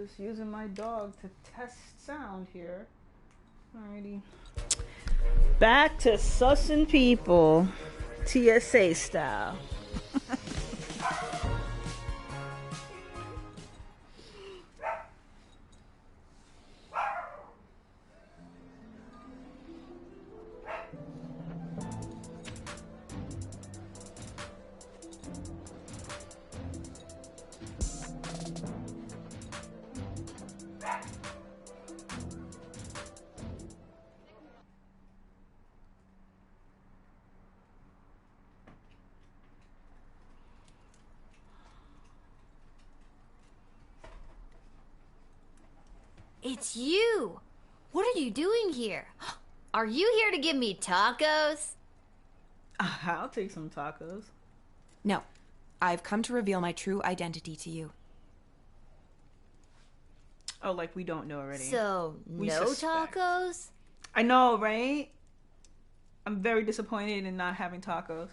just using my dog to test sound here. Alrighty. Back to sussing people. TSA style. It's you! What are you doing here? Are you here to give me tacos? I'll take some tacos. No. I've come to reveal my true identity to you. Oh, like we don't know already. So, no tacos? I know, right? I'm very disappointed in not having tacos.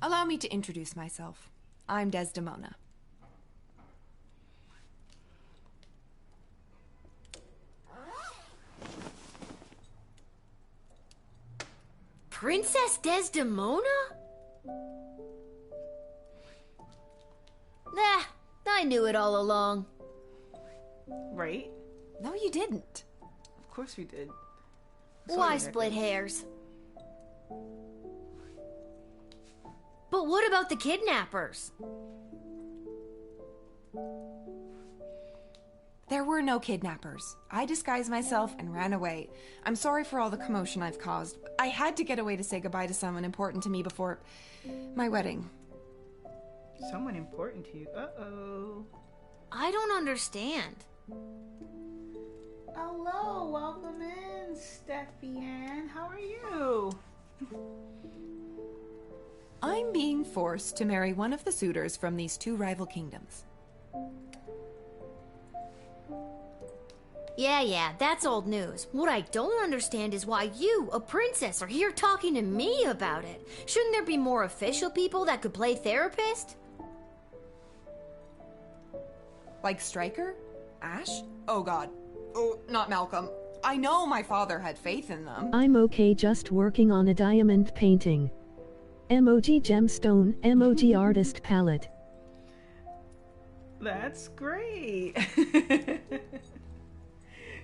Allow me to introduce myself. I'm Desdemona. Princess Desdemona? Nah, I knew it all along. Right? No, you didn't. Of course we did. Why split hairs? But what about the kidnappers? There were no kidnappers. I disguised myself and ran away. I'm sorry for all the commotion I've caused. I had to get away to say goodbye to someone important to me before my wedding. Someone important to you? Uh-oh. I don't understand. Hello, welcome in, Steffi Ann. How are you? I'm being forced to marry one of the suitors from these two rival kingdoms. Yeah, that's old news. What I don't understand is why you, a princess, are here talking to me about it. Shouldn't there be more official people that could play therapist? Like Stryker? Ash? Oh god. Oh, not Malcolm. I know my father had faith in them. I'm okay just working on a diamond painting. Emoji gemstone, emoji artist palette. That's great.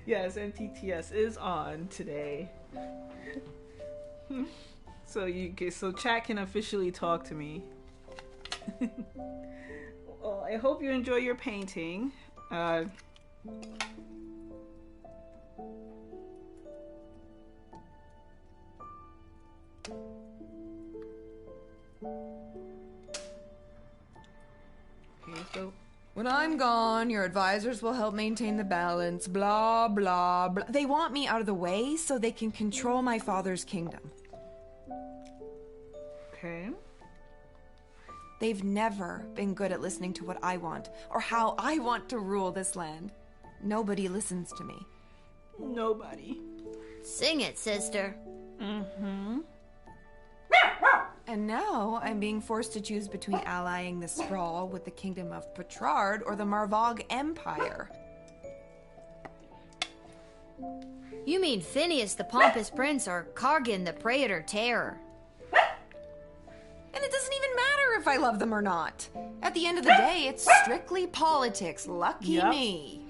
Yes, MTTS is on today. So chat can officially talk to me. Well, I hope you enjoy your painting. Okay, so when I'm gone, your advisors will help maintain the balance, blah, blah, blah. They want me out of the way so they can control my father's kingdom. okay. They've never been good at listening to what I want, or how I want to rule this land. Nobody listens to me. Nobody. Sing it, sister. Mm-hmm. And now I'm being forced to choose between allying the Sprawl with the kingdom of Petrard or the Marvog Empire. You mean Phineas the Pompous Prince or Kargan the Praetor Terror? And it doesn't even matter if I love them or not. At the end of the day, it's strictly politics. Lucky me.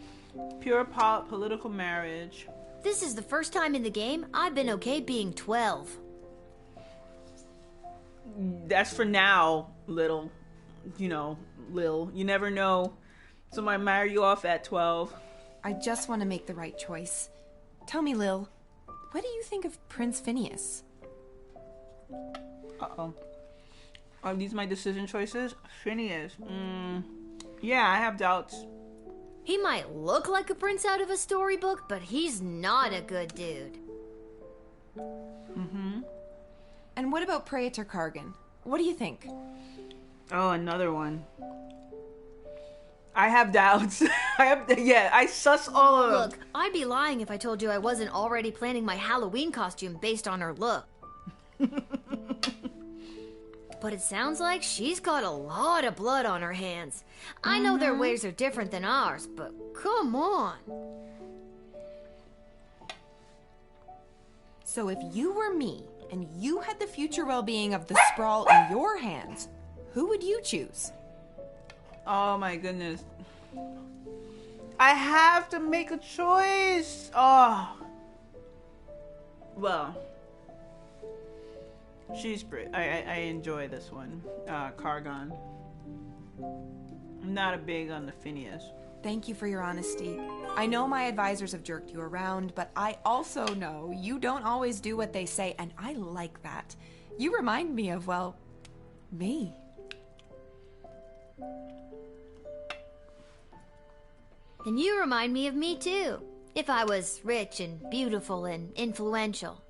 Pure political marriage. This is the first time in the game I've been okay being 12. That's for now, Lil. You never know. Somebody marry you off at 12. I just want to make the right choice. Tell me, Lil, what do you think of Prince Phineas? Uh-oh. Are these my decision choices? Phineas. Yeah, I have doubts. He might look like a prince out of a storybook, but he's not a good dude. Mm-hmm. And what about Praetor Kargan? What do you think? Oh, another one. I have doubts. I suss all of them. Look, I'd be lying if I told you I wasn't already planning my Halloween costume based on her look. but it sounds like she's got a lot of blood on her hands. I know their ways are different than ours, but come on. So if you were me, and you had the future well-being of the sprawl in your hands, who would you choose? Oh my goodness. I have to make a choice. Oh. Well. She's great. I enjoy this one. Cargon. I'm not a big on the Phineas. Thank you for your honesty. I know my advisors have jerked you around, but I also know you don't always do what they say, and I like that. You remind me of, well, me. And you remind me of me too, if I was rich and beautiful and influential.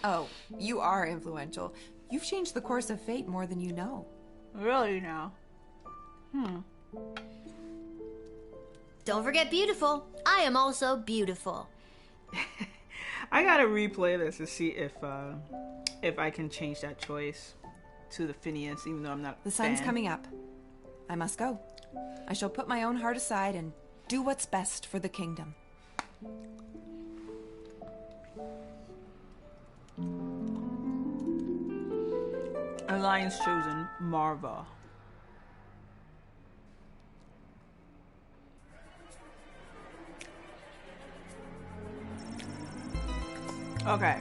Oh, you are influential. You've changed the course of fate more than you know. Really now? Don't forget beautiful. I am also beautiful. I gotta replay this to see if I can change that choice to the Phineas, even though I'm not. The sun's coming up. I must go. I shall put my own heart aside and do what's best for the kingdom. Alliance chosen, Marva. Okay,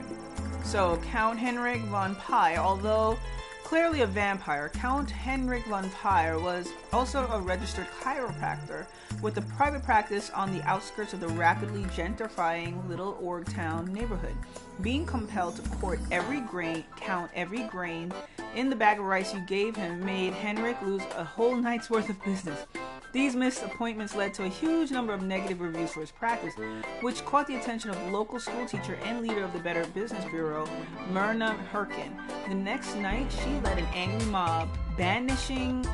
so Count Henrik von Pye, although clearly a vampire, Count Henrik von Pye was also a registered chiropractor with a private practice on the outskirts of the rapidly gentrifying Little Orgtown neighborhood. Being compelled to count every grain in the bag of rice you gave him made Henrik lose a whole night's worth of business. These missed appointments led to a huge number of negative reviews for his practice, which caught the attention of local school teacher and leader of the Better Business Bureau, Myrna Herkin. The next night, she led an angry mob, brandishing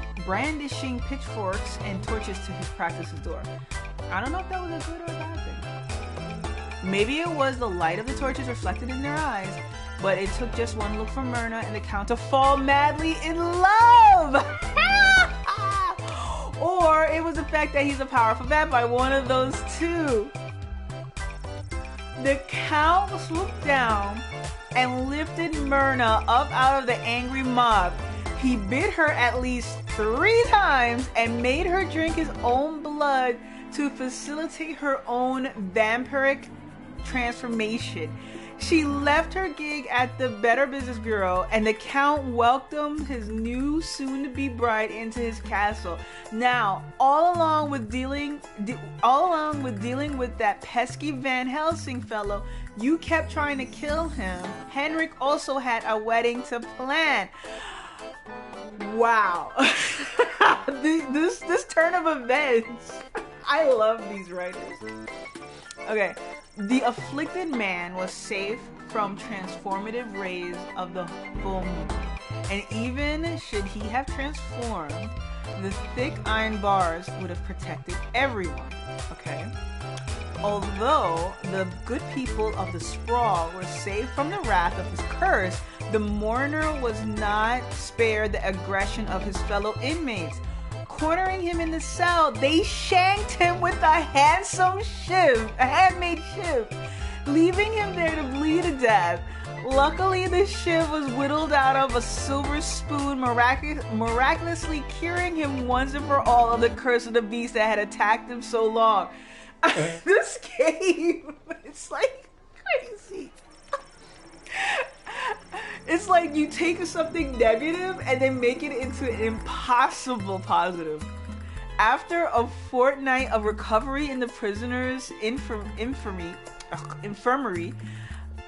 pitchforks and torches to his practice's door. I don't know if that was a good or a bad thing. Maybe it was the light of the torches reflected in their eyes, but it took just one look from Myrna and the Count to fall madly in love! Or it was the fact that he's a powerful vampire, one of those two. The Count swooped down and lifted Myrna up out of the angry mob. He bit her at least 3 times and made her drink his own blood to facilitate her own vampiric transformation. She left her gig at the Better Business Bureau, and the Count welcomed his new soon-to-be bride into his castle. Now, all along with dealing with that pesky Van Helsing fellow, you kept trying to kill him. Henrik also had a wedding to plan. Wow, this turn of events. I love these writers. Okay. The afflicted man was safe from transformative rays of the full moon, and even should he have transformed, the thick iron bars would have protected everyone, okay? Although the good people of the sprawl were saved from the wrath of his curse, the mourner was not spared the aggression of his fellow inmates. Cornering him in the cell, they shanked him with a handmade shiv, leaving him there to bleed to death. Luckily, the shiv was whittled out of a silver spoon, miraculously curing him once and for all of the curse of the beast that had attacked him so long. This game, it's like crazy. It's like you take something negative and then make it into an impossible positive. After a fortnight of recovery in the prisoner's infirmary,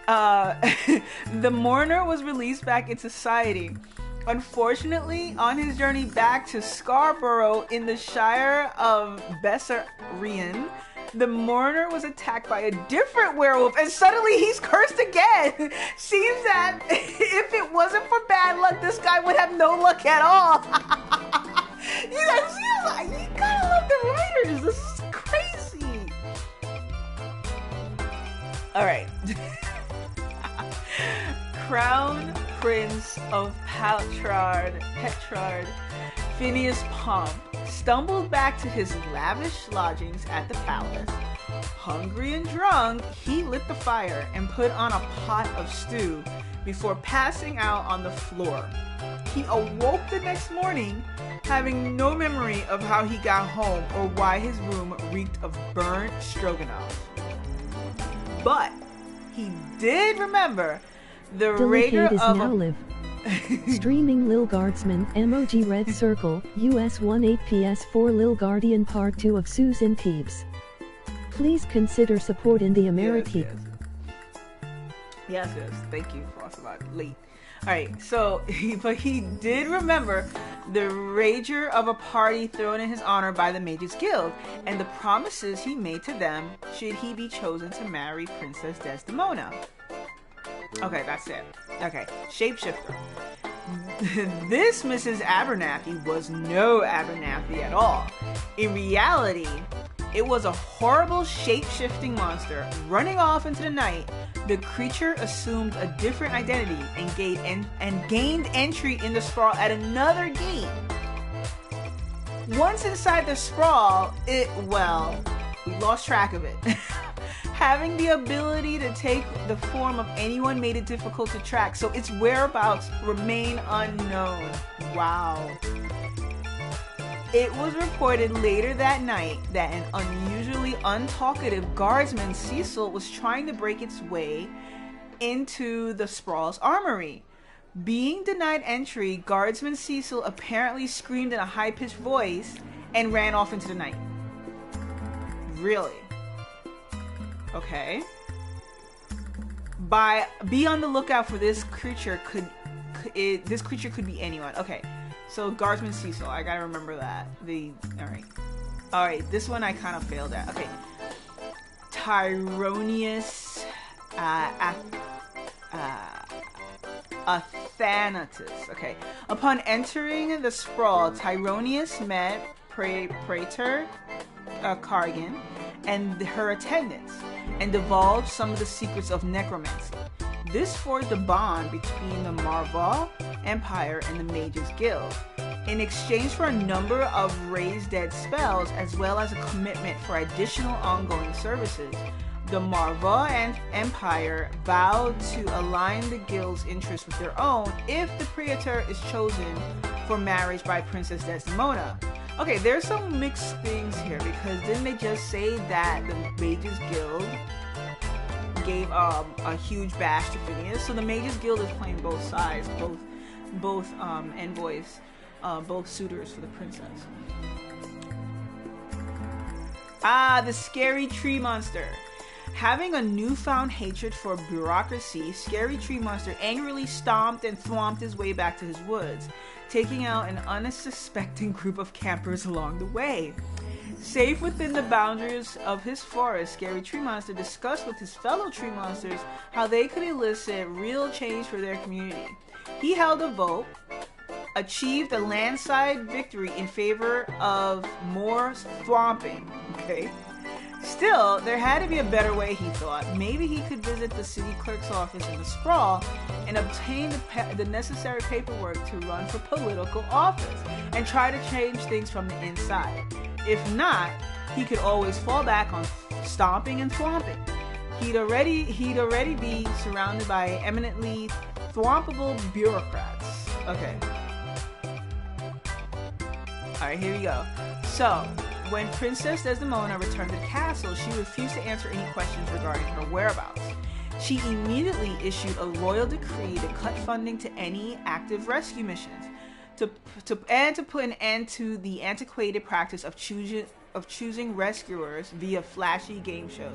the mourner was released back into society. Unfortunately, on his journey back to Scarborough in the Shire of Bessarion, the mourner was attacked by a different werewolf, and suddenly he's cursed again. Seems that if it wasn't for bad luck, this guy would have no luck at all. You gotta love the writers. This is crazy. All right. Crown Prince of Petrard, Phineas Pomp, stumbled back to his lavish lodgings at the palace. Hungry and drunk, he lit the fire and put on a pot of stew before passing out on the floor. He awoke the next morning having no memory of how he got home or why his room reeked of burnt stroganoff. But he did remember the Delicate rager is of now live. Streaming Lil Guardsman, emoji red circle, US 18 PS4 Lil Guardian Part 2 of Susan Peeps. Please consider support in the America. Yes. Thank you, Frostbot. Late. Alright, so, but he did remember the rager of a party thrown in his honor by the Mages Guild, and the promises he made to them should he be chosen to marry Princess Desdemona. Okay, that's it. Okay, shapeshifter. This Mrs. Abernathy was no Abernathy at all. In reality, it was a horrible shape-shifting monster. Running off into the night, the creature assumed a different identity and gained entry in the sprawl at another gate. Once inside the sprawl, we lost track of it. Having the ability to take the form of anyone made it difficult to track, so its whereabouts remain unknown. Wow. It was reported later that night that an unusually untalkative guardsman, Cecil, was trying to break its way into the sprawl's armory. Being denied entry, guardsman Cecil apparently screamed in a high-pitched voice and ran off into the night. Really? Okay. Be on the lookout for this creature. This creature could be anyone. Okay. So Guardsman Cecil, I gotta remember that. Alright, this one I kind of failed at. Okay. Tyronius Athanatus. Okay. Upon entering the sprawl, Tyronius met Praetor Cargan and her attendants, and divulged some of the secrets of necromancy. This forged a bond between the Marval Empire and the Mages Guild. In exchange for a number of raise dead spells, as well as a commitment for additional ongoing services, the Marval Empire vowed to align the guild's interests with their own if the Praetor is chosen for marriage by Princess Desdemona. Okay, there's some mixed things here, because didn't they just say that the Mages Guild gave a huge bash to Phineas? So the Mages Guild is playing both sides, both envoys, both suitors for the princess. The scary tree monster. Having a newfound hatred for bureaucracy, Scary Tree Monster angrily stomped and thwomped his way back to his woods, taking out an unsuspecting group of campers along the way. Safe within the boundaries of his forest, Scary Tree Monster discussed with his fellow tree monsters how they could elicit real change for their community. He held a vote, achieved a landslide victory in favor of more thwomping. Okay. Still, there had to be a better way, he thought. Maybe he could visit the city clerk's office in the sprawl and obtain the necessary paperwork to run for political office and try to change things from the inside. If not, he could always fall back on stomping and thwomping. He'd already be surrounded by eminently thwompable bureaucrats. Okay. Alright, here we go. So, when Princess Desdemona returned to the castle, she refused to answer any questions regarding her whereabouts. She immediately issued a royal decree to cut funding to any active rescue missions, to put an end to the antiquated practice of choosing rescuers via flashy game shows.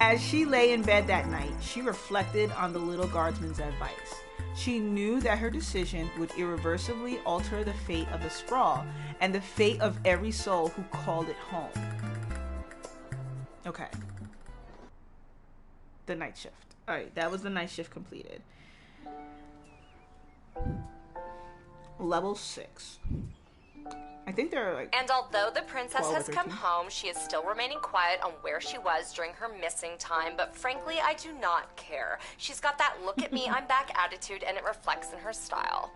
As she lay in bed that night, she reflected on the little guardsman's advice. She knew that her decision would irreversibly alter the fate of the sprawl and the fate of every soul who called it home. Okay. The night shift. Alright, that was the night shift completed. Level 6. I think they're like. And although the princess 12 or has come 13. home, she is still remaining quiet on where she was during her missing time, but frankly, I do not care. She's got that look at me, I'm back attitude, and it reflects in her style.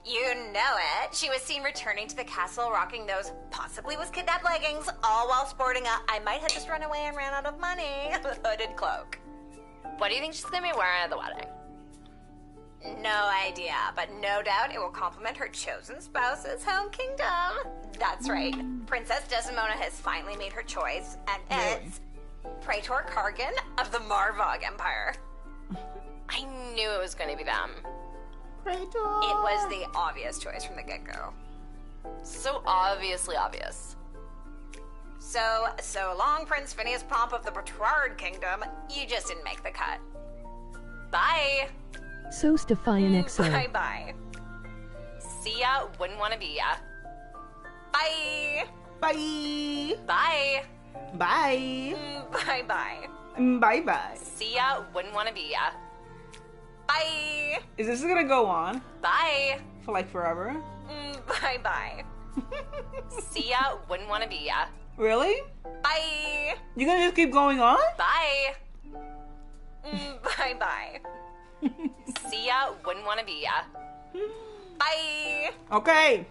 You know it. She was seen returning to the castle rocking those possibly was kidnapped leggings, all while sporting a I might have just run away and ran out of money hooded cloak. What do you think she's gonna be wearing at the wedding? No idea, but no doubt it will complement her chosen spouse's home kingdom. That's right. Princess Desdemona has finally made her choice, and it's Praetor Kargan of the Marvog Empire. I knew it was going to be them. Praetor. It was the obvious choice from the get-go. So obviously obvious. So long, Prince Phineas Pomp of the Petrard Kingdom. You just didn't make the cut. Bye. So Stefan XO. Bye-bye. See ya, wouldn't want to be ya. Bye. Bye. Bye. Bye. Bye-bye. Bye bye. See ya, wouldn't want to be ya. Bye. Is this gonna go on Bye. for like forever? Bye-bye. See ya, wouldn't want to be ya. Really? Bye. You gonna just keep going on? Bye. Bye-bye. See ya, wouldn't want to be ya. Bye. Okay.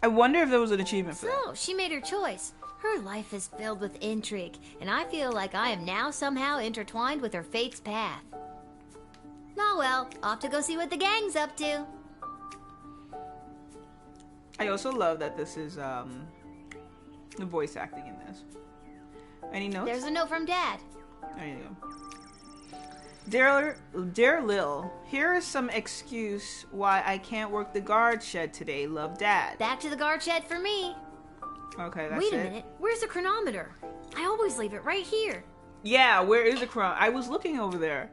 I wonder if there was an achievement for that. So, she made her choice. Her life is filled with intrigue, and I feel like I am now somehow intertwined with her fate's path. Oh well, off to go see what the gang's up to. I also love that this is the voice acting in this. Any notes? There's a note from Dad. There you go. Dear Lil, here is some excuse why I can't work the guard shed today. Love, Dad. Back to the guard shed for me. Okay, that's Wait a it. minute, where's the chronometer? I always leave it right here. Yeah, where is the chron? I was looking over there.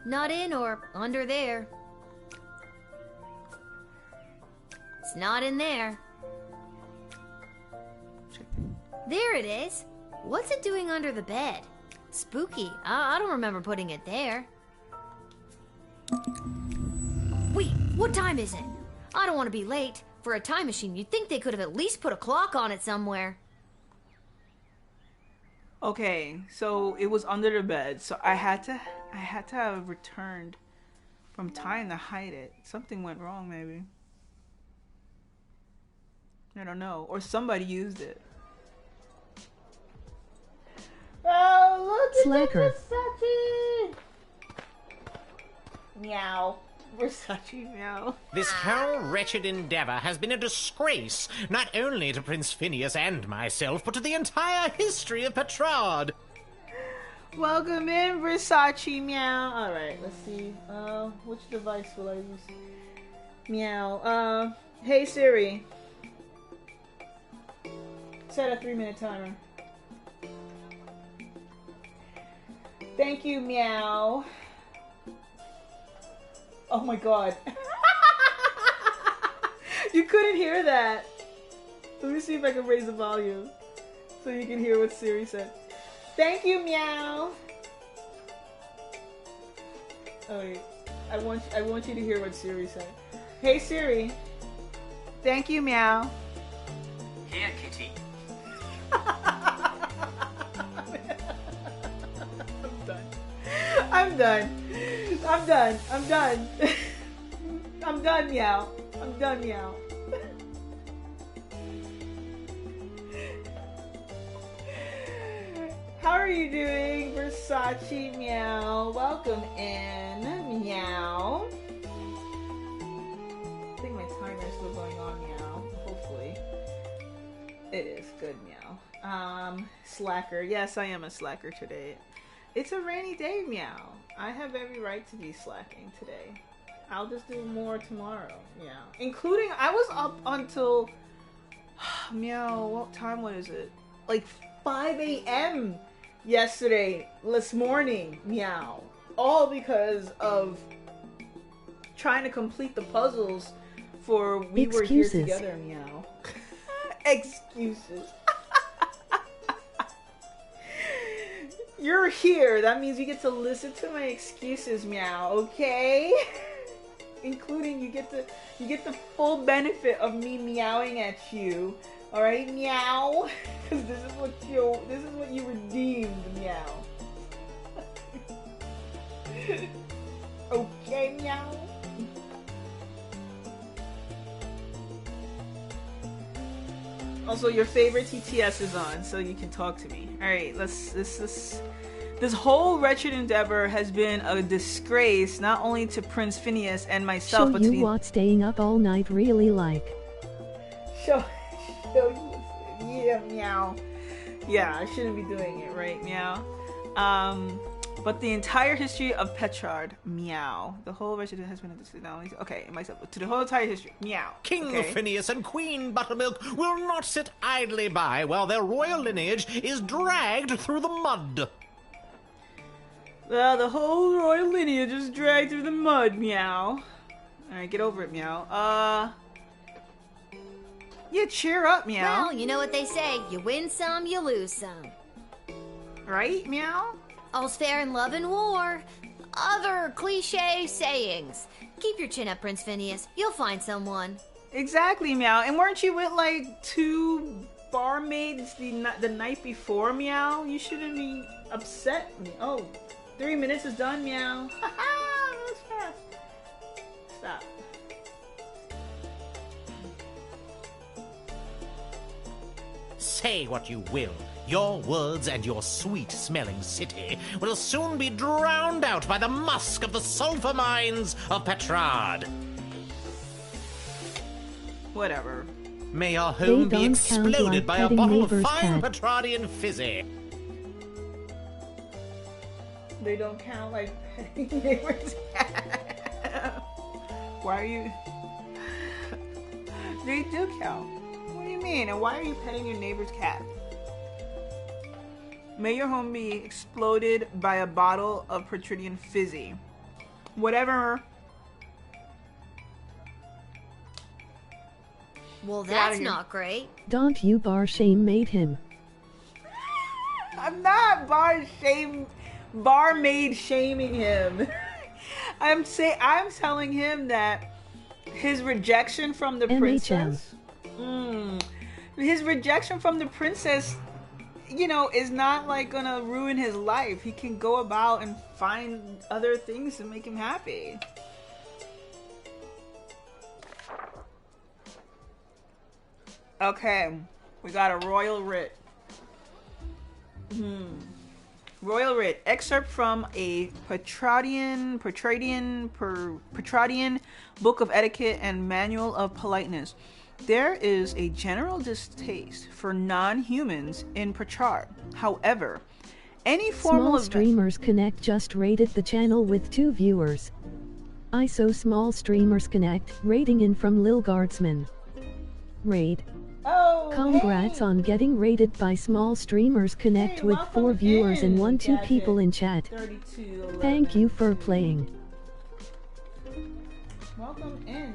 Not in or under there. It's not in there. There it is. What's it doing under the bed? Spooky. I don't remember putting it there. Wait, what time is it? I don't want to be late. For a time machine, you'd think they could have at least put a clock on it somewhere. Okay, so it was under the bed, so I had to have returned from trying to hide it. Something went wrong, maybe. I don't know, or somebody used it. Oh, look Slacker. at the Versace! Meow. Versace meow. This whole wretched endeavor has been a disgrace, not only to Prince Phineas and myself, but to the entire history of Petrard. Welcome in, Versace meow. Alright, let's see. Which device will I use? Meow. Hey Siri. Set a 3-minute timer. Thank you, meow. Oh my god. You couldn't hear that. Let me see if I can raise the volume so you can hear what Siri said. Thank you, meow. Oh wait. I want you to hear what Siri said. Hey Siri. Thank you, meow. Here, kitty. I'm done. I'm done. I'm done. I'm done, meow. I'm done, meow. How are you doing, Versace meow? Welcome in, meow. I think my timer is still going on, meow. Hopefully. It is good, meow. Slacker. Yes, I am a slacker today. It's a rainy day, meow. I have every right to be slacking today. I'll just do more tomorrow, meow. Including, I was up until, meow, what time was it? Like 5 a.m. this morning, meow. All because of trying to complete the puzzles for We Were Here Excuses. Together, meow. Excuses. You're here. That means you get to listen to my excuses, meow. Okay? Including you get the full benefit of me meowing at you. All right, meow. Because this is what you redeemed, meow. Okay, meow. Also, your favorite TTS is on, so you can talk to me. All right, this whole wretched endeavor has been a disgrace, not only to Prince Phineas and myself, but to the... what staying up all night really like. Show you. Yeah, meow. Yeah, I shouldn't be doing it, right, meow? But the entire history of Petrard, meow. The whole wretched has been a disgrace, not only... Okay, myself, to the whole entire history, meow. King Phineas and Queen Buttermilk will not sit idly by while their royal lineage is dragged through the mud. Well, the whole royal lineage is dragged through the mud, meow. Alright, get over it, meow. Yeah, cheer up, meow. Well, you know what they say. You win some, you lose some. Right, meow? All's fair in love and war. Other cliche sayings. Keep your chin up, Prince Phineas. You'll find someone. Exactly, meow. And weren't you with, like, 2 barmaids the night before, meow? You shouldn't be upset. Oh, 3 minutes is done, meow. Haha, that was fast. Stop. Say what you will. Your words and your sweet-smelling city will soon be drowned out by the musk of the sulfur mines of Petrard. Whatever. May our home be exploded by a bottle of fine cat. Petrardian fizzy. They don't count like petting neighbors' cat. Why are you... They do count. What do you mean? And why are you petting your neighbor's cat? May your home be exploded by a bottle of Petrardian fizzy. Whatever. Well, that's not great. Don't you bar shame made him. I'm not barmaid shaming him. I'm telling him that his rejection from the princess. His rejection from the princess, you know, is not like gonna ruin his life. He can go about and find other things to make him happy. Okay, we got a royal writ. Royal writ. Excerpt from a Petrardian Book of Etiquette and Manual of Politeness. There is a general distaste for non-humans in Petrard. However, any formal Small Streamers Connect just rated the channel with 2 viewers. ISO Small Streamers Connect, rating in from Lil Guardsman. Raid. Oh, Congrats on getting rated by Small Streamers Connect with 4 viewers and 2 people in chat. 3211. Thank you for playing. Welcome in.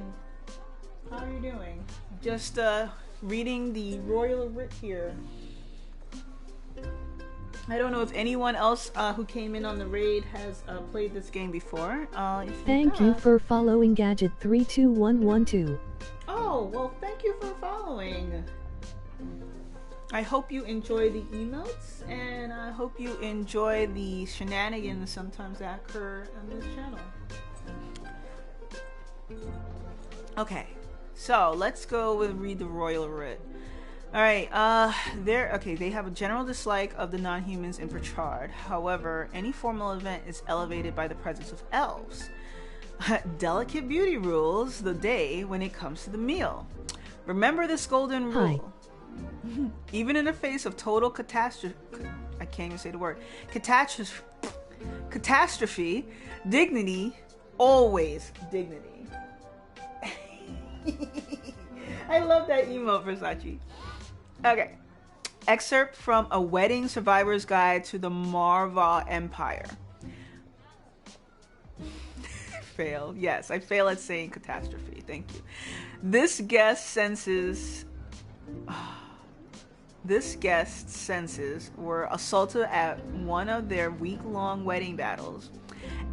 How are you doing? Just reading the royal writ here. I don't know if anyone else who came in on the raid has played this game before. Thank you for following Gadget32112. Oh, well, thank you for following. I hope you enjoy the emotes, and I hope you enjoy the shenanigans sometimes that occur on this channel. Okay, so let's go and read the royal writ. Alright, they have a general dislike of the non-humans in Petrard. However, any formal event is elevated by the presence of elves. Delicate beauty rules the day when it comes to the meal. Remember this golden rule. Even in the face of total catastrophe, I can't even say the word, catastrophe, dignity, always dignity. I love that emote, Versace. Okay. Excerpt from A Wedding Survivor's Guide to the Marva Empire. Fail. Yes, I fail at saying catastrophe. Thank you. This guest senses... This guest's senses were assaulted at one of their week-long wedding battles.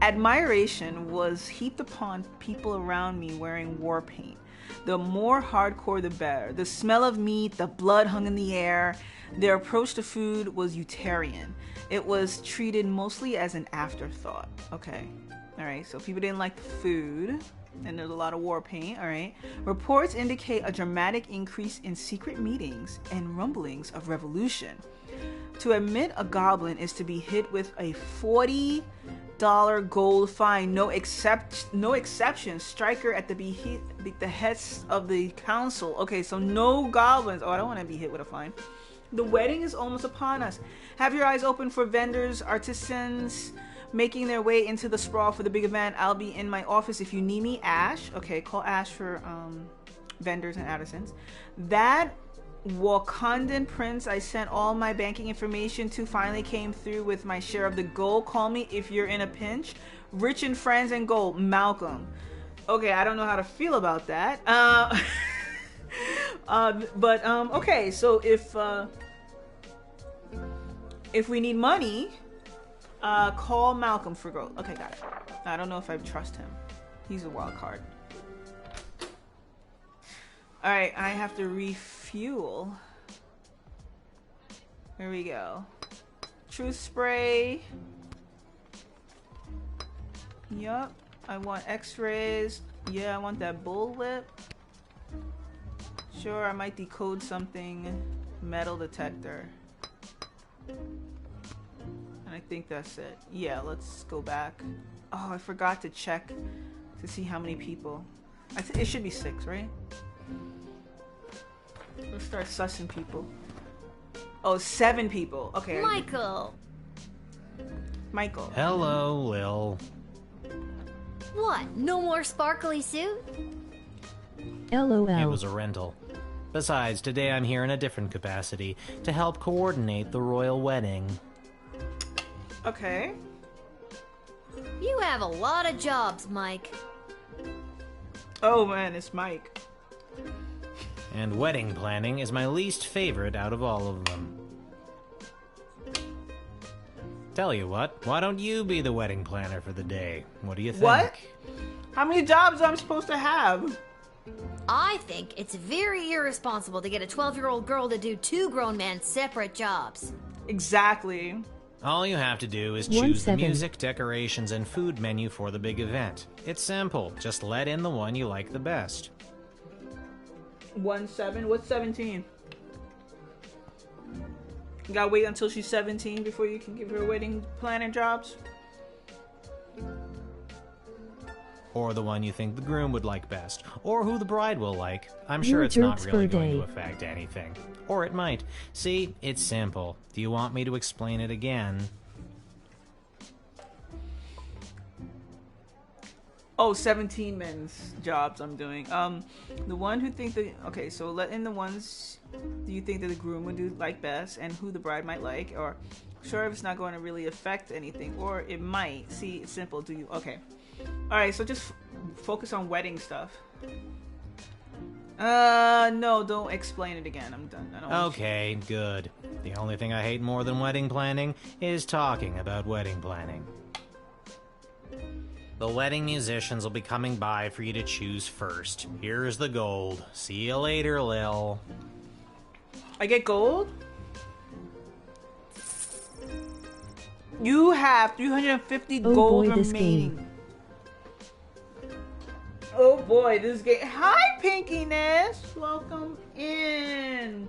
Admiration was heaped upon people around me wearing war paint. The more hardcore, the better. The smell of meat, the blood hung in the air. Their approach to food was utilitarian. It was treated mostly as an afterthought. Okay. Alright, so people didn't like the food. And there's a lot of war paint, alright. Reports indicate a dramatic increase in secret meetings and rumblings of revolution. To admit a goblin is to be hit with a $40 gold fine, no exception. Striker at the behest of the council. Okay, so no goblins. Oh, I don't want to be hit with a fine. The wedding is almost upon us. Have your eyes open for vendors, artisans making their way into the sprawl for the big event. I'll be in my office if you need me. Ash. Okay, call Ash for vendors and artisans. That Wakandan prince I sent all my banking information to finally came through with my share of the gold. Call me if you're in a pinch. Rich and friends and gold. Malcolm. Okay, I don't know how to feel about that. Okay, so if we need money, call Malcolm for gold. Okay, got it. I don't know if I trust him. He's a wild card. Alright, I have to refuel. Here we go. Truth spray. Yup. I want x-rays. Yeah, I want that bullwhip. Sure, I might decode something. Metal detector. And I think that's it. Yeah, let's go back. Oh, I forgot to check to see how many people. It should be 6, right? Let's start sussing people. Oh, 7 people. Okay. Michael! Michael. Hello, Lil. What? No more sparkly suit? LOL. It was a rental. Besides, today I'm here in a different capacity to help coordinate the royal wedding. Okay. You have a lot of jobs, Mike. Oh man, it's Mike. And wedding planning is my least favorite out of all of them. Tell you what, why don't you be the wedding planner for the day? What do you think? What? How many jobs am I supposed to have? I think it's very irresponsible to get a 12-year-old girl to do 2 grown men's separate jobs. Exactly. All you have to do is choose the 1-7. music, decorations, and food menu for the big event. It's simple. Just let in the one you like the best. 1-7. What's 17? You gotta wait until she's 17 before you can give her wedding planning jobs. Or the one you think the groom would like best. Or who the bride will like. I'm sure More it's not jerks really per going to day. affect anything. Or it might. See, it's simple. Do you want me to explain it again? Oh, 17 men's jobs I'm doing. The one who think that... Okay, so let in the ones do you think that the groom would do like best and who the bride might like. Or sure if it's not going to really affect anything. Or it might. See, it's simple. Do you... Okay. Alright, so just focus on wedding stuff. No, don't explain it again. I'm done. I don't want Okay, good. The only thing I hate more than wedding planning is talking about wedding planning. The wedding musicians will be coming by for you to choose first. Here's the gold. See you later, Lil. I get gold? You have 350 Oh gold boy, this remaining. game. Oh boy, this game. Hi, Pinkiness! Welcome in.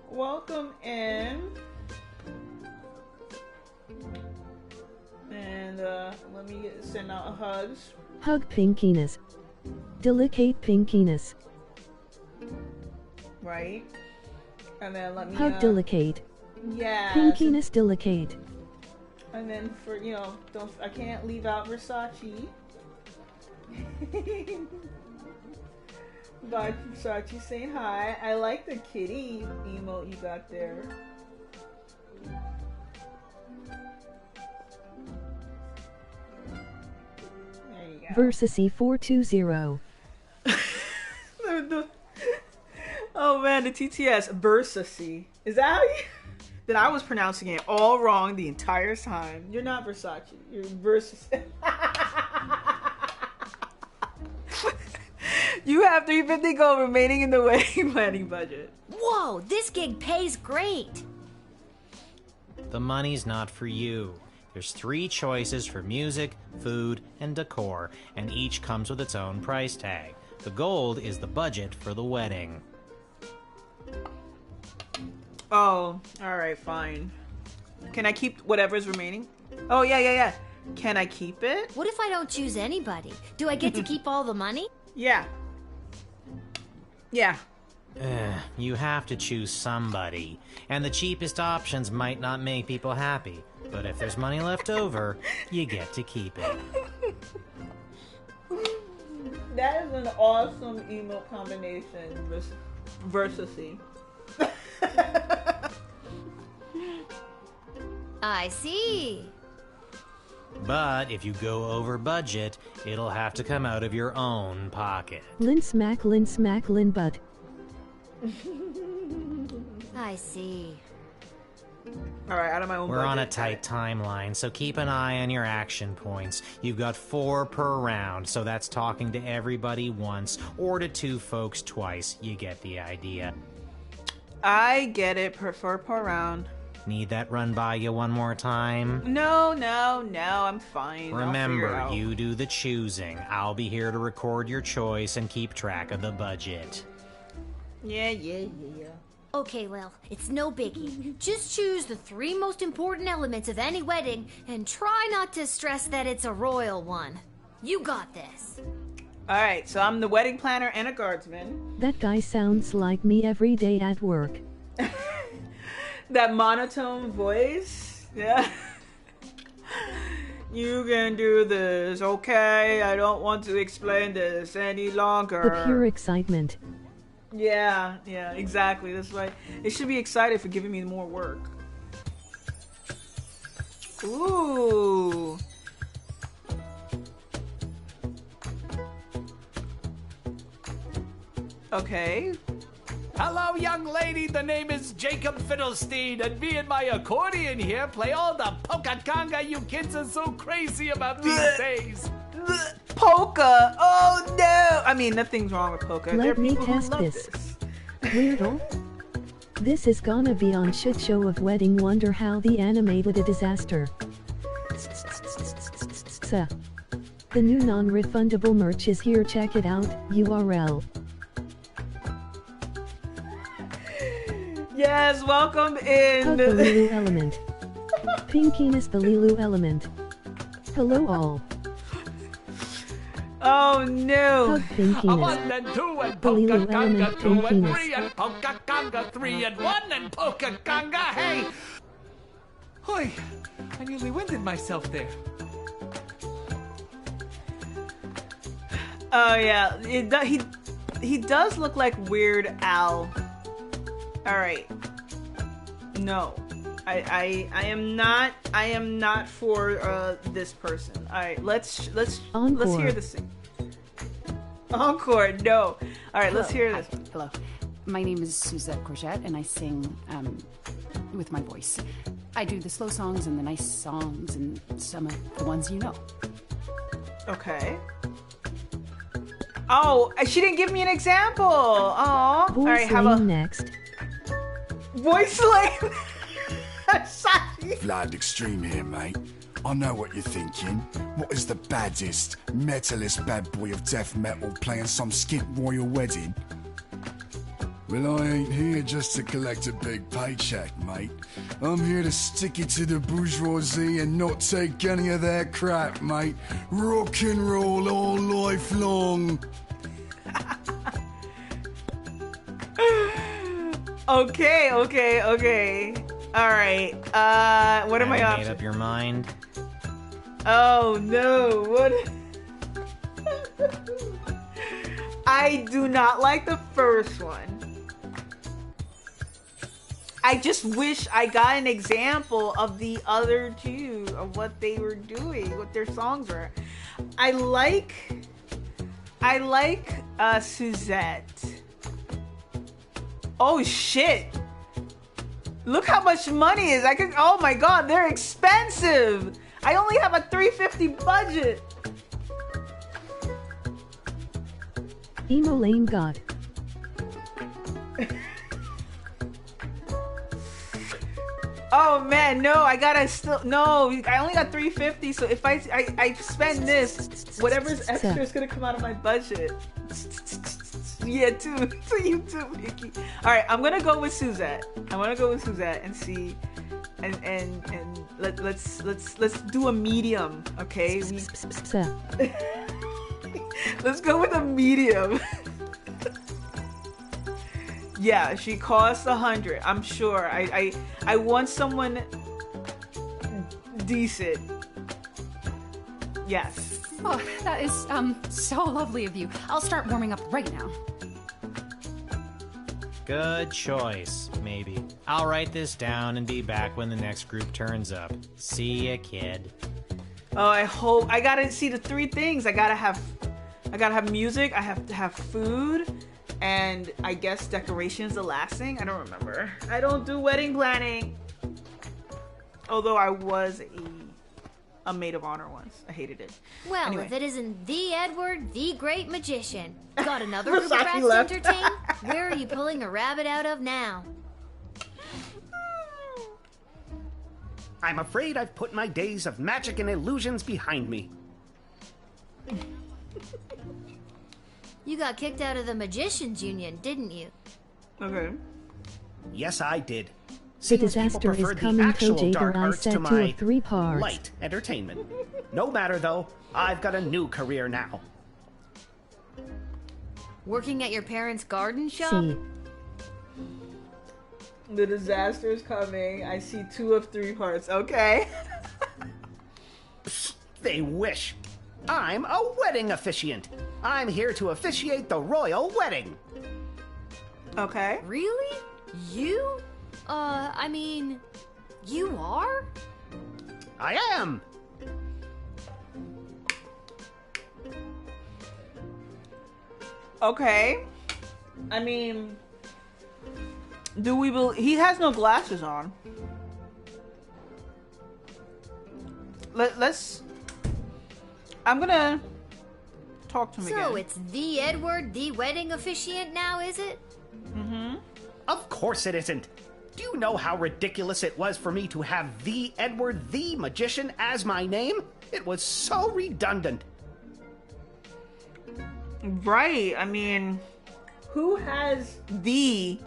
Welcome in. And let me send out hugs. Hug pinkiness. Delicate pinkiness. Right? And then let me Hug delicate. yeah. Pinkiness delicate. And then for, you know, I can't leave out Versace. Bye, Versace saying hi. I like the kitty emote you got there. There you go. Versace 420. the Oh man, the TTS Versace. Is that how you? That I was pronouncing it all wrong the entire time. You're not Versace. You're Versace. You have $350 gold remaining in the wedding budget. Whoa, this gig pays great. The money's not for you. There's 3 choices for music, food, and decor, and each comes with its own price tag. The gold is the budget for the wedding. Oh, alright, fine. Can I keep whatever's remaining? Oh, yeah. Can I keep it? What if I don't choose anybody? Do I get to keep all the money? Yeah. You have to choose somebody, and the cheapest options might not make people happy. But if there's money left over, you get to keep it. That is an awesome email combination, Versace. I see. But if you go over budget, it'll have to come out of your own pocket. Lin smack, lin butt. I see. Alright, out of my own budget. We're on a tight timeline, so keep an eye on your action points. You've got 4 per round, so that's talking to everybody once, or to 2 folks twice. You get the idea. I get it, per round. Need that run by you one more time? No, I'm fine. Remember, you do the choosing. I'll be here to record your choice and keep track of the budget. Yeah. Okay, well, it's no biggie. Just choose the 3 most important elements of any wedding and try not to stress that it's a royal one. You got this. Alright, so I'm the wedding planner and a guardsman. That guy sounds like me every day at work. That monotone voice. Yeah. You can do this, okay? I don't want to explain this any longer. The pure excitement. Yeah, exactly. That's why they should be excited for giving me more work. Ooh. Okay. Hello, young lady. The name is Jacob Fiddlestein, and me and my accordion here play all the polka conga you kids are so crazy about these days. Polka! Oh no! I mean, nothing's wrong with polka. There Let are me people who test love this. Weirdo? This is gonna be on Shit Show of Wedding Wonder How the Animated a Disaster. The new non-refundable merch is here, check it out, URL. Yes, welcome Hug in. the Lulu element. Pinkiness the Lulu element. Hello all. Oh no. Hug Pinkiness. 1 and 2 and The polka Lulu conga element 2 and Pinkiness. 3 and polka conga 3 and 1 and polka conga. Hey! Hoy, I nearly winded myself there. Oh yeah, he does look like Weird Al. All right. No, I am not for this person. All right, let's hear this thing. Encore, no. All right, let's hear this. Hi. Hello, my name is Suzette Courgette, and I sing with my voice. I do the slow songs and the nice songs and some of the ones you know. Okay. Oh, she didn't give me an example. Oh, all right. How about next? Voice lane? Sorry. Vlad Extreme here, mate. I know what you're thinking. What is the baddest, metalist bad boy of death metal playing some skint royal wedding? Well, I ain't here just to collect a big paycheck, mate. I'm here to stick it to the bourgeoisie and not take any of their crap, mate. Rock and roll all life long. Okay. All right. What am I Made options? up your mind? Oh no! What? I do not like the first one. I just wish I got an example of the other two, of what they were doing, what their songs were. I like Suzette. Oh shit! Look how much money is. I could. Oh my god, they're expensive. I only have a $350 budget. Emo Lane God. Oh man, no, I gotta still no. I only got $350, so if I spend this, whatever's extra is gonna come out of my budget. Yeah, to you too, Vicky. All right, I'm gonna go with Suzette. And see, and let's do a medium, okay? Let's go with a medium. Yeah, she costs 100. I'm sure. I want someone decent. Yes. Oh, that is so lovely of you. I'll start warming up right now. Good choice, maybe. I'll write this down and be back when the next group turns up. See ya, kid. Oh, I hope. I gotta see the 3 things. I gotta have music. I have to have food. And I guess decoration's the last thing. I don't remember. I don't do wedding planning. Although I was a maid of honor once. I hated it. Well, anyway. if it isn't the Edward, the great magician. Got another group of rats to entertain? Where are you pulling a rabbit out of now? I'm afraid I've put my days of magic and illusions behind me. You got kicked out of the Magicians Union, didn't you? Okay. Yes, I did. The disaster is coming, Tojader. I said 2 of 3 parts. Light entertainment. No matter though, I've got a new career now. Working at your parents' garden shop? See. The disaster is coming. I see 2 of 3 parts. Okay. They wish. I'm a wedding officiant. I'm here to officiate the royal wedding. Okay. Really? You? I mean, you are? I am. Okay. I mean, do we believe he has no glasses on? Let's. I'm gonna talk to him again. So it's the Edward, the wedding officiant now, is it? Mm-hmm. Of course it isn't. Do you know how ridiculous it was for me to have the Edward the Magician as my name? It was so redundant. Right. I mean, who has the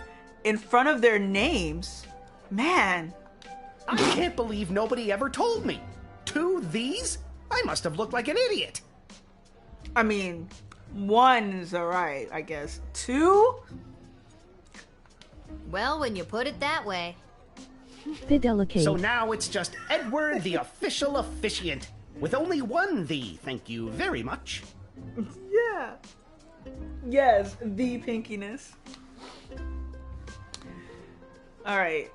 in front of their names? Man. I can't believe nobody ever told me. 2 these? I must have looked like an idiot. I mean, 1's alright, I guess. 2? Well, when you put it that way. Fidelicate. So now it's just Edward the official officiant. With only 1 the, thank you very much. Yeah. Yes, the pinkiness. Alright,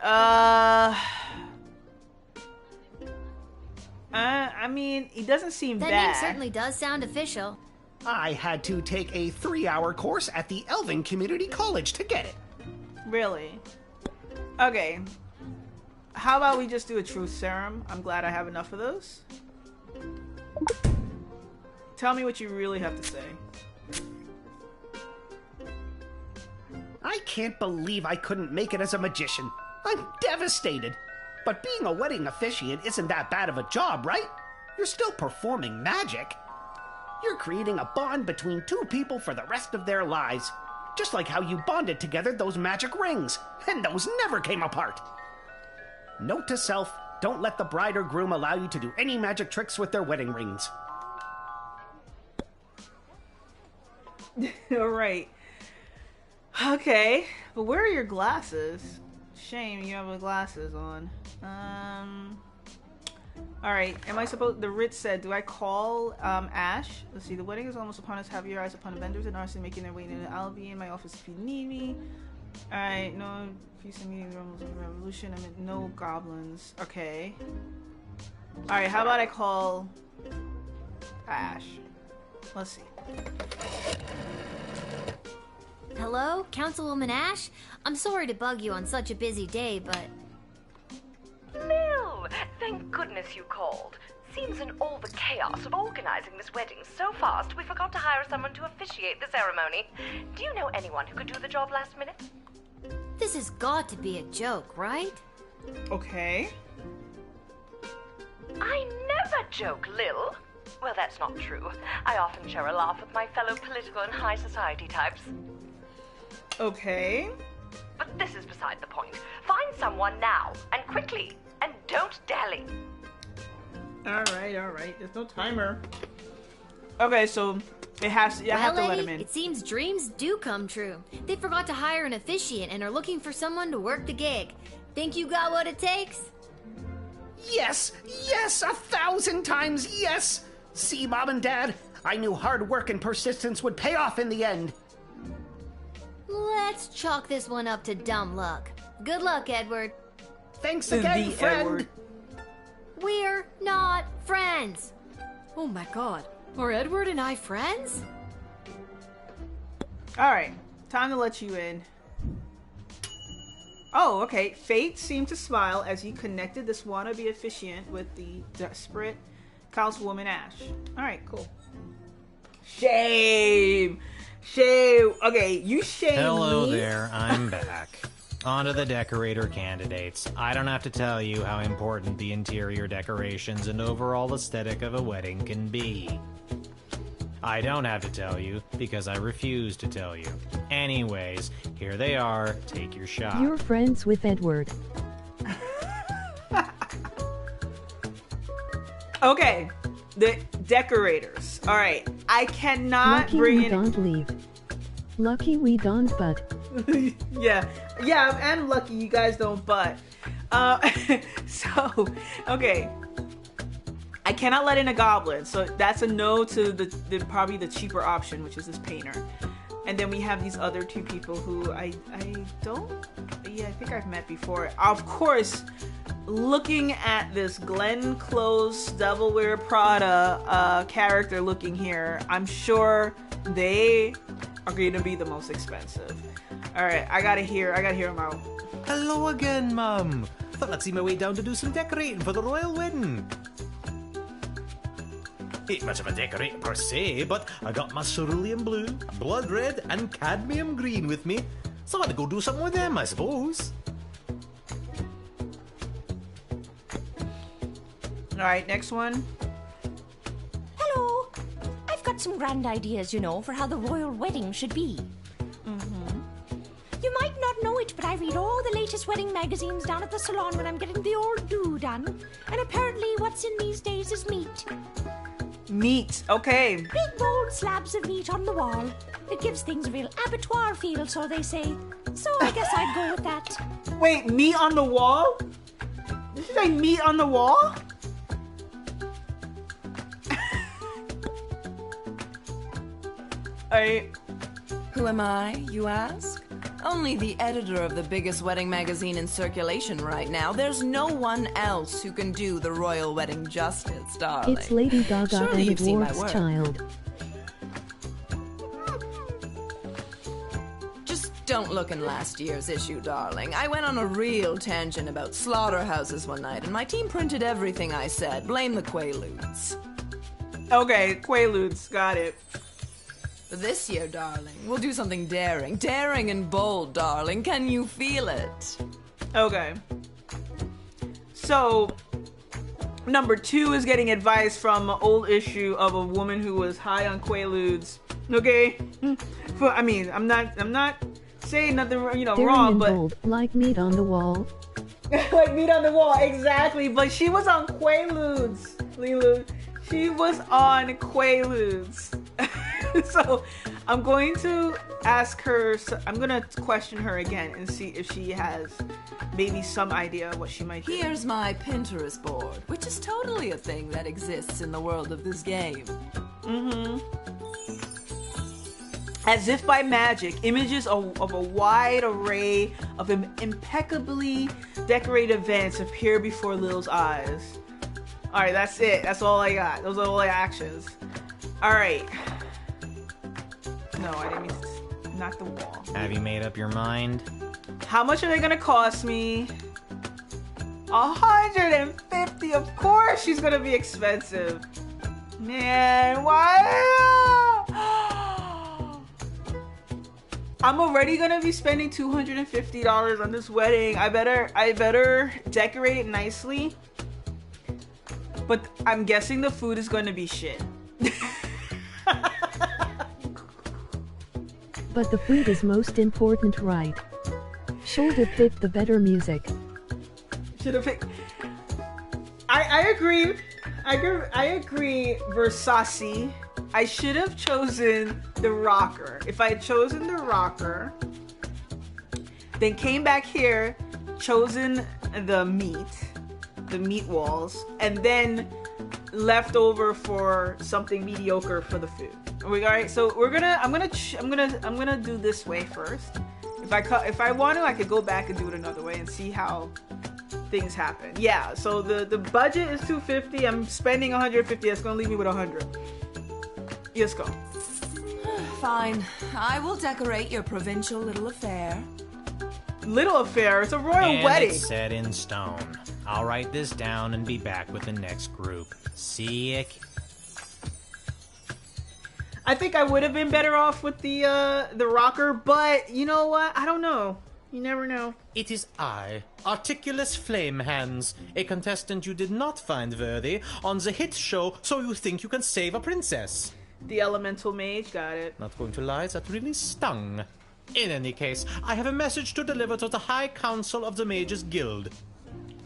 I mean, he doesn't seem That bad. name certainly does sound official. I had to take a 3-hour course at the Elven Community College to get it. Really? Okay. How about we just do a truth serum? I'm glad I have enough of those. Tell me what you really have to say. I can't believe I couldn't make it as a magician. I'm devastated. But being a wedding officiant isn't that bad of a job, right? You're still performing magic. You're creating a bond between 2 people for the rest of their lives. Just like how you bonded together those magic rings, and those never came apart. Note to self, don't let the bride or groom allow you to do any magic tricks with their wedding rings. Alright. Okay, but where are your glasses? Shame you have the glasses on. Alright, am I supposed... The Ritz said, do I call Ash? Let's see, the wedding is almost upon us. Have your eyes upon the vendors and artists making their way in. I'll be in my office if you need me. Alright, no feast and meeting rumbles of the revolution. I meant no goblins. Okay. Alright, how about I call Ash? Let's see. Hello hello, Councilwoman Ash? I'm sorry to bug you on such a busy day, but... Lil, thank goodness you called. Seems in all the chaos of organizing this wedding so fast, we forgot to hire someone to officiate the ceremony. Do you know anyone who could do the job last minute? This has got to be a joke, right? Okay. I never joke, Lil. Well, that's not true. I often share a laugh with my fellow political and high society types. Okay. But this is beside the point. Find someone now, and quickly, and don't dally. Alright. There's no timer. Okay, so it has. I have to let him in. It seems dreams do come true. They forgot to hire an officiant and are looking for someone to work the gig. Think you got what it takes? Yes, 1,000 times yes! See, Mom and Dad, I knew hard work and persistence would pay off in the end. Let's chalk this one up to dumb luck. Good luck, Edward. Thanks again, friend. Edward. We're not friends. Oh my god. Are Edward and I friends? Alright, time to let you in. Oh, okay. Fate seemed to smile as he connected this wannabe officiant with the desperate Councilwoman Ash. Alright, cool. Shame! Okay, you shame Hello me. there, I'm back. On to the decorator candidates. I don't have to tell you how important the interior decorations and overall aesthetic of a wedding can be. I don't have to tell you, because I refuse to tell you. Anyways, here they are. Take your shot. You're friends with Edward. Okay, the decorators. Alright, I cannot Lucky bring we in... don't leave. Lucky we don't but. yeah, I'm lucky you guys don't butt. So, okay. I cannot let in a goblin, so that's a no to the probably the cheaper option, which is this painter. And then we have these other two people who I think I've met before. Of course, looking at this Glenn Close Devil Wear Prada character looking here, I'm sure they are going to be the most expensive. All right, I gotta hear them out. Hello again, Mum. Thought I'd see my way down to do some decorating for the royal wedding. Ain't much of a decorator per se, but I got my cerulean blue, blood red, and cadmium green with me, so I'd go do something with them, I suppose. All right, next one. Hello. I've got some grand ideas, for how the royal wedding should be. You might not know it, but I read all the latest wedding magazines down at the salon when I'm getting the old do done. And apparently what's in these days is meat. Meat, okay. Big bold slabs of meat on the wall. It gives things a real abattoir feel, so they say. So I guess I'd go with that. Wait, meat on the wall? Did you say meat on the wall? Who am I, you ask? Only the editor of the biggest wedding magazine in circulation right now. There's no one else who can do the royal wedding justice, darling. It's Lady Gaga Surely and you've a seen my dwarf's work. child. Just don't look in last year's issue, darling. I went on a real tangent about slaughterhouses one night, and my team printed everything I said. Blame the Quaaludes. Okay, Quaaludes, got it. But this year, darling, we'll do something daring. Daring and bold, darling. Can you feel it? Okay. So, number 2 is getting advice from an old issue of a woman who was high on Quaaludes. Okay? I mean, I'm not saying nothing, Daring wrong, and but... bold, like meat on the wall. like meat on the wall, exactly. But she was on Quaaludes, Lilu. She was on Quaaludes. So I'm going to ask her, I'm going to question her again and see if she has maybe some idea what she might do. Here's my Pinterest board, which is totally a thing that exists in the world of this game. As if by magic, images of a wide array of impeccably decorated events appear before Lil's eyes. Alright, that's it. That's all I got. Those are all the actions. Alright. No, I didn't mean to. not the wall. Have you made up your mind? How much are they gonna cost me? 150. Of course she's gonna be expensive. Man, why? I'm already gonna be spending $250 on this wedding. I better decorate it nicely. But I'm guessing the food is gonna be shit. But the food is most important, right? Should have picked the better music. Should have picked. I agree. I agree, Versace. I should have chosen the rocker. If I had chosen the rocker, then came back here, chosen the meat walls, and then left over for something mediocre for the food. Are we all right? So I'm gonna do this way first. If I want to, I could go back and do it another way and see how things happen. Yeah. So the budget is $250. I'm spending $150. That's gonna leave me with $100. Let's go. Fine. I will decorate your provincial little affair. Little affair? It's a royal wedding. It's set in stone. I'll write this down and be back with the next group. See ya. I think I would have been better off with the rocker, but you know what? I don't know. You never know. It is I, Articulous Flamehands, a contestant you did not find worthy on the hit show So You Think You Can Save a Princess. The elemental mage, got it. Not going to lie, that really stung. In any case, I have a message to deliver to the High Council of the Mages Guild.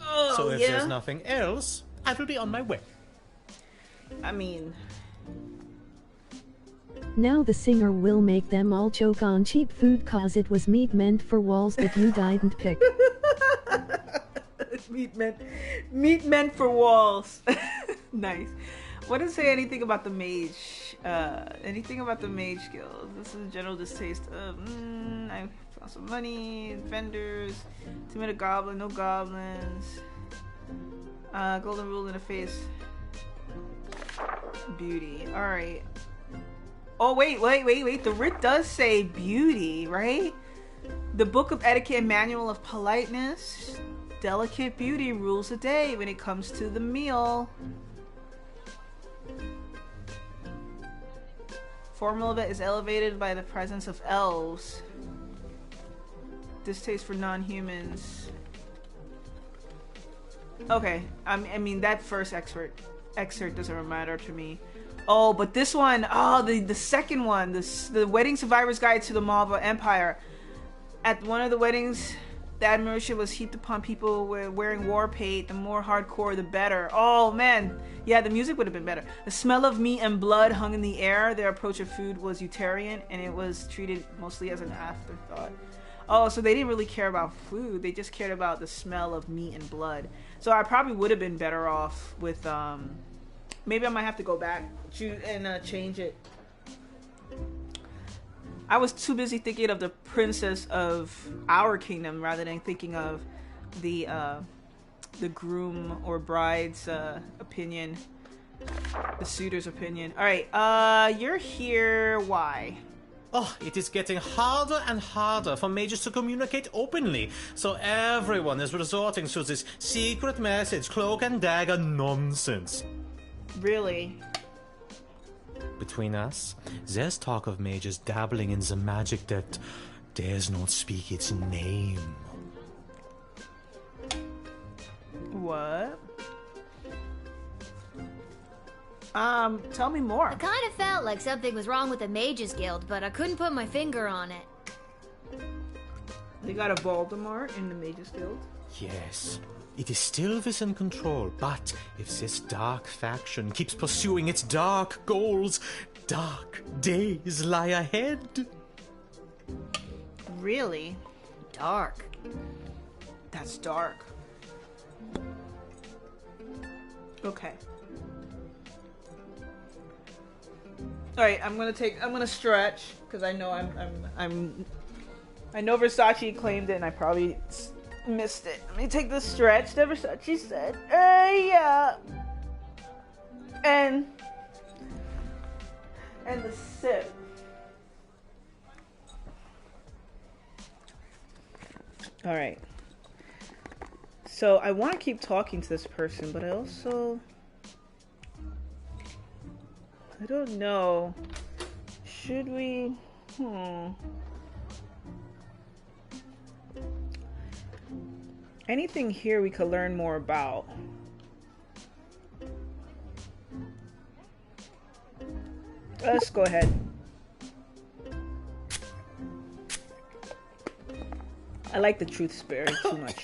Oh, so if there's nothing else, I will be on my way. I mean... Now the singer will make them all choke on cheap food cause it was meat meant for walls that you didn't pick. meat meant for walls. Nice. What does it say anything about the mage? Anything about the mage guild? This is a general distaste of, I found some money, vendors, timid a goblin, no goblins. Golden rule in the face. Beauty. Alright. Oh, wait. The writ does say beauty, right? The Book of Etiquette and Manual of Politeness. Delicate beauty rules the day when it comes to the meal. Formal event is elevated by the presence of elves. Distaste for non-humans. Okay, I mean that first excerpt doesn't matter to me. Oh, but this one, the second one, the Wedding Survivor's Guide to the Malva Empire. At one of the weddings, the admiration was heaped upon people wearing war paint. The more hardcore, the better. Oh, man. Yeah, the music would have been better. The smell of meat and blood hung in the air. Their approach of food was utilitarian, and it was treated mostly as an afterthought. Oh, so they didn't really care about food. They just cared about the smell of meat and blood. So I probably would have been better off with... maybe I might have to go back and change it. I was too busy thinking of the princess of our kingdom rather than thinking of the groom or bride's opinion, the suitor's opinion. All right, you're here. Why? Oh, it is getting harder and harder for mages to communicate openly, so everyone is resorting to this secret message, cloak and dagger nonsense. Really? Between us, there's talk of mages dabbling in the magic that dares not speak its name. What? Tell me more. I kind of felt like something was wrong with the Mages Guild, but I couldn't put my finger on it. They got a Voldemort in the Mages Guild? Yes. It is still within control, but if this dark faction keeps pursuing its dark goals, dark days lie ahead. Really? Dark. That's dark. Okay. Alright, I'm gonna stretch, because I know I know Versace claimed it and I probably missed it. Let me take the stretch that Versace said. Yeah. And the sip. All right. So I want to keep talking to this person, but I don't know. Should we? Anything here we could learn more about? Let's go ahead. I like the truth spray too much.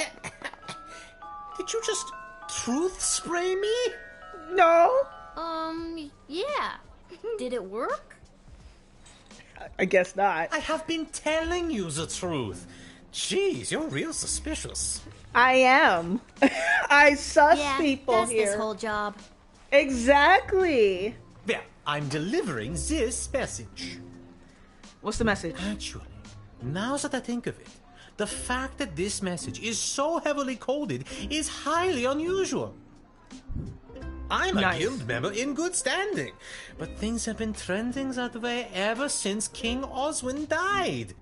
Did you just truth spray me? No. Yeah. Did it work? I guess not. I have been telling you the truth. Jeez, you're real suspicious. I am. I sus people that's here. This whole job. Exactly. Yeah, I'm delivering this message. What's the message? Actually, now that I think of it, the fact that this message is so heavily coded is highly unusual. I'm a guild member in good standing, but things have been trending that way ever since King Oswin died.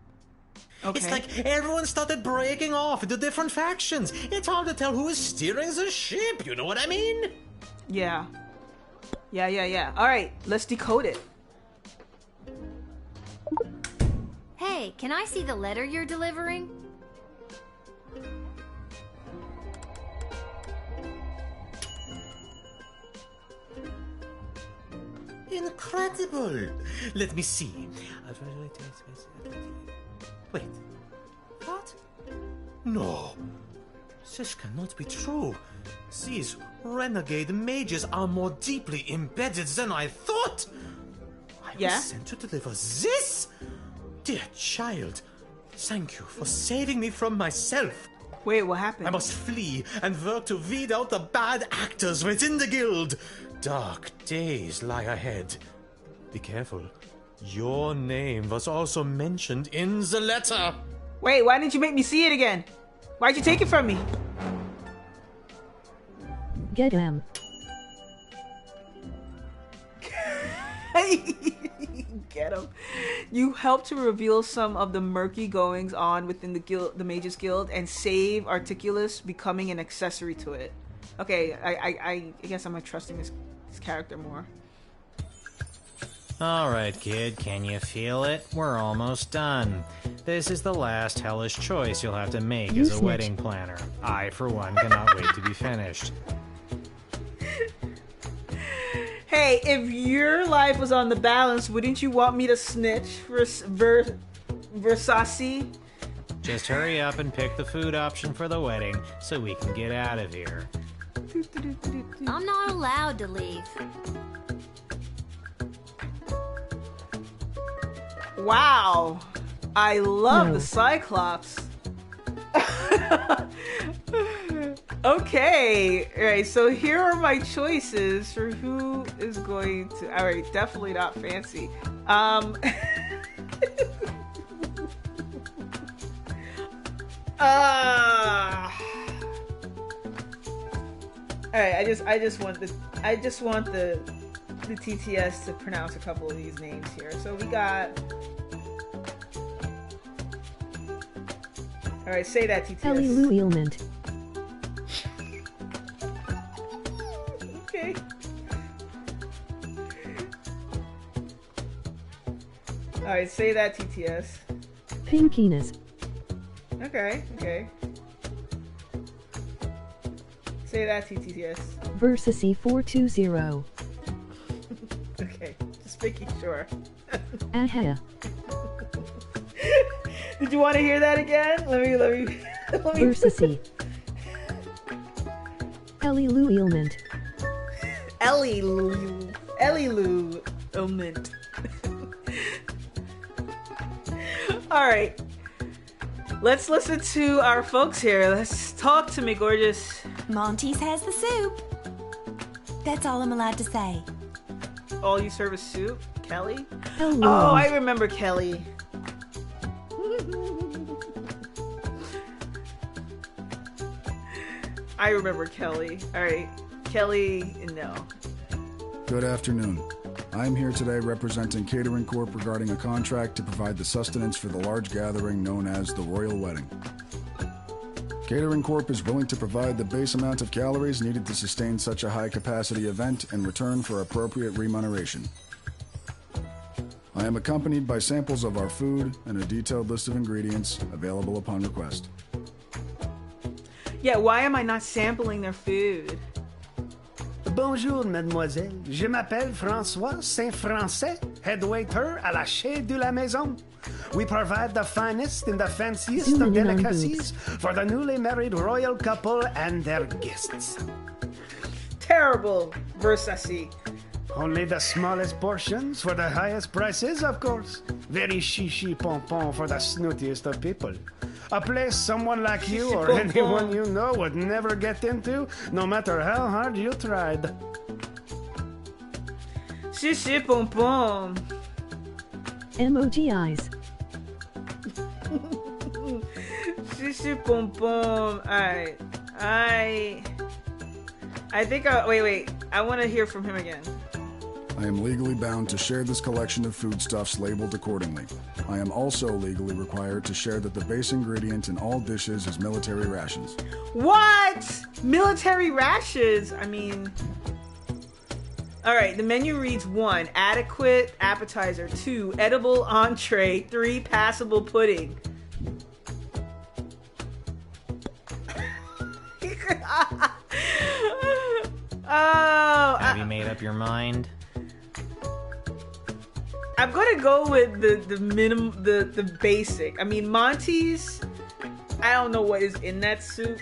Okay. It's like everyone started breaking off into different factions. It's hard to tell who is steering the ship, you know what I mean? Yeah. Yeah. All right, let's decode it. Hey, can I see the letter you're delivering? Incredible! Let me see. Wait. What? No. This cannot be true. These renegade mages are more deeply embedded than I thought. I was sent to deliver this? Dear child, thank you for saving me from myself. Wait, what happened? I must flee and work to weed out the bad actors within the guild. Dark days lie ahead. Be careful. Your name was also mentioned in the letter. Wait, why didn't you make me see it again? Why'd you take it from me? Get him. Get him. You helped to reveal some of the murky goings on within the guild, the Mages Guild, and save Articulus becoming an accessory to it. Okay, I guess I'm like trusting this character more. Alright, kid, can you feel it? We're almost done. This is the last hellish choice you'll have to make as a wedding planner. I, for one, cannot wait to be finished. Hey, if your life was on the balance, wouldn't you want me to snitch for Versace? Just hurry up and pick the food option for the wedding so we can get out of here. I'm not allowed to leave. Wow. I love the Cyclops. Okay. Alright, so here are my choices for who is going to... Alright, definitely not fancy. Alright, I just want the TTS to pronounce a couple of these names here. So we got... Alright, say that, TTS. Hallelujah. Okay. Alright, say that, TTS. Pinkiness. Okay. Say that, TTS. Versace 420. Okay, just making sure. Aha. Did you want to hear that again? Let me. Versace. Hallelujah. Elilulment. Alright. Let's listen to our folks here. Let's talk to me, gorgeous. Monty's has the soup. That's all I'm allowed to say. All you serve is soup? Kelly? Hello. Oh, I remember Kelly. I remember Kelly. Alright. Kelly, no. Good afternoon. I am here today representing Catering Corp regarding a contract to provide the sustenance for the large gathering known as the Royal Wedding. Catering Corp is willing to provide the base amount of calories needed to sustain such a high-capacity event in return for appropriate remuneration. I am accompanied by samples of our food and a detailed list of ingredients available upon request. Yeah, why am I not sampling their food? Bonjour, mademoiselle. Je m'appelle François Saint-Français, head waiter à la Chez de la Maison. We provide the finest and the fanciest of delicacies for the newly married royal couple and their guests. Terrible, Versace. Only the smallest portions for the highest prices, of course. Very chichi pompon for the snootiest of people. A place someone like you or anyone you know would never get into, no matter how hard you tried. Shishi pom pom. Emoji eyes. Shishi pom pom. Alright. I think wait. I want to hear from him again. I am legally bound to share this collection of foodstuffs labeled accordingly. I am also legally required to share that the base ingredient in all dishes is military rations. What? Military rations? I mean... Alright, the menu reads 1. Adequate appetizer. 2. Edible entree. 3. Passable pudding. Oh... Have you made up your mind? I'm gonna go with the minimum, the basic. I mean, Monty's, I don't know what is in that soup.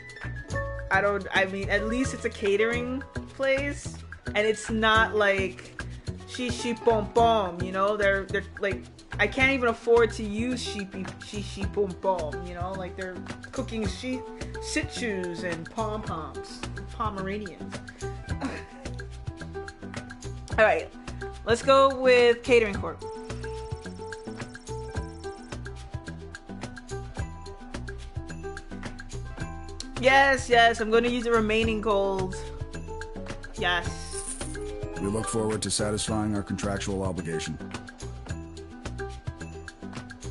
I mean, at least it's a catering place, and it's not like shishi pom pom, you know? They're like, I can't even afford to use shishi pom pom, you know? Like, they're cooking shih-tzus and pom-poms, Pomeranians. Alright. Let's go with Catering Corp. Yes, I'm going to use the remaining gold. Yes. We look forward to satisfying our contractual obligation.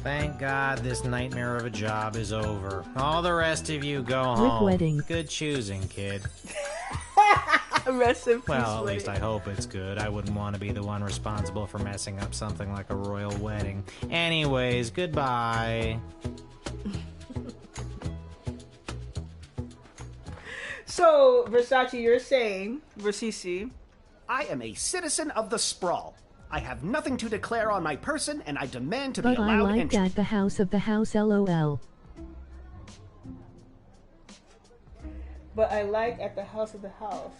Thank God this nightmare of a job is over. All the rest of you go home. Wedding. Good choosing, kid. Rest in peace. Well, at least I hope it's good. I wouldn't want to be the one responsible for messing up something like a royal wedding. Anyways, goodbye. So, Versace, you're saying, Versace, I am a citizen of the sprawl. I have nothing to declare on my person, and I demand to be but I allowed like entry. at the house of the house, lol. But I like at the house of the house.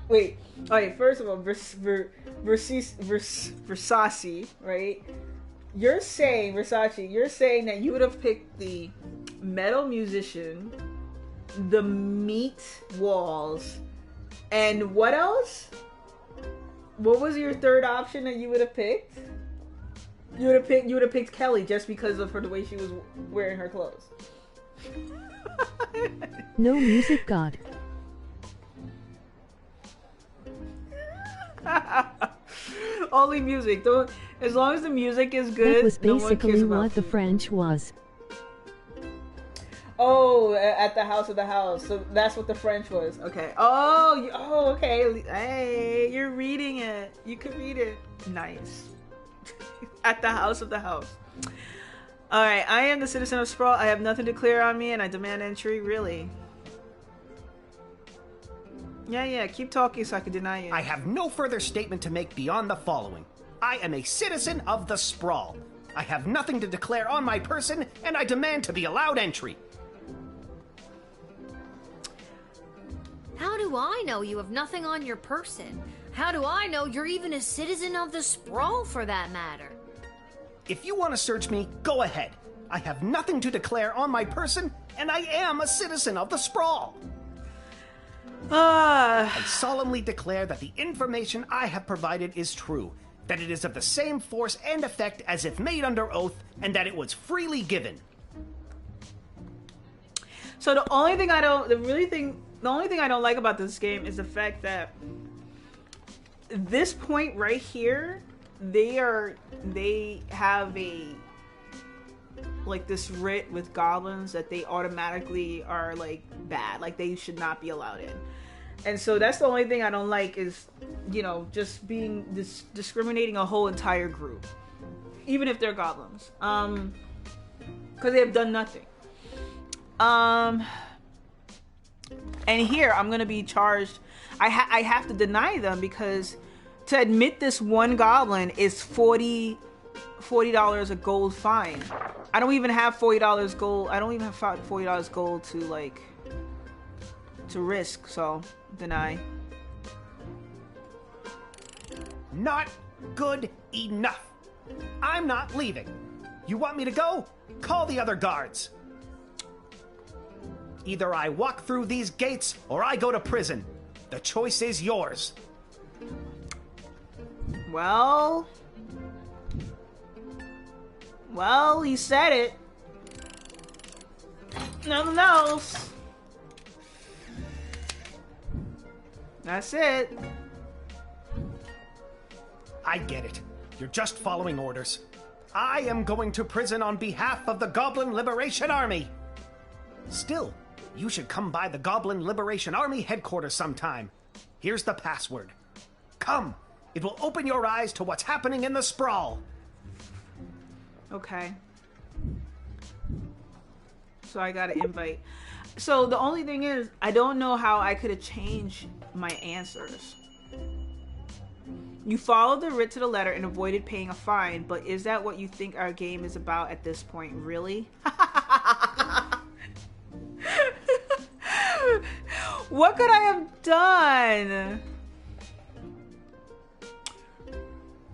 Wait, alright, first of all, Versace, right? You're saying, Versace, you're saying that you would have picked the metal musician, the meat walls, and what else? What was your third option that you would have picked? You would have picked Kelly just because of the way she was wearing her clothes. No music god. Only music. Don't, as long as the music is good. That was basically no one cares what the French was. Oh, at the house of the house. So that's what the French was. Okay. Oh, okay. Hey, you're reading it. You can read it. Nice. At the house of the house. Alright, I am the citizen of Sprawl. I have nothing to clear on me and I demand entry. Really? Yeah, keep talking so I can deny you. I have no further statement to make beyond the following. I am a citizen of the sprawl. I have nothing to declare on my person, and I demand to be allowed entry. How do I know you have nothing on your person? How do I know you're even a citizen of the sprawl, for that matter? If you want to search me, go ahead. I have nothing to declare on my person, and I am a citizen of the sprawl. I solemnly declare that the information I have provided is true, that it is of the same force and effect as if made under oath, and that it was freely given. So the only thing I don't like about this game is the fact that this point right here, they have like this writ with goblins that they automatically are like bad, like they should not be allowed in. And so that's the only thing I don't like is, you know, just being discriminating a whole entire group, even if they're goblins, because they have done nothing. And here I'm gonna be charged. I have to deny them because to admit this one goblin is $40 a gold fine. I don't even have $40 gold. I don't even have $40 gold to like to risk. So deny. Not good enough. I'm not leaving. You want me to go? Call the other guards. Either I walk through these gates or I go to prison. The choice is yours. Well, he said it. Nothing else. That's it. I get it. You're just following orders. I am going to prison on behalf of the Goblin Liberation Army. Still, you should come by the Goblin Liberation Army headquarters sometime. Here's the password. Come. It will open your eyes to what's happening in the sprawl. Okay. So I got an invite. So the only thing is, I don't know how I could have changed my answers. You followed the writ to the letter and avoided paying a fine, but is that what you think our game is about at this point? Really? What could I have done?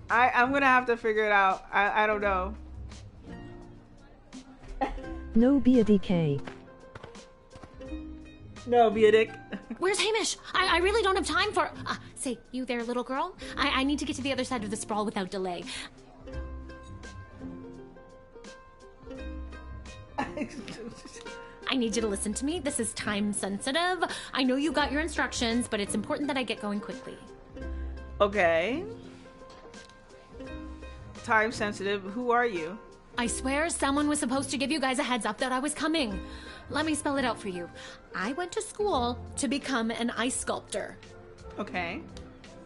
I'm gonna have to figure it out. I don't know. No be a DK. No be a dick. Where's Hamish? I really don't have time for... say, you there, little girl? I need to get to the other side of the sprawl without delay. I need you to listen to me. This is time sensitive. I know you got your instructions, but it's important that I get going quickly. Okay. Time sensitive. Who are you? I swear someone was supposed to give you guys a heads up that I was coming. Let me spell it out for you. I went to school to become an ice sculptor. Okay.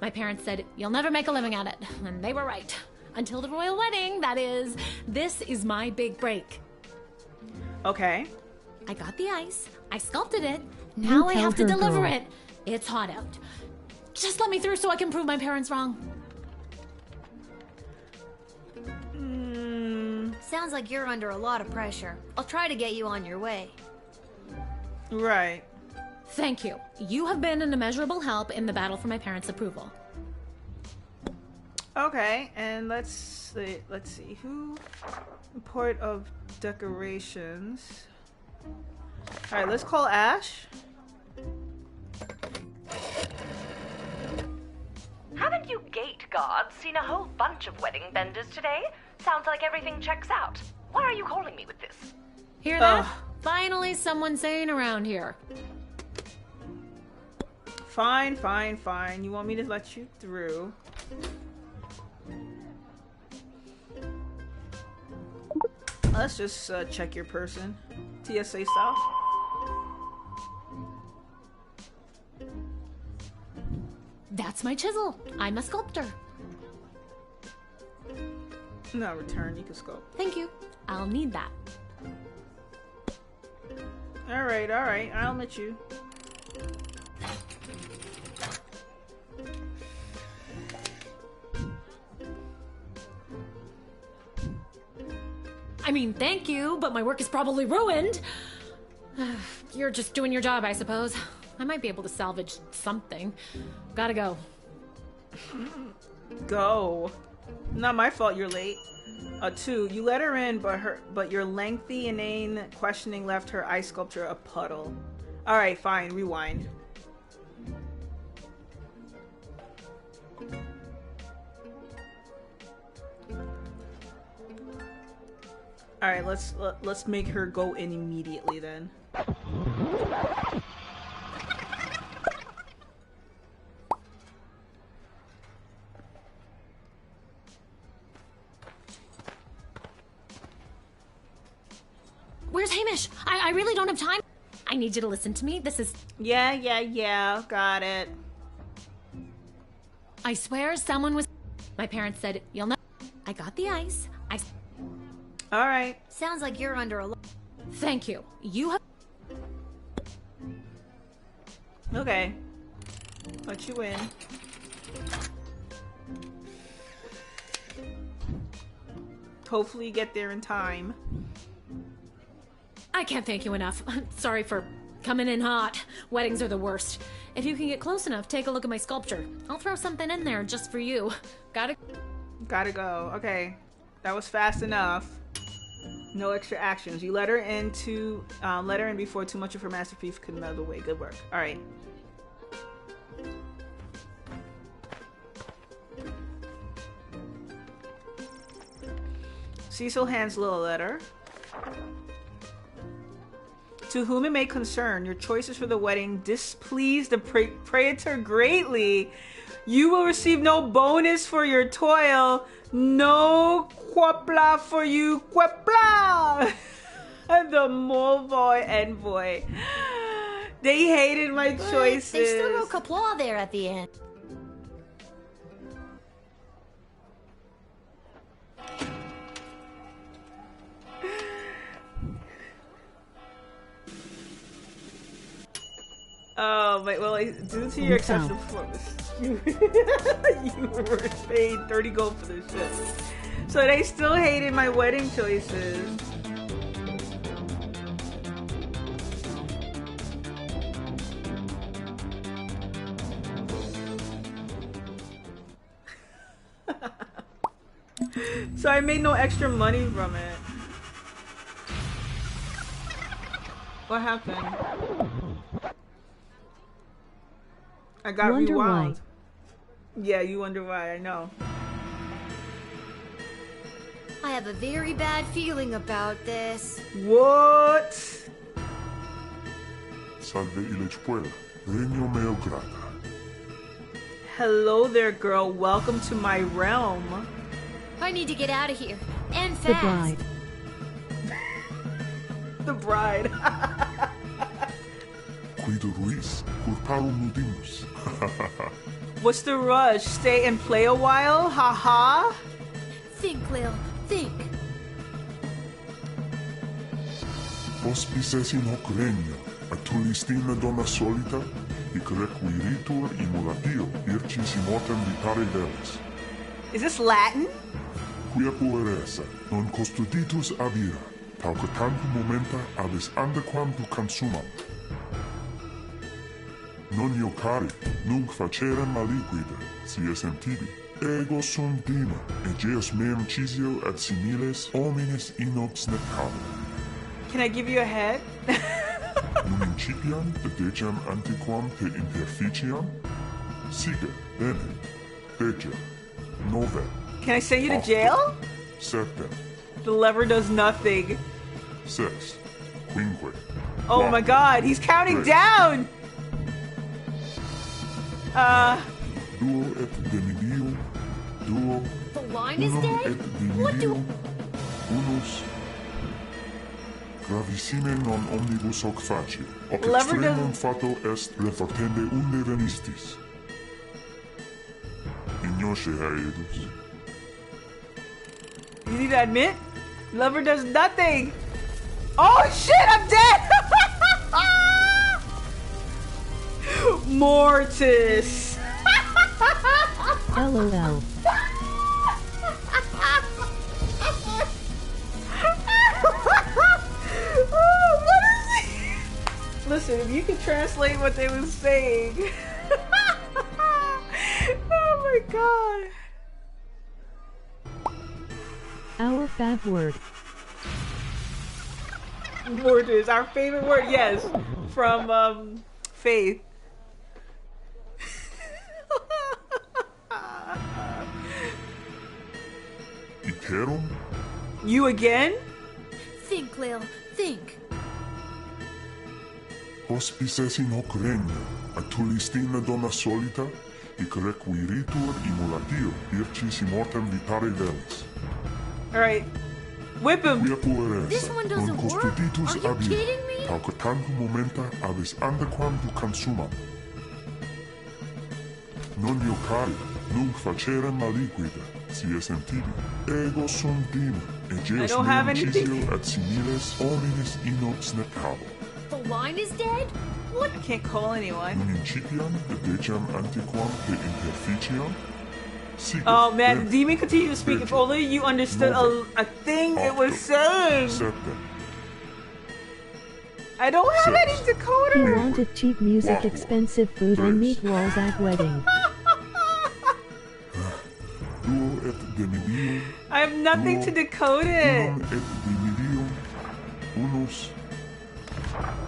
My parents said, you'll never make a living at it. And they were right. Until the royal wedding, that is. This is my big break. Okay. I got the ice. I sculpted it. Now I have to deliver it. It's hot out. Just let me through so I can prove my parents wrong. Sounds like you're under a lot of pressure. I'll try to get you on your way. Right. Thank you. You have been an immeasurable help in the battle for my parents' approval. Okay, and let's see. Who? Report of decorations. Alright, let's call Ash. Haven't you gate guards seen a whole bunch of wedding vendors today? Sounds like everything checks out. Why are you calling me with this? Hear that? Finally someone sane around here. Fine. You want me to let you through? Let's just check your person. TSA style. That's my chisel. I'm a sculptor. No, return. You can sculpt. Thank you. I'll need that. Alright. I'll let you. I mean, thank you, but my work is probably ruined. You're just doing your job, I suppose. I might be able to salvage something. Gotta go. Go. Not my fault you're late. 2, you let her in, but your lengthy, inane questioning left her ice sculpture a puddle. Alright, fine, rewind. Alright, let's make her go in immediately then. Where's Hamish? I really don't have time. I need you to listen to me. This is... Yeah. Got it. I swear someone was... My parents said, you'll know. I got the ice. All right. Sounds like you're under a... Thank you. You have... Okay. Let you in. Hopefully you get there in time. I can't thank you enough. Sorry for coming in hot. Weddings are the worst. If you can get close enough, take a look at my sculpture. I'll throw something in there just for you. Gotta go. Okay. That was fast enough. No extra actions. You let her in before too much of her masterpiece could melt away. Good work. All right. Cecil hands Lil a letter. To whom it may concern, your choices for the wedding displease the praetor greatly. You will receive no bonus for your toil. No quapla for you, quapla! The Molvoy envoy. They hated my choices. They still wrote Kapla there at the end. Oh, wait, well, due to your exceptional performance, you were paid 30 gold for this shit. So they still hated my wedding choices. So I made no extra money from it. What happened? I got Wonder rewound. why. Yeah, you wonder why, I know. I have a very bad feeling about this. What? Salve Ilechpuela. Regno meo grata. Hello there, girl. Welcome to my realm. I need to get out of here. And The fast. bride. The bride. Cuido Ruiz, Curparum Nudimus. What's the rush? Stay and play a while? Haha. Think, Lil. Think. Hospices in hoc regno, atulistina donna solita, hic requiritur imulatio, ircis immortem vitare velis. Is this Latin? Quia pueresa, non custoditus avira, pauca tantum momenta abis andequam tu consumam. Non iocari, nunc facerem maliquide, si esem tibi. Ego sum dima, egeus meum cisio ad similes homines inox necabo. Can I give you a head? Num incipiam dedecam antiquam te imperficiam? Sige, bene, decia, nove. Can I send you to jail? Septem, The lever does nothing. sex, quinque. Oh my god, he's counting down! Duo et demidio, duo, The line is unum dead? et dimidio, unus. Gravissime non omnibus hoc facie, hoc Lever extremum does- fato est refortende unde venistis. Ignosce haedus. You need to admit, lever does nothing. Oh shit, I'm dead! Mortis. LOL. Oh, what is he? Listen, if you can translate what they were saying. Oh my god. Our fab word. Mortis, our favorite word, yes. From Faith. Iterum? You again? Think, Lil. Think. Hospices in hoc regno, atulistina donna solita, hic requiritur imulatio, ircis immortem vitare velis. Alright. Whip him. This one doesn't work. Are you kidding me? Taukatanhu momenta avis andequam du consumam. Non iocari, nunc facere maliquida, si sentidi. Ego sum dina, egeus meum cisio et similes homines inox ne cavo. The line is dead? What? I can't call anyone. Un incipiam, dedeciam antiquam de interficiam. Oh man, Demon continued to speak. If only you understood a thing it was saying. I don't have any decoder. He wanted cheap music, expensive food, and meatballs at wedding. I have nothing to decode it. Unus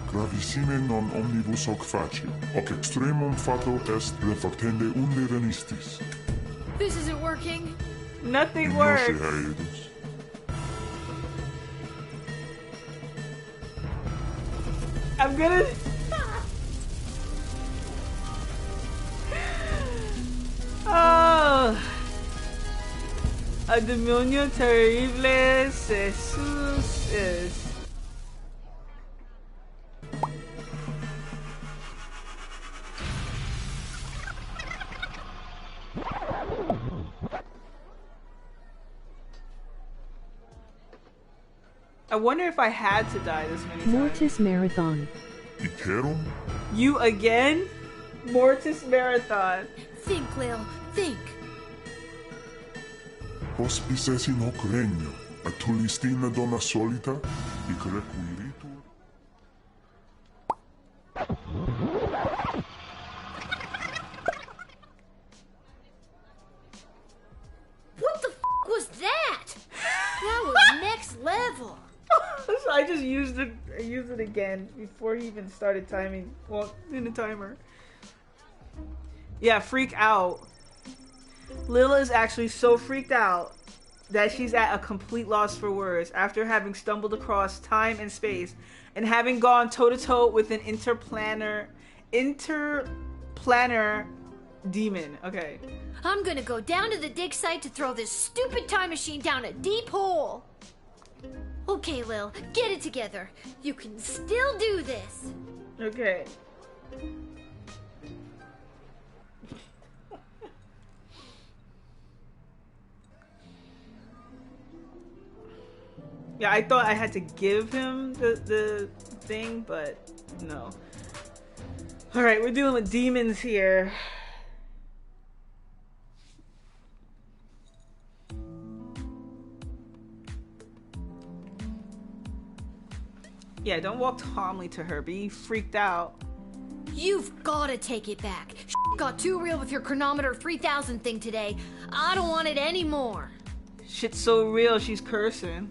gravissime non omnibus hoc facie, hoc extremum fato est refactende unde venistis. This isn't working. Nothing works. I'm gonna... Oh... A demonio terrible, Jesus is... I wonder if I had to die this many times. Mortis Marathon. Iterum? You again? Mortis Marathon. Think, Lil, think. Hospices in hoc regno, a tulistina donna solita, hic requiritur. What the f was that? That was next level. So I just used it. I used it again before he even started timing. Well, in the timer. Yeah, freak out. Lila is actually so freaked out that she's at a complete loss for words after having stumbled across time and space and having gone toe-to-toe with an interplanar demon. Okay. I'm gonna go down to the dig site to throw this stupid time machine down a deep hole. Okay, Lil, get it together. You can still do this. Okay. Yeah, I thought I had to give him the thing, but no. Alright, we're dealing with demons here. Yeah, don't walk calmly to her. Be freaked out. You've gotta take it back. Got too real with your chronometer 3000 thing today. I don't want it anymore. Shit's so real, she's cursing.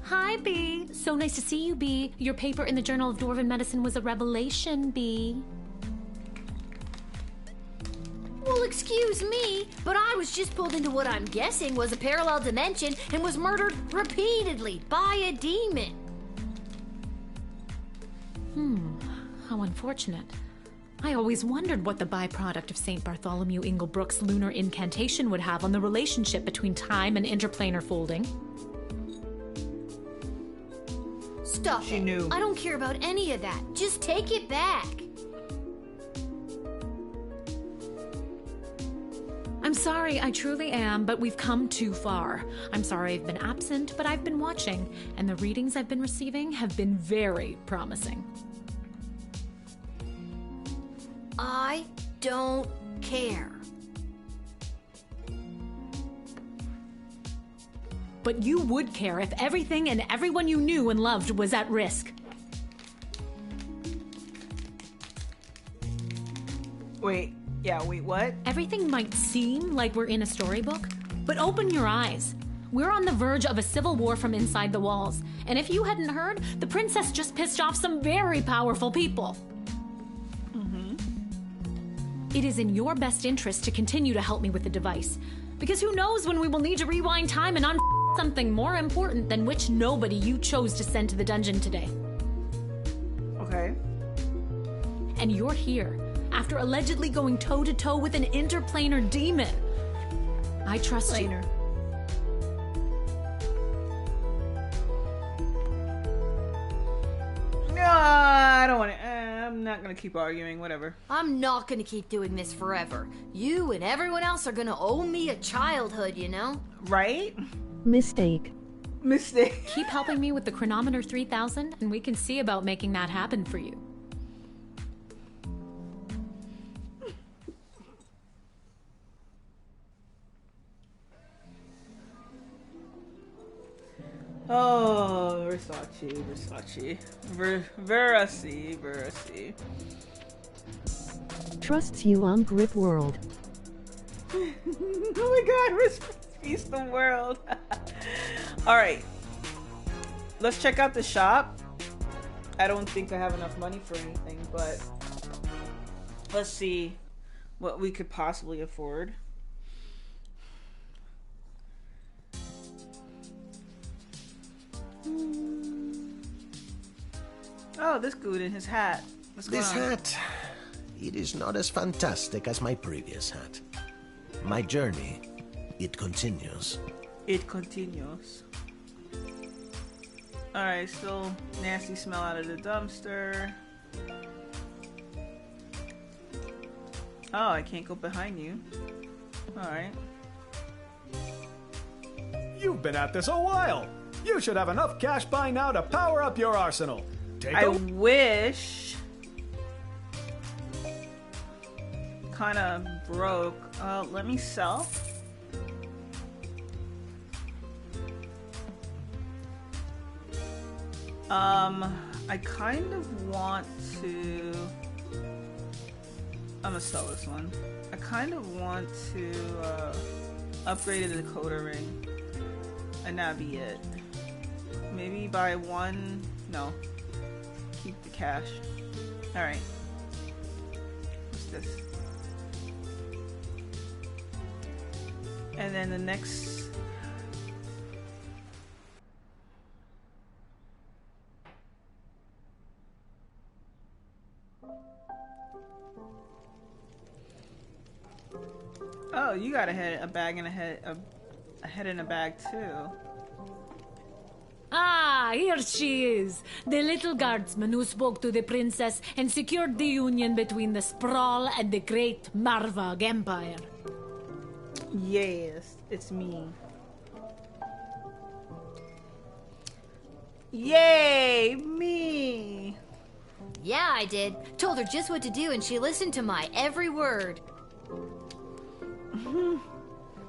Hi, B. So nice to see you, B. Your paper in the Journal of Dwarven Medicine was a revelation, B. Well, excuse me, but I was just pulled into what I'm guessing was a parallel dimension and was murdered repeatedly by a demon. How unfortunate. I always wondered what the byproduct of St. Bartholomew Inglebrook's lunar incantation would have on the relationship between time and interplanar folding. Stop it. She knew. I don't care about any of that. Just take it back. I'm sorry, I truly am, but we've come too far. I'm sorry I've been absent, but I've been watching, and the readings I've been receiving have been very promising. I don't care. But you would care if everything and everyone you knew and loved was at risk. Wait, what? Everything might seem like we're in a storybook, but open your eyes. We're on the verge of a civil war from inside the walls, and if you hadn't heard, the princess just pissed off some very powerful people. It is in your best interest to continue to help me with the device, because who knows when we will need to rewind time and something more important than which nobody you chose to send to the dungeon today. Okay. And you're here, after allegedly going toe-to-toe with an interplanar demon. I trust you. I don't want to. I'm not gonna keep arguing. Whatever. I'm not gonna keep doing this forever. You and everyone else are gonna owe me a childhood, you know? Right? Mistake. Keep helping me with the chronometer 3000, and we can see about making that happen for you. Oh, Versace. Versace. Trusts you on Grip World. Oh my god, Versace's the world. Alright. Let's check out the shop. I don't think I have enough money for anything, but let's see what we could possibly afford. Oh, this dude in his hat. What's going This on? hat, it is not as fantastic as my previous hat. My journey, it continues. It continues. Alright, still nasty smell out of the dumpster. Oh, I can't go behind you. Alright. You've been at this a while. You should have enough cash by now to power up your arsenal. Take I a... wish. Kinda broke. Let me sell. I kind of want to... I'm gonna sell this one. I kind of want to upgrade the decoder ring. And that'd be it. Maybe buy one... No. Keep the cash. Alright. What's this? And then the next... Oh, you got a bag and a head in a bag too. Ah, here she is, the little guardsman who spoke to the princess and secured the union between the Sprawl and the great Marvag Empire. Yes, it's me. Yay, me! Yeah, I did. Told her just what to do and she listened to my every word.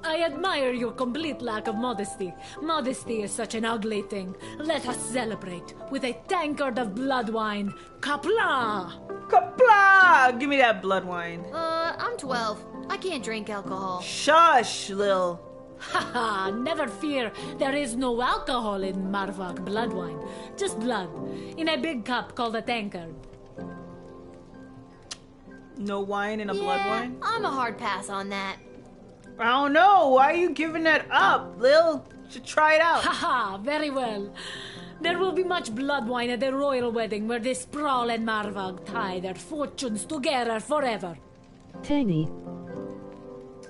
I admire your complete lack of modesty. Modesty is such an ugly thing. Let us celebrate with a tankard of blood wine. Kapla! Kapla! Give me that blood wine. I'm 12. I can't drink alcohol. Shush, Lil. Haha, never fear. There is no alcohol in Marvag blood wine. Just blood. In a big cup called a tankard. No wine in a blood wine? I'm a hard pass on that. I don't know. Why are you giving that up, Lil? Should try it out. Haha, very well. There will be much blood wine at the royal wedding where the Sprawl and Marvag tie their fortunes together forever. Tangy.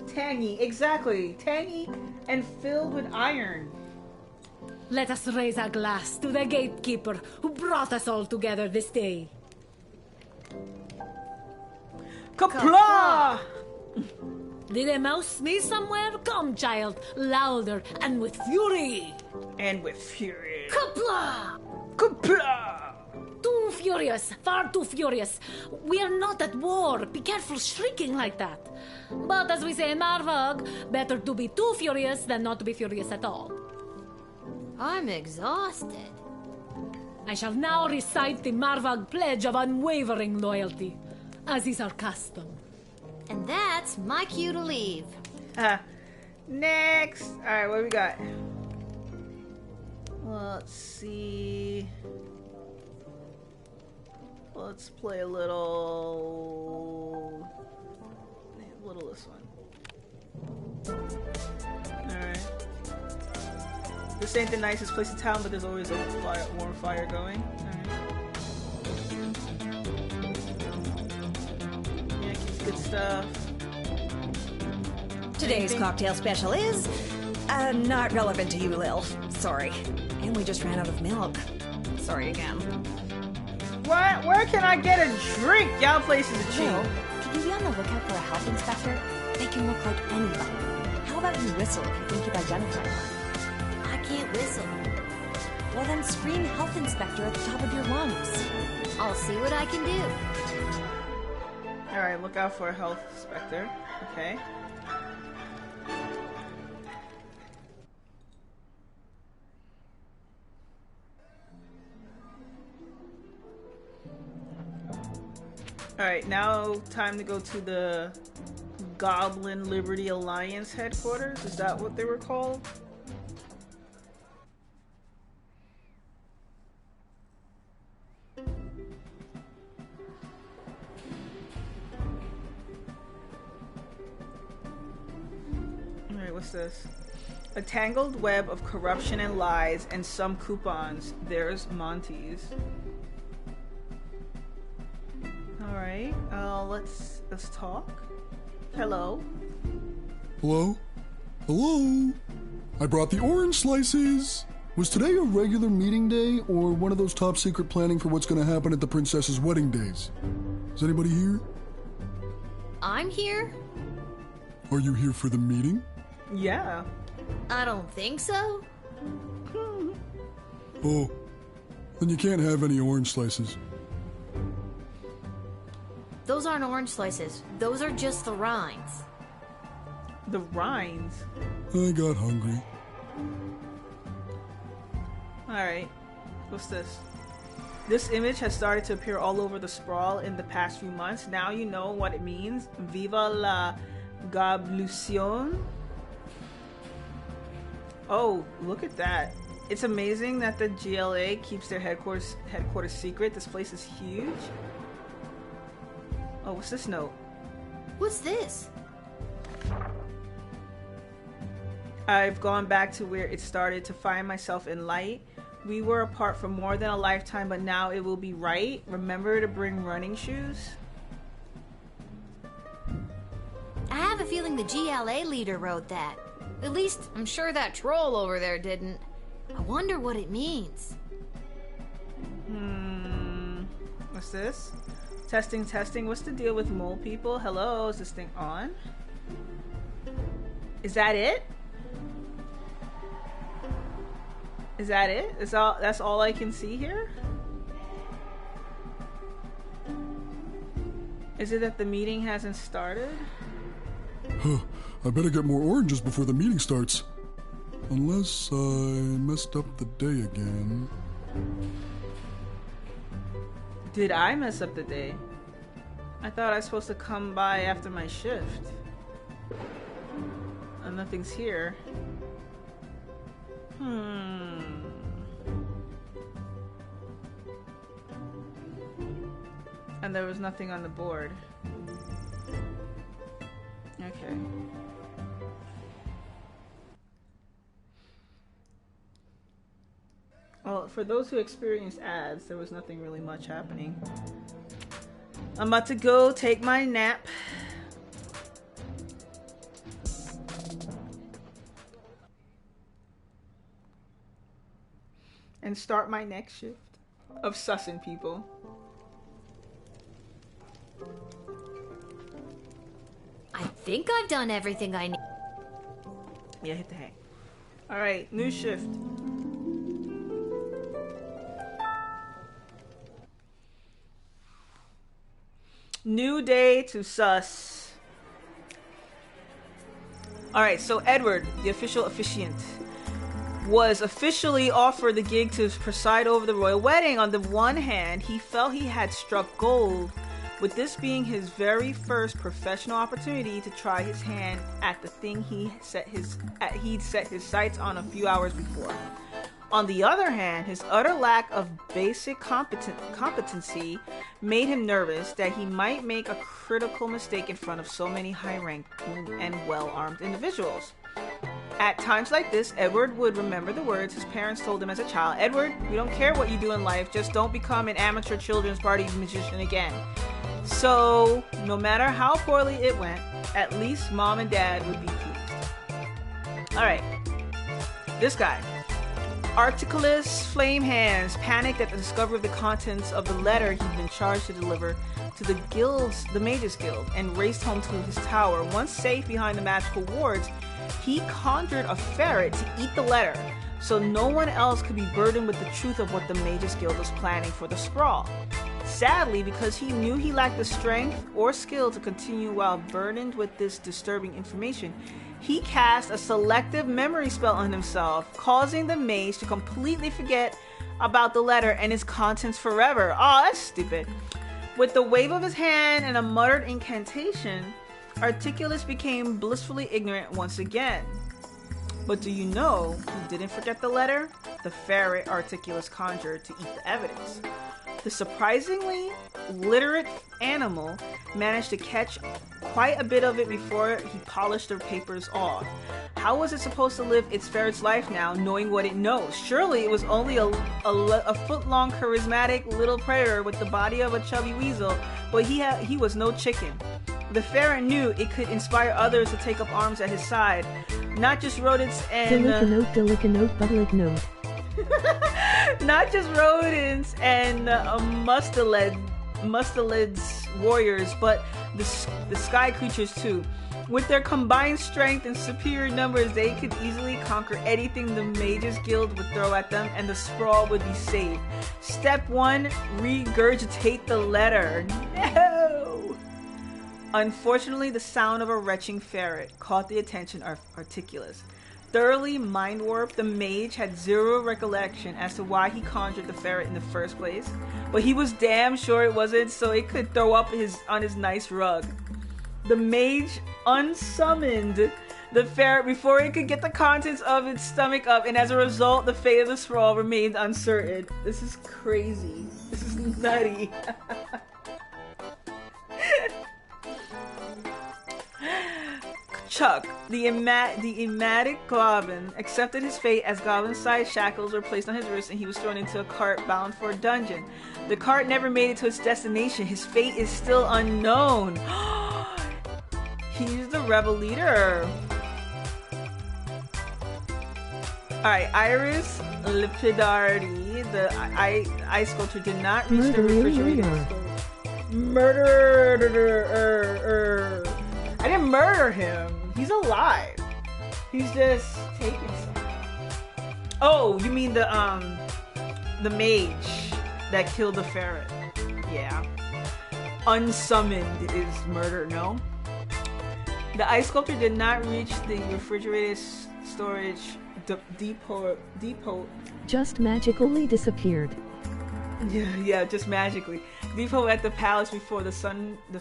Tangy, exactly. Tangy and filled with iron. Let us raise a glass to the gatekeeper who brought us all together this day. Kapla! Did a mouse sneeze somewhere? Come, child, louder and with fury. And with fury. Kapla! Kapla! Too furious, far too furious. We are not at war. Be careful shrieking like that. But as we say in Marvag, better to be too furious than not to be furious at all. I'm exhausted. I shall now recite the Marvag pledge of unwavering loyalty, as is our custom. And that's my cue to leave. Next. Alright, what do we got? Let's see. Let's play a little this one. Alright. This ain't the nicest place in town, but there's always a warm fire going. Alright. Yeah, keeps good stuff. Today's cocktail special is not relevant to you, Lil. Sorry. And we just ran out of milk. Sorry again. Where can I get a drink? Y'all places are cheap. Will, could you be on the lookout for a health inspector? They can look like anybody. How about you whistle if you think you've identified one? I can't whistle. Well, then scream health inspector at the top of your lungs. I'll see what I can do. Alright, look out for a health inspector. Okay. Alright, now time to go to the Goblin Liberty Alliance headquarters. Is that what they were called? Alright, what's this? A tangled web of corruption and lies and some coupons. There's Monty's. Alright, let's talk. Hello? Hello? Hello? I brought the orange slices! Was today a regular meeting day or one of those top secret planning for what's gonna happen at the princess's wedding days? Is anybody here? I'm here? Are you here for the meeting? Yeah. I don't think so. Oh, then you can't have any orange slices. Those aren't orange slices. Those are just the rinds. The rinds? I got hungry. Alright. What's this? This image has started to appear all over the sprawl in the past few months. Now you know what it means. Viva la Gablucion. Oh, look at that. It's amazing that the GLA keeps their headquarters secret. This place is huge. Oh, what's this note? What's this? I've gone back to where it started to find myself in light. We were apart for more than a lifetime, but now it will be right. Remember to bring running shoes? I have a feeling the GLA leader wrote that. At least, I'm sure that troll over there didn't. I wonder what it means. What's this? Testing, testing. What's the deal with mole people? Hello, is this thing on? Is that it? Is that it? That's all I can see here? Is it that the meeting hasn't started? Huh, I better get more oranges before the meeting starts. Unless I messed up the day again. Did I mess up the day? I thought I was supposed to come by after my shift. And nothing's here. And there was nothing on the board. Okay. Well, for those who experienced ads, there was nothing really much happening. I'm about to go take my nap. And start my next shift of sussing people. I think I've done everything I need. Yeah, hit the hang. Alright, new shift. New day to sus. Alright, so Edward, the official officiant, was officially offered the gig to preside over the royal wedding. On the one hand, he felt he had struck gold, with this being his very first professional opportunity to try his hand at the thing he'd set his sights on a few hours before. On the other hand, his utter lack of basic competency made him nervous that he might make a critical mistake in front of so many high-ranked and well-armed individuals. At times like this, Edward would remember the words his parents told him as a child. Edward, we don't care what you do in life, just don't become an amateur children's party magician again. So, no matter how poorly it went, at least Mom and Dad would be pleased. Alright, this guy. Articulus Flamehands panicked at the discovery of the contents of the letter he'd been charged to deliver to the Mages Guild, and raced home to his tower. Once safe behind the magical wards, he conjured a ferret to eat the letter, so no one else could be burdened with the truth of what the Mages Guild was planning for the scrawl. Sadly, because he knew he lacked the strength or skill to continue while burdened with this disturbing information, he cast a selective memory spell on himself, causing the mage to completely forget about the letter and its contents forever. Oh, that's stupid. With the wave of his hand and a muttered incantation, Articulus became blissfully ignorant once again. But do you know who didn't forget the letter? The ferret Articulus conjured to eat the evidence. The surprisingly literate animal managed to catch quite a bit of it before he polished the papers off. How was it supposed to live its ferret's life now, knowing what it knows? Surely it was only a foot-long, charismatic little predator with the body of a chubby weasel, but he was no chicken. The ferret knew it could inspire others to take up arms at his side. Not just rodents and... Note. Not just rodents and mustelids warriors, but the sky creatures too. With their combined strength and superior numbers, they could easily conquer anything the Mages Guild would throw at them, and the sprawl would be saved. Step 1, regurgitate the letter. No! Unfortunately, the sound of a retching ferret caught the attention of Articulus. Thoroughly mind-warped, the mage had zero recollection as to why he conjured the ferret in the first place, but he was damn sure it wasn't so it could throw up on his nice rug. The mage unsummoned the ferret before it could get the contents of its stomach up, and as a result, the fate of the sprawl remained uncertain. This is crazy. This is nutty. Chuck, the ematic goblin, accepted his fate as goblin-sized shackles were placed on his wrists and he was thrown into a cart bound for a dungeon. The cart never made it to its destination. His fate is still unknown. He's the rebel leader. Alright, Iris Lipidardi, the ice sculptor, did not reach the refrigerator. Murderer. I didn't murder him. He's alive. He's just taking something. Oh, you mean the mage that killed the ferret? Yeah. Unsummoned is murder, no? The ice sculptor did not reach the refrigerated storage depot. Just magically disappeared. Yeah, just magically. Depot at the palace before the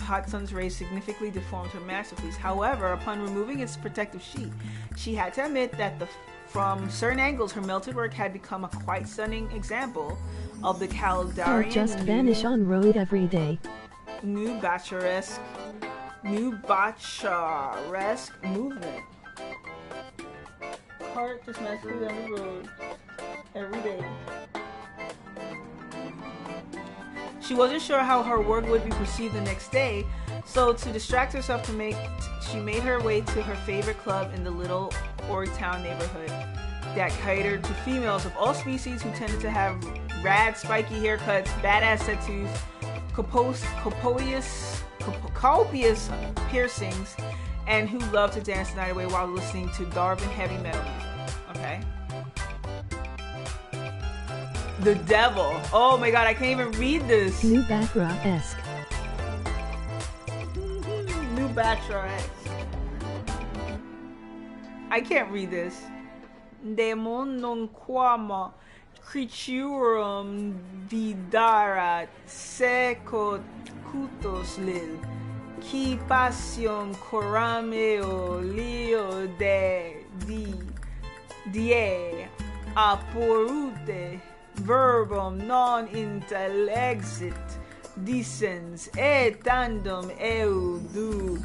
hot sun's rays significantly deformed her masterpiece. However, upon removing its protective sheet, she had to admit that from certain angles, her melted work had become a quite stunning example of the Caldarian. Or just vanish on road every day. New Bacharesque movement. Cart just magically on the road every day. She wasn't sure how her work would be perceived the next day, so to distract herself, she made her way to her favorite club in the little Orgtown neighborhood that catered to females of all species who tended to have rad, spiky haircuts, badass tattoos, copious piercings, and who loved to dance the night away while listening to Darwin heavy metal music. Okay. The devil. Oh my god, I can't even read this. New Batra-esque. New Batra-esque. I can't read this. Demon non quam creaturum vidarat seco cutos lil qui passion corameo leo die aporute verbum non intellexit dicens et tandem eudu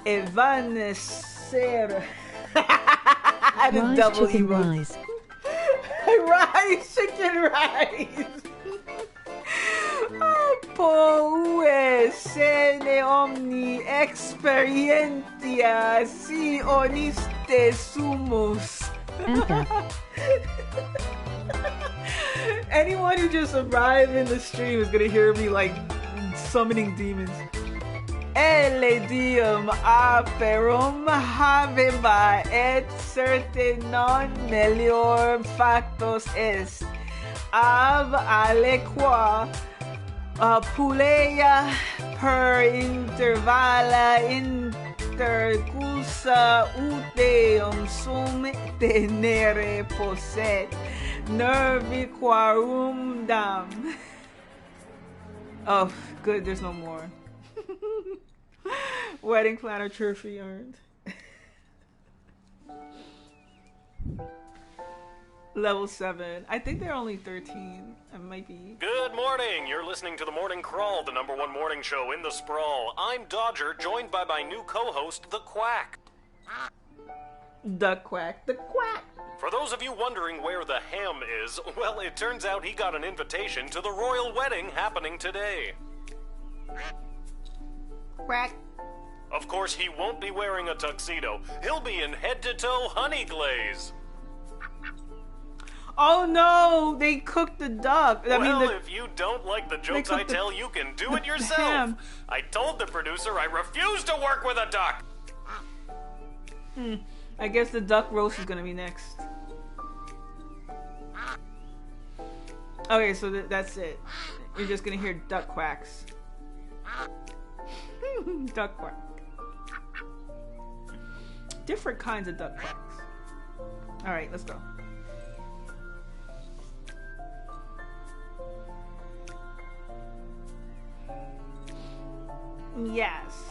evanescer. Rise, double chicken, evil. rise. Rise, chicken, rise. Poue sene omni experientia si oniste sumus. Anyone who just arrived in the stream is gonna hear me like summoning demons. Ele dium aperum habeba et certe non melior factos est ab aliqua puleia per intervala intercursa uteum sum tenere posset nervi quarum dam. Oh, good, there's no more. Wedding planner trophy earned. Level 7. I think they're only 13. It might be. Good morning. You're listening to the Morning Crawl, the #1 morning show in the sprawl. I'm Dodger, joined by my new co-host, The Quack. The Quack. The Quack. For those of you wondering where the ham is, well, it turns out he got an invitation to the royal wedding happening today. Quack. Of course, he won't be wearing a tuxedo. He'll be in head-to-toe honey glaze. Oh no, they cooked the duck. If you don't like the jokes I tell, you can do it yourself. I told the producer I refuse to work with a duck. I guess the duck roast is gonna be next. Okay, so that's it. You're just gonna hear duck quacks. Duck quack. Different kinds of duck quacks. Alright, let's go. Yes.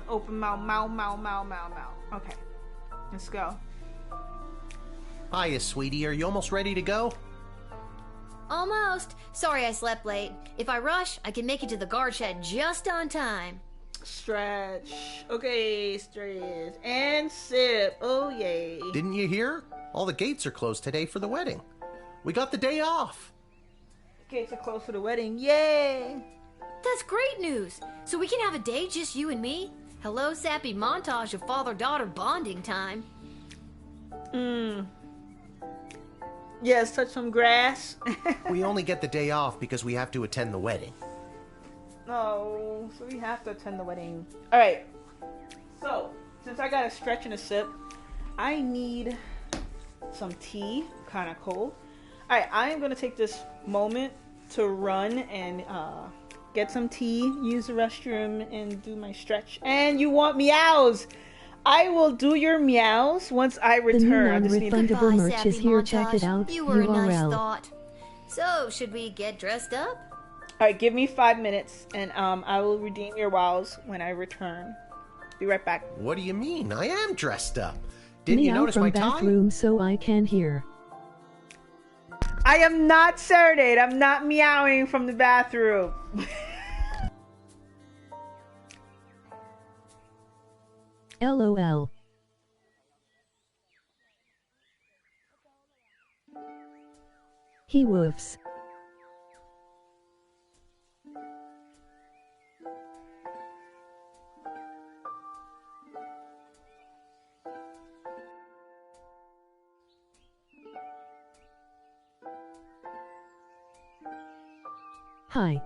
Open mouth, mouth, mouth, mouth, mouth, mouth. Okay. Let's go. Hiya, sweetie. Are you almost ready to go? Almost. Sorry I slept late. If I rush, I can make it to the guard shed just on time. Stretch. Okay, stretch. And sip. Oh, yay. Didn't you hear? All the gates are closed today for the wedding. We got the day off. Gates are closed for the wedding. Yay! That's great news. So we can have a day just you and me? Hello, sappy montage of father-daughter bonding time. Yes, touch some grass. We only get the day off because we have to attend the wedding. Oh, so we have to attend the wedding. Alright. So, since I got a stretch and a sip, I need some tea. Kind of cold. Alright, I am going to take this moment to run and get some tea, use the restroom, and do my stretch. And you want meows! I will do your meows once I return. The new non-refundable merch is here. Check it out. You were a nice URL. thought. So, should we get dressed up? Alright, give me 5 minutes, and I will redeem your wows when I return. Be right back. What do you mean? I am dressed up. Didn't Meow you notice from my tie? bathroom so I can hear. I am not serenade. I'm not meowing from the bathroom. LOL. He woofs. Hi.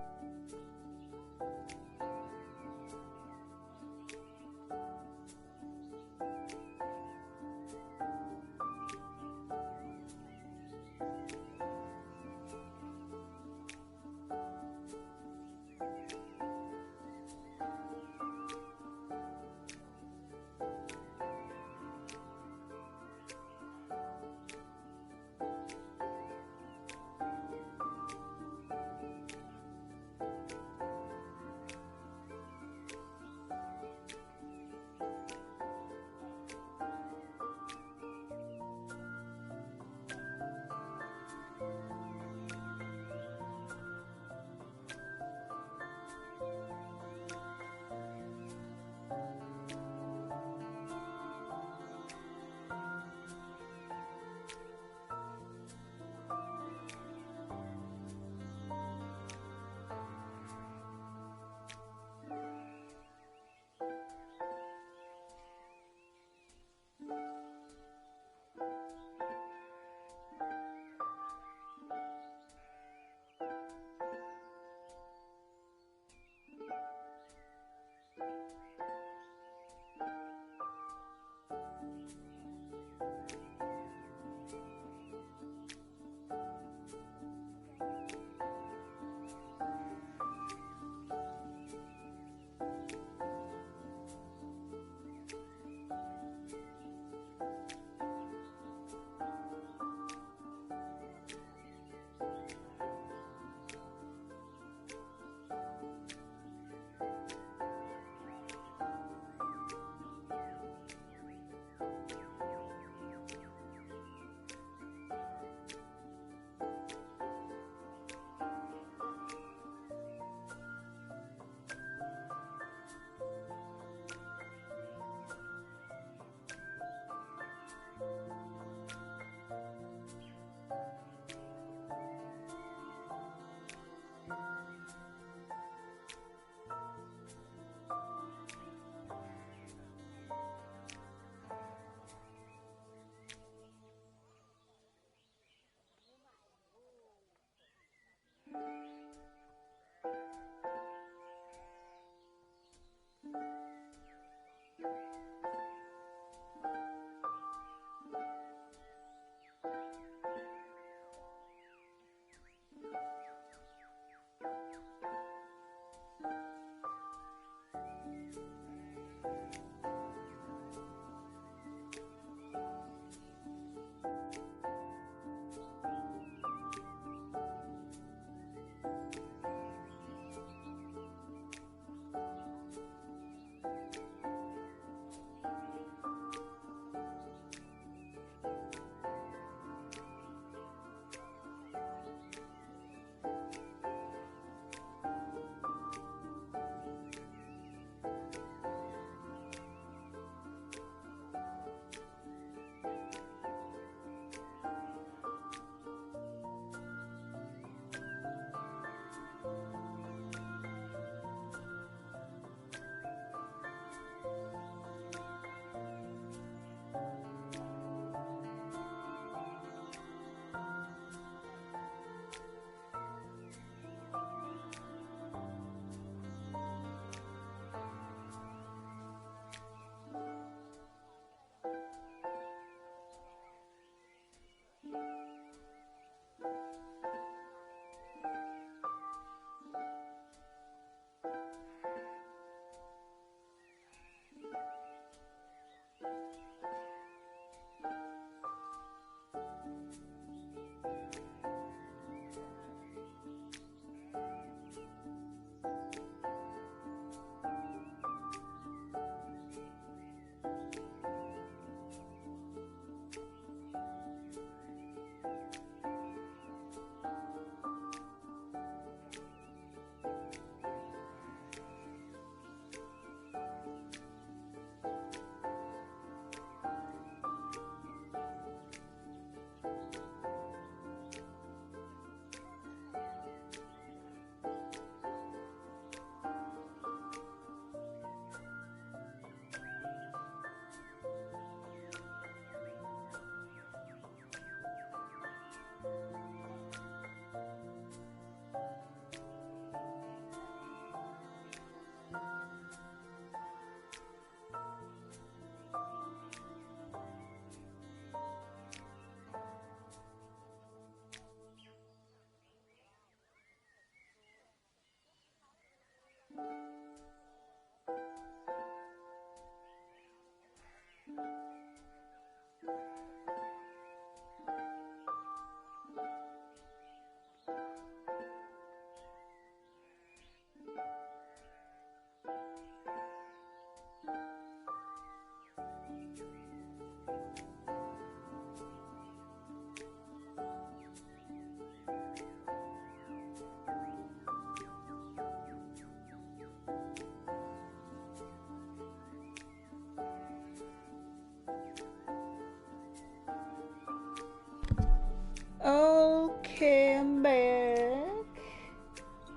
Okay, I'm back.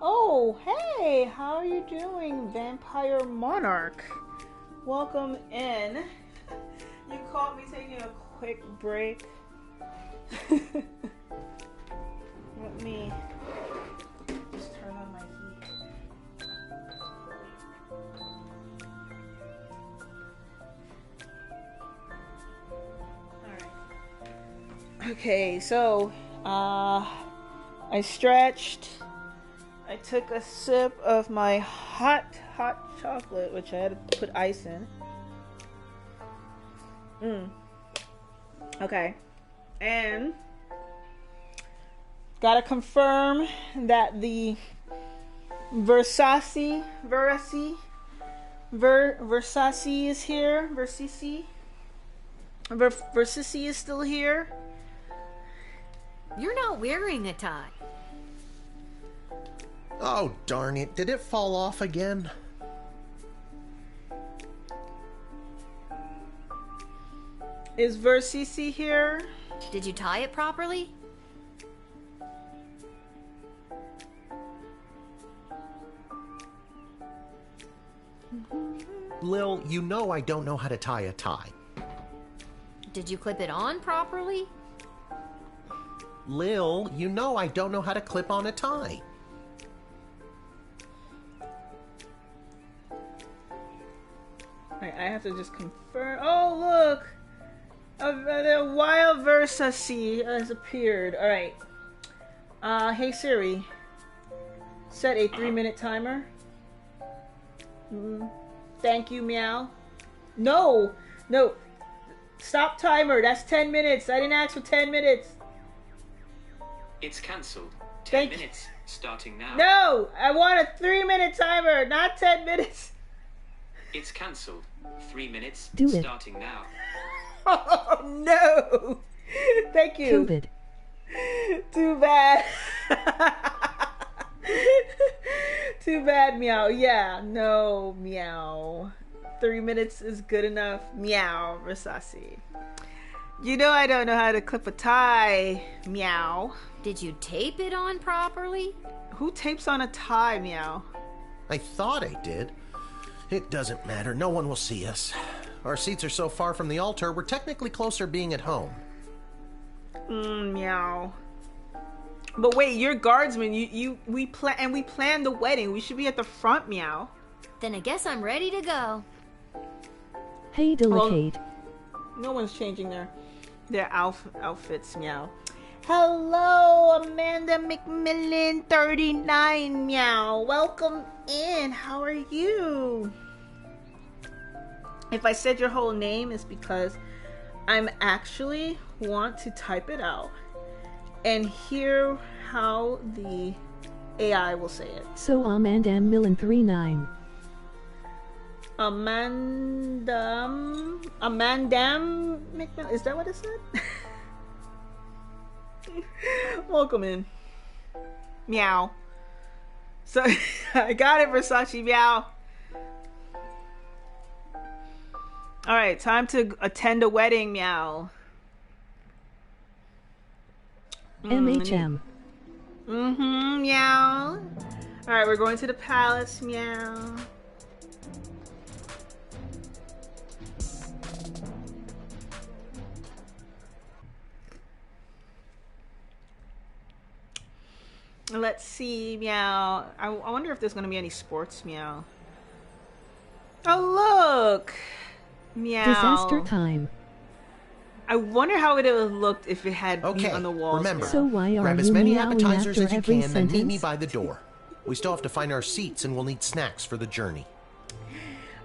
Oh, hey, how are you doing, Vampire Monarch? Welcome in. You caught me taking a quick break. Let me just turn on my heat. Okay, so I stretched. I took a sip of my hot chocolate, which I had to put ice in. Okay, and gotta confirm that the Versace is here. Versace is still here. You're not wearing a tie. Oh, darn it. Did it fall off again? Is Versace here? Did you tie it properly? Lil, you know I don't know how to tie a tie. Did you clip it on properly? Lil, you know I don't know how to clip on a tie. Alright, I have to just confirm. Oh, look! The wild Versace has appeared. Alright. Hey Siri. Set a 3-minute timer. Thank you, meow. No! No! Stop timer! That's 10 minutes! I didn't ask for 10 minutes! It's cancelled. 10 minutes, starting now. No! I want a 3-minute timer, not 10 minutes! It's cancelled. 3 minutes, Do it. starting now. Oh, no! Thank you. COVID. Too bad. Too bad, meow. Yeah, no, meow. 3 minutes is good enough. Meow, Versace. You know I don't know how to clip a tie. Meow. Did you tape it on properly? Who tapes on a tie, meow? I thought I did. It doesn't matter. No one will see us. Our seats are so far from the altar, we're technically closer being at home. Meow. But wait, you're guardsman. We planned the wedding. We should be at the front, meow. Then I guess I'm ready to go. Hey, Delicate. No one's changing their outfits, meow. Hello, Amanda McMillan 39, meow. Welcome in. How are you? If I said your whole name, it's because I'm actually want to type it out and hear how the AI will say it. So Amanda Millen 39. Amanda McMillan. Is that what it said? Welcome in. Meow. So I got it, Versace, meow. Alright, time to attend a wedding, meow. MHM. Meow. Alright, we're going to the palace, meow. Let's see, meow. I wonder if there's going to be any sports, meow. Oh, look! Meow. Disaster time. I wonder how it would have looked if it had meat on the walls. Remember, So why are grab you as many meowing appetizers after as you every can, then meet me sentence? by the door. We still have to find our seats and we'll need snacks for the journey.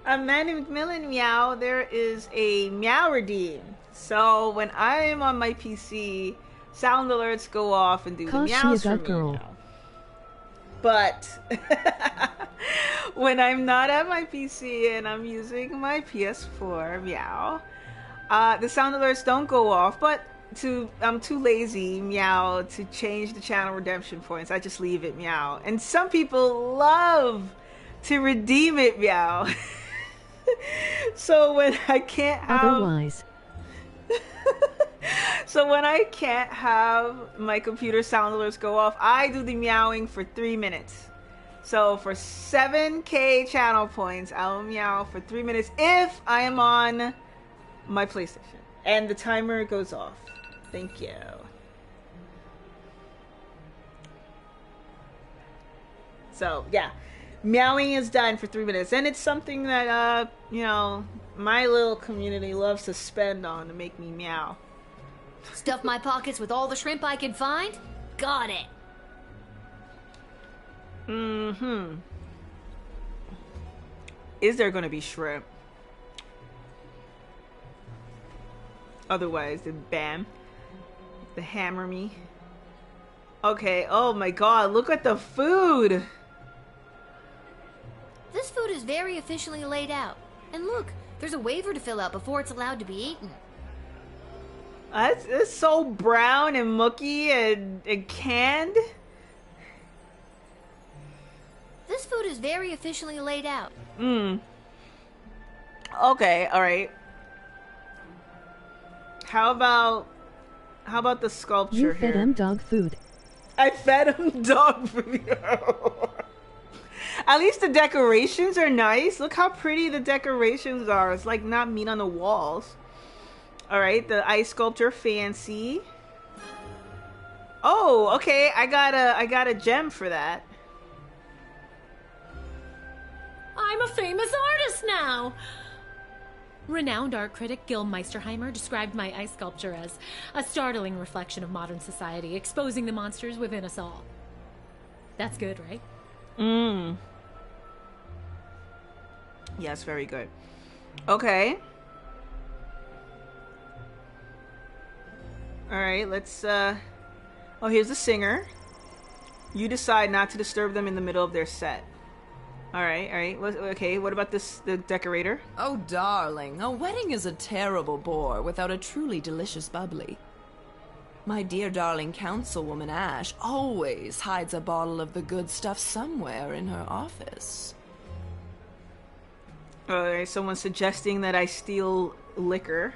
Manny McMillan Meow, there is a Meow Redeem. So when I am on my PC, sound alerts go off and do the meows for me. Girl. But when I'm not at my PC and I'm using my PS4 Meow, the sound alerts don't go off, but I'm too lazy, Meow, to change the channel redemption points. I just leave it, Meow. And some people love to redeem it, Meow. So when I can't have... Otherwise. So when I can't have my computer sound alerts go off, I do the meowing for 3 minutes. So for 7K channel points, I'll meow for 3 minutes if I am on my PlayStation. And the timer goes off. Thank you. So, yeah. Meowing is done for 3 minutes. And it's something that, my little community loves to spend on to make me meow. Stuff my pockets with all the shrimp I can find? Got it. Mm-hmm. Is there gonna be shrimp? Otherwise, then bam. The hammer me. Okay, oh my god, look at the food! This food is very efficiently laid out. And look, there's a waiver to fill out before it's allowed to be eaten. It's so brown and mucky and canned. This food is very efficiently laid out. Okay, alright. How about the sculpture You fed here? him dog food. I fed him dog food. At least the decorations are nice. Look how pretty the decorations are. It's like not meat on the walls. Alright, the ice sculpture, fancy. Oh, okay. I got a gem for that. I'm a famous artist now! Renowned art critic Gil Meisterheimer described my ice sculpture as a startling reflection of modern society, exposing the monsters within us all. That's good, right? Yes, very good. Okay. Alright, let's, Oh, here's the singer. You decide not to disturb them in the middle of their set. Alright. Okay, what about the decorator? Oh, darling, a wedding is a terrible bore without a truly delicious bubbly. My dear darling councilwoman Ash always hides a bottle of the good stuff somewhere in her office. Alright, someone's suggesting that I steal liquor.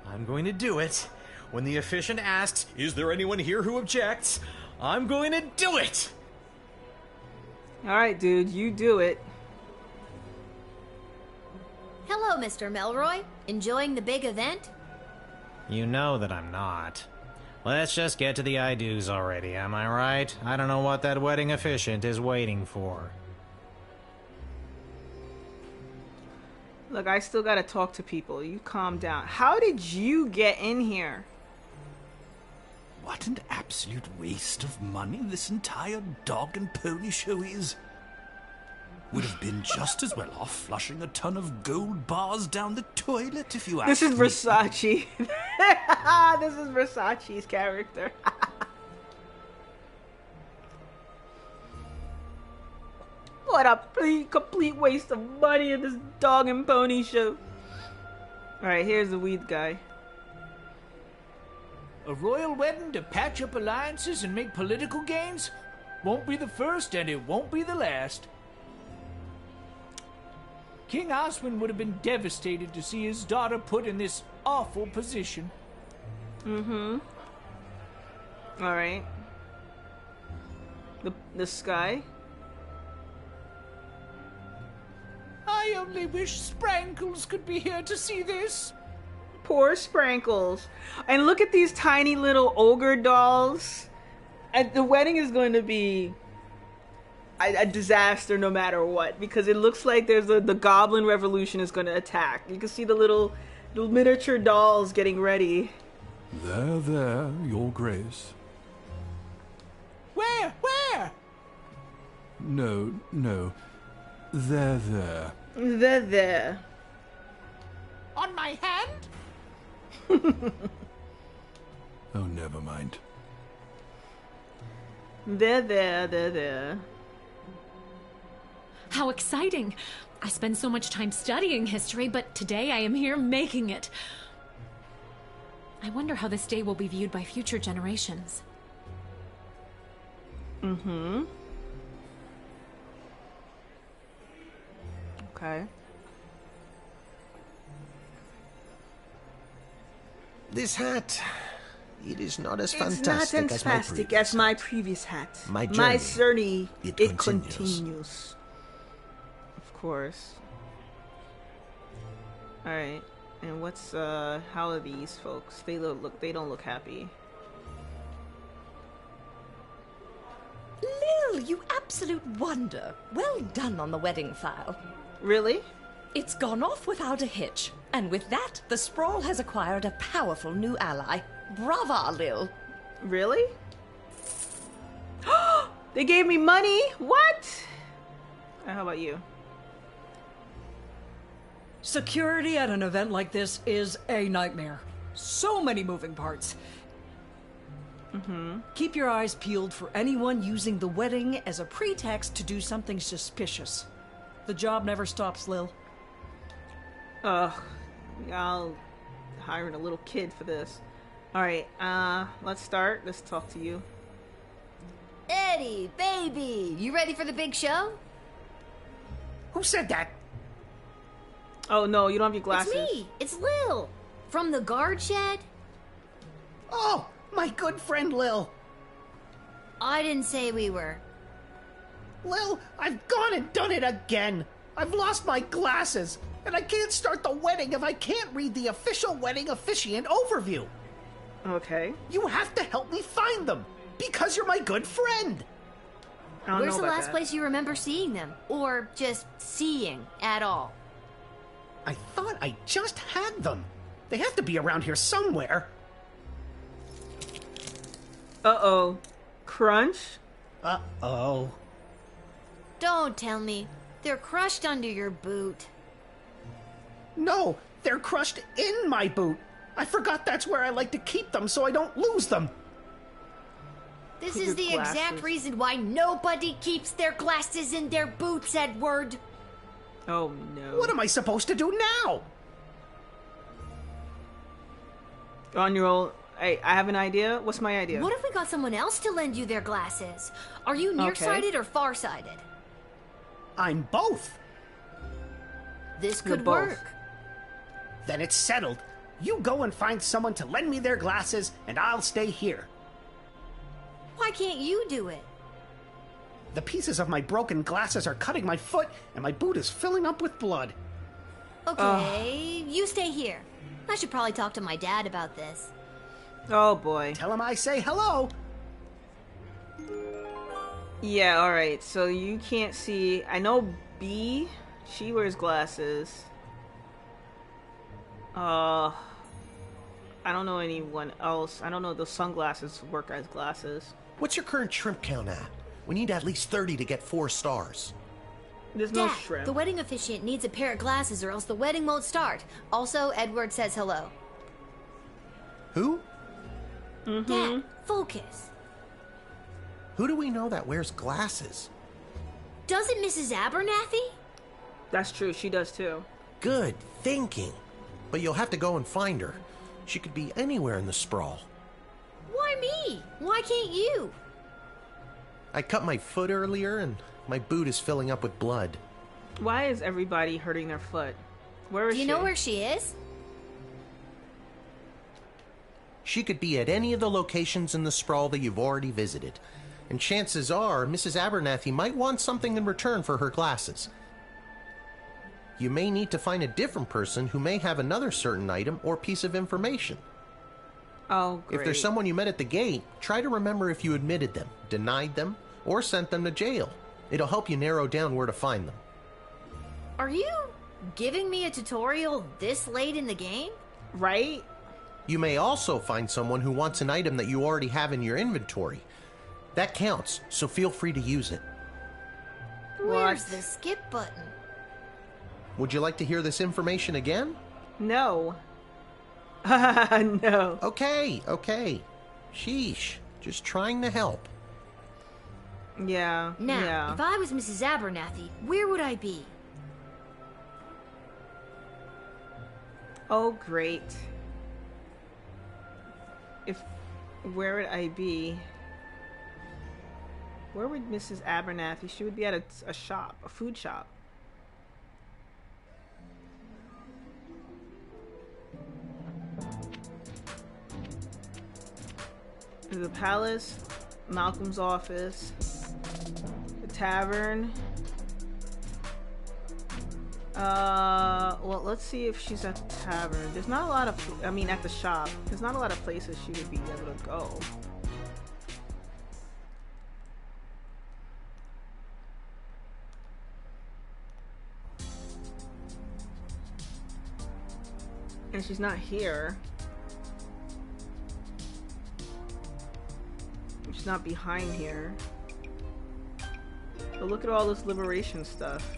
I'm going to do it. When the officiant asks, "Is there anyone here who objects?" I'm going to do it! Alright, dude, you do it. Hello, Mr. Melroy. Enjoying the big event? You know that I'm not. Let's just get to the I-do's already, am I right? I don't know what that wedding officiant is waiting for. Look, I still gotta talk to people. You calm down. How did you get in here? What an absolute waste of money this entire dog and pony show is. Would have been just as well off flushing a ton of gold bars down the toilet if you ask me. This is Versace. This is Versace's character. What a complete waste of money in this dog and pony show. Alright, here's the weed guy. A royal wedding to patch up alliances and make political gains? Won't be the first and it won't be the last. King Oswin would have been devastated to see his daughter put in this awful position. Alright. The sky. I only wish Sprankles could be here to see this. Poor Sprankles. And look at these tiny little ogre dolls. And the wedding is going to be a disaster no matter what, because it looks like there's the goblin revolution is going to attack. You can see the little miniature dolls getting ready. There, Your Grace. Where? No. There. There. On my hand? Oh, never mind. There. How exciting! I spend so much time studying history, but today I am here making it. I wonder how this day will be viewed by future generations. Mm-hmm. Okay. This hat, it is not as It's not fantastic as my previous hat. My journey, it it continues. continues. Of course. Alright. And what's how are these folks? They don't look happy. Lil, you absolute wonder. Well done on the wedding file. Really? It's gone off without a hitch. And with that, the Sprawl has acquired a powerful new ally. Brava, Lil. Really? They gave me money? What? How about you? Security at an event like this is a nightmare. So many moving parts. Mm-hmm. Keep your eyes peeled for anyone using the wedding as a pretext to do something suspicious. The job never stops, Lil. Ugh. I'll hiring a little kid for this. Alright, let's start. Let's talk to you. Eddie, baby, you ready for the big show? Who said that? Oh no, you don't have your glasses. It's me. It's Lil. From the guard shed. Oh, my good friend Lil. I didn't say we were. Lil, I've gone and done it again. I've lost my glasses, and I can't start the wedding if I can't read the official wedding officiant overview. Okay. You have to help me find them, because you're my good friend. Where's the last place you remember seeing them? Or just seeing at all? I thought I just had them. They have to be around here somewhere. Uh-oh. Crunch? Uh-oh. Don't tell me. They're crushed under your boot. No, they're crushed in my boot. I forgot that's where I like to keep them so I don't lose them. This Put is your the glasses. exact reason why nobody keeps their glasses in their boots, Edward. Oh no. What am I supposed to do now? On your own. Hey, I have an idea. What's my idea? What if we got someone else to lend you their glasses? Are you nearsighted or farsighted? I'm both. This You're could both. work. Then it's settled. You go and find someone to lend me their glasses, and I'll stay here. Why can't you do it? The pieces of my broken glasses are cutting my foot, and my boot is filling up with blood. Okay, you stay here. I should probably talk to my dad about this. Oh boy. Tell him I say hello. Yeah, alright. So you can't see. I know B, she wears glasses. I don't know anyone else. I don't know if those sunglasses work as glasses. What's your current shrimp count at? We need at least 30 to get 4 stars. There's Dad, no shrimp. the wedding officiant needs a pair of glasses or else the wedding won't start. Also, Edward says hello. Who? Dad, focus. Who do we know that wears glasses? Doesn't Mrs. Abernathy? That's true, she does too. Good thinking. But you'll have to go and find her. She could be anywhere in the sprawl. Why me? Why can't you? I cut my foot earlier and my boot is filling up with blood. Why is everybody hurting their foot? Where is Do she? you know where she is? She could be at any of the locations in the sprawl that you've already visited. And chances are, Mrs. Abernathy might want something in return for her glasses. You may need to find a different person who may have another certain item or piece of information. Oh, great. If there's someone you met at the gate, try to remember if you admitted them, denied them, or sent them to jail. It'll help you narrow down where to find them. Are you giving me a tutorial this late in the game? Right? You may also find someone who wants an item that you already have in your inventory. That counts, so feel free to use it. Where's the skip button? Would you like to hear this information again? No. No. Okay. Sheesh. Just trying to help. Yeah. Now, if I was Mrs. Abernathy, where would I be? Oh, great. Where would I be? Where would Mrs. Abernathy? She would be at a shop, a food shop. The palace, Malcolm's office, the tavern. Well, let's see if she's at the tavern. There's not a lot of, at the shop. There's not a lot of places she would be able to go. And she's not here. She's not behind here. But look at all this liberation stuff.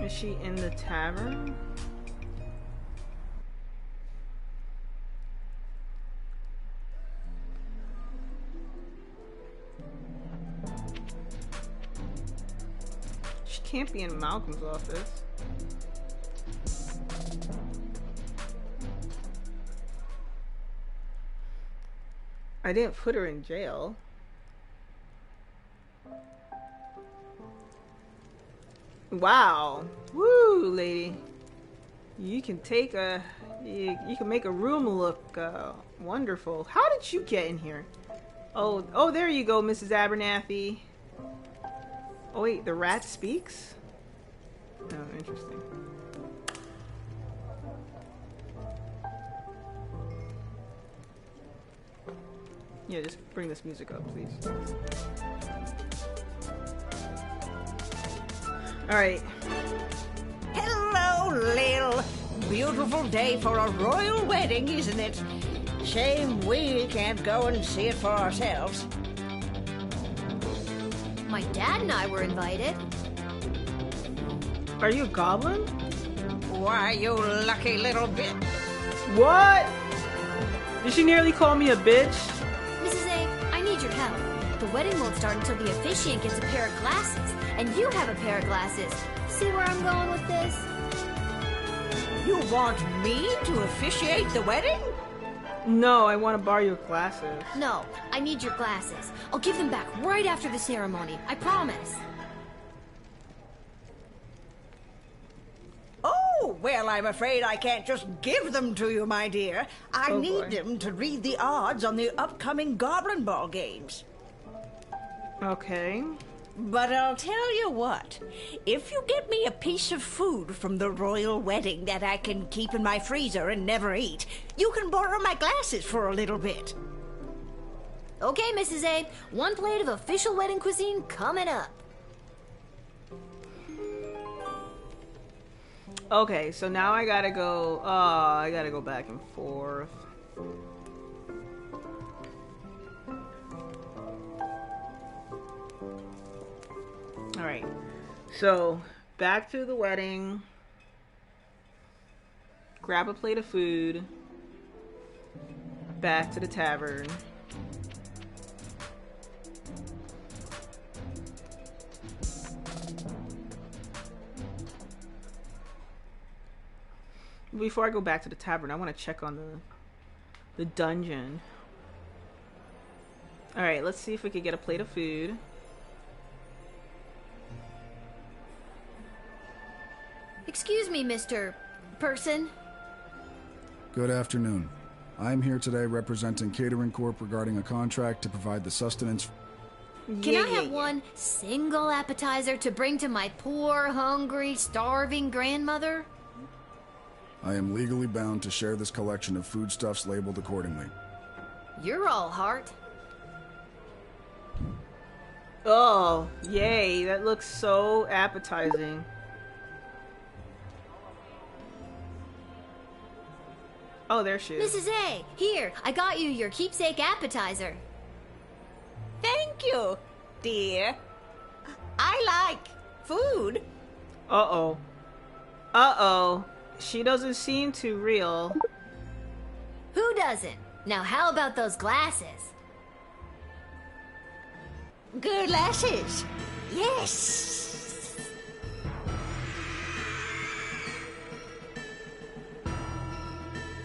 Is she in the tavern? She can't be in Malcolm's office. I didn't put her in jail. Wow. Woo, lady. You can take you can make a room look wonderful. How did you get in here? Oh, there you go, Mrs. Abernathy. Oh wait, the rat speaks? Oh, interesting. Yeah, just bring this music up, please. Alright. Hello, Lil. Beautiful day for a royal wedding, isn't it? Shame we can't go and see it for ourselves. My dad and I were invited. Are you a goblin? Why, you lucky little bit. What? Did she nearly call me a bitch? Mrs. A, I need your help. The wedding won't start until the officiant gets a pair of glasses, and you have a pair of glasses. See where I'm going with this? You want me to officiate the wedding? No, I want to borrow your glasses. No, I need your glasses. I'll give them back right after the ceremony. I promise. Oh, well, I'm afraid I can't just give them to you, my dear. I need them to read the odds on the upcoming Goblin Ball games. Okay. But I'll tell you what, if you get me a piece of food from the royal wedding that I can keep in my freezer and never eat, you can borrow my glasses for a little bit. Okay, Mrs. A, one plate of official wedding cuisine coming up. Okay, so now I gotta go back and forth. Alright, so back to the wedding, grab a plate of food, back to the tavern. Before I go back to the tavern, I want to check on the dungeon. Alright, let's see if we could get a plate of food. Excuse me, Mr. Person. Good afternoon. I'm here today representing Catering Corp regarding a contract to provide the sustenance. Can I have one single appetizer to bring to my poor, hungry, starving grandmother? I am legally bound to share this collection of foodstuffs labeled accordingly. You're all heart. Oh, yay. That looks so appetizing. Oh, there she is. Mrs. A, here, I got you your keepsake appetizer. Thank you, dear. I like food. Uh-oh. Uh-oh. She doesn't seem too real. Who doesn't? Now how about those glasses? Good lasses. Yes.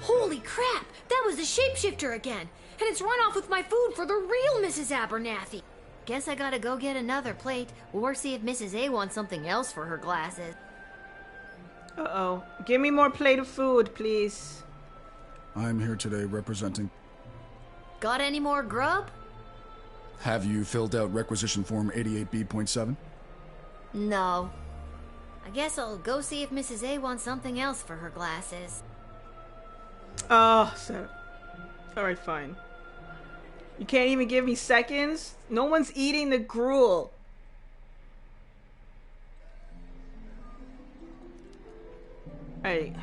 Holy crap! That was the shapeshifter again! And it's run off with my food for the real Mrs. Abernathy! Guess I gotta go get another plate, or see if Mrs. A wants something else for her glasses. Uh-oh. Give me more plate of food, please. I'm here today representing... Got any more grub? Have you filled out requisition form 88B.7? No. I guess I'll go see if Mrs. A wants something else for her glasses. Oh, so... Alright, fine. You can't even give me seconds? No one's eating the gruel. Alright.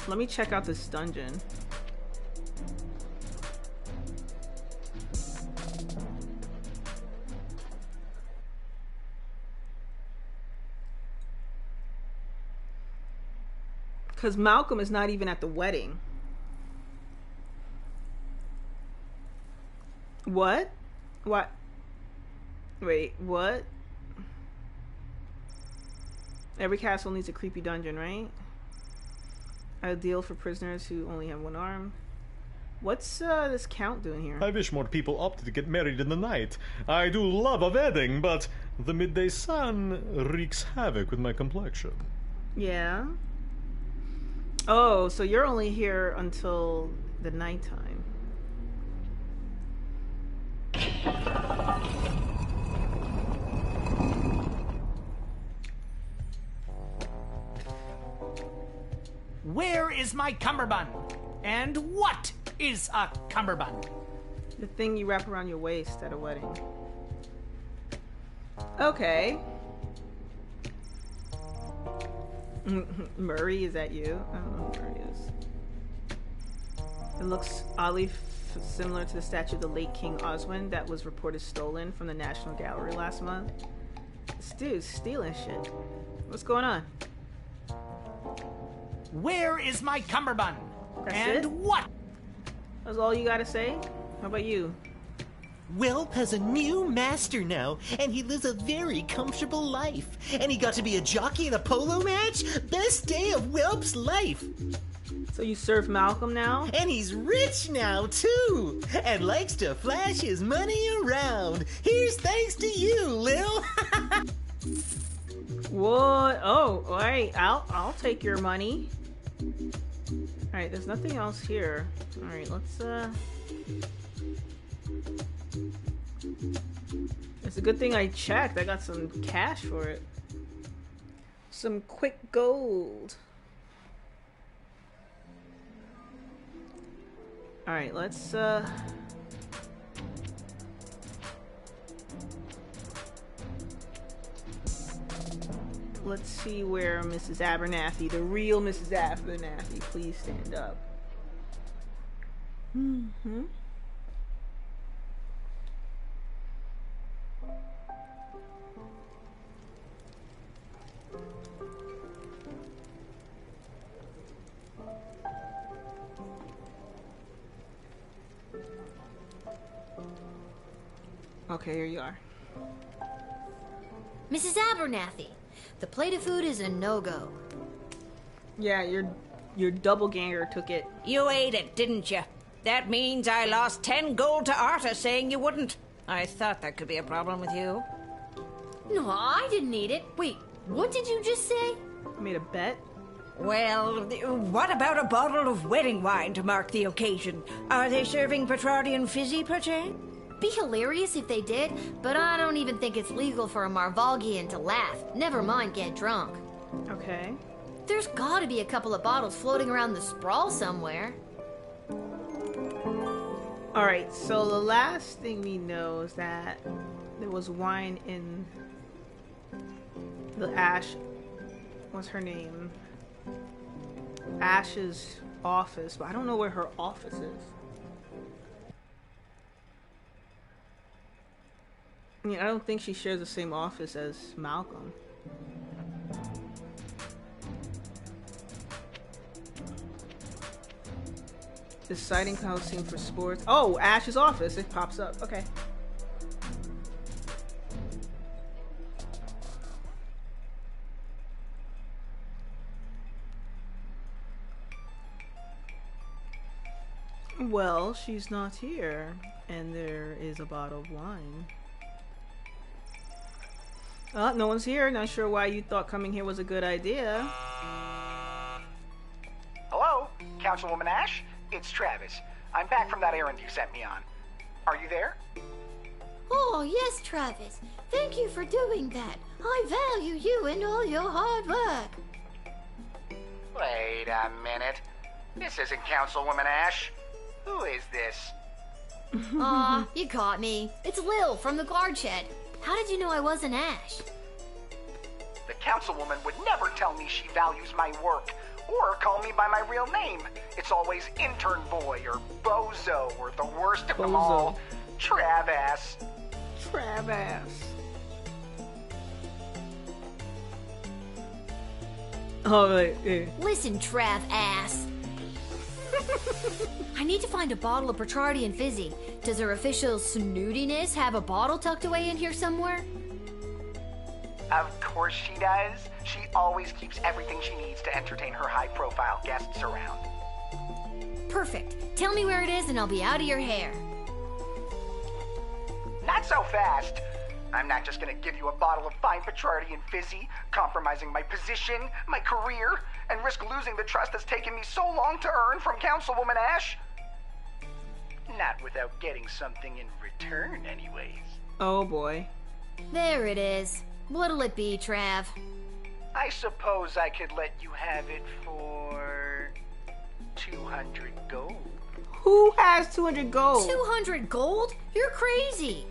Let me check out this dungeon. Because Malcolm is not even at the wedding. What? What? Wait, what? Every castle needs a creepy dungeon, right? Ideal for prisoners who only have one arm. What's this count doing here? I wish more people opted to get married in the night. I do love a wedding, but the midday sun wreaks havoc with my complexion. Yeah. Oh, so you're only here until the nighttime. Where is my cummerbund? And what is a cummerbund? The thing you wrap around your waist at a wedding. Okay. Murray, is that you? I don't know who Murray is. It looks oddly similar to the statue of the late King Oswin that was reported stolen from the National Gallery last month. This dude's stealing shit. What's going on? Where is my cummerbund? That's and it? What? That's all you gotta say? How about you? Whelp has a new master now, and he lives a very comfortable life. And he got to be a jockey in a polo match? Best day of Whelp's life. So you serve Malcolm now? And he's rich now, too. And likes to flash his money around. Here's thanks to you, Lil. What? Oh, alright. I'll take your money. Alright, there's nothing else here. Alright, let's it's a good thing I checked. I got some cash for it. Some quick gold. Alright, let's see where Mrs. Abernathy, the real Mrs. Abernathy, please stand up. Mm-hmm. Okay, here you are. Mrs. Abernathy, the plate of food is a no-go. Yeah, your doppelganger took it. You ate it, didn't you? That means I lost 10 gold to Arta saying you wouldn't. I thought that could be a problem with you. No, I didn't eat it. Wait, what did you just say? I made a bet. Well, what about a bottle of wedding wine to mark the occasion? Are they serving Petrardian fizzy, perchance? Be hilarious if they did, but I don't even think it's legal for a Marvalgian to laugh. Never mind get drunk. Okay. There's gotta be a couple of bottles floating around the sprawl somewhere. Alright, so the last thing we know is that there was wine in the Ash. What's her name? Ash's office, but I don't know where her office is. I mean, I don't think she shares the same office as Malcolm. Deciding Coliseum for sports. Oh, Ash's office. It pops up. Okay. Well, she's not here, and there is a bottle of wine. No one's here. Not sure why you thought coming here was a good idea. Hello, Councilwoman Ash? It's Travis. I'm back from that errand you sent me on. Are you there? Oh, yes, Travis. Thank you for doing that. I value you and all your hard work. Wait a minute. This isn't Councilwoman Ash. Who is this? Aw, you caught me. It's Lil from the guard shed. How did you know I wasn't Ash? The councilwoman would never tell me she values my work, or call me by my real name. It's always Intern Boy, or Bozo, or the worst of them all, Trav-ass. Trav-ass. Oh, right, yeah. Listen, Trav-ass. I need to find a bottle of Petrardian Fizzy. Does her official snootiness have a bottle tucked away in here somewhere? Of course she does. She always keeps everything she needs to entertain her high-profile guests around. Perfect. Tell me where it is and I'll be out of your hair. Not so fast. I'm not just gonna give you a bottle of fine Petrardian Fizzy, compromising my position, my career, and risk losing the trust that's taken me so long to earn from Councilwoman Ash. Not without getting something in return, anyways. Oh boy. There it is. What'll it be, Trav? I suppose I could let you have it for 200 gold. Who has 200 gold? 200 gold? You're crazy.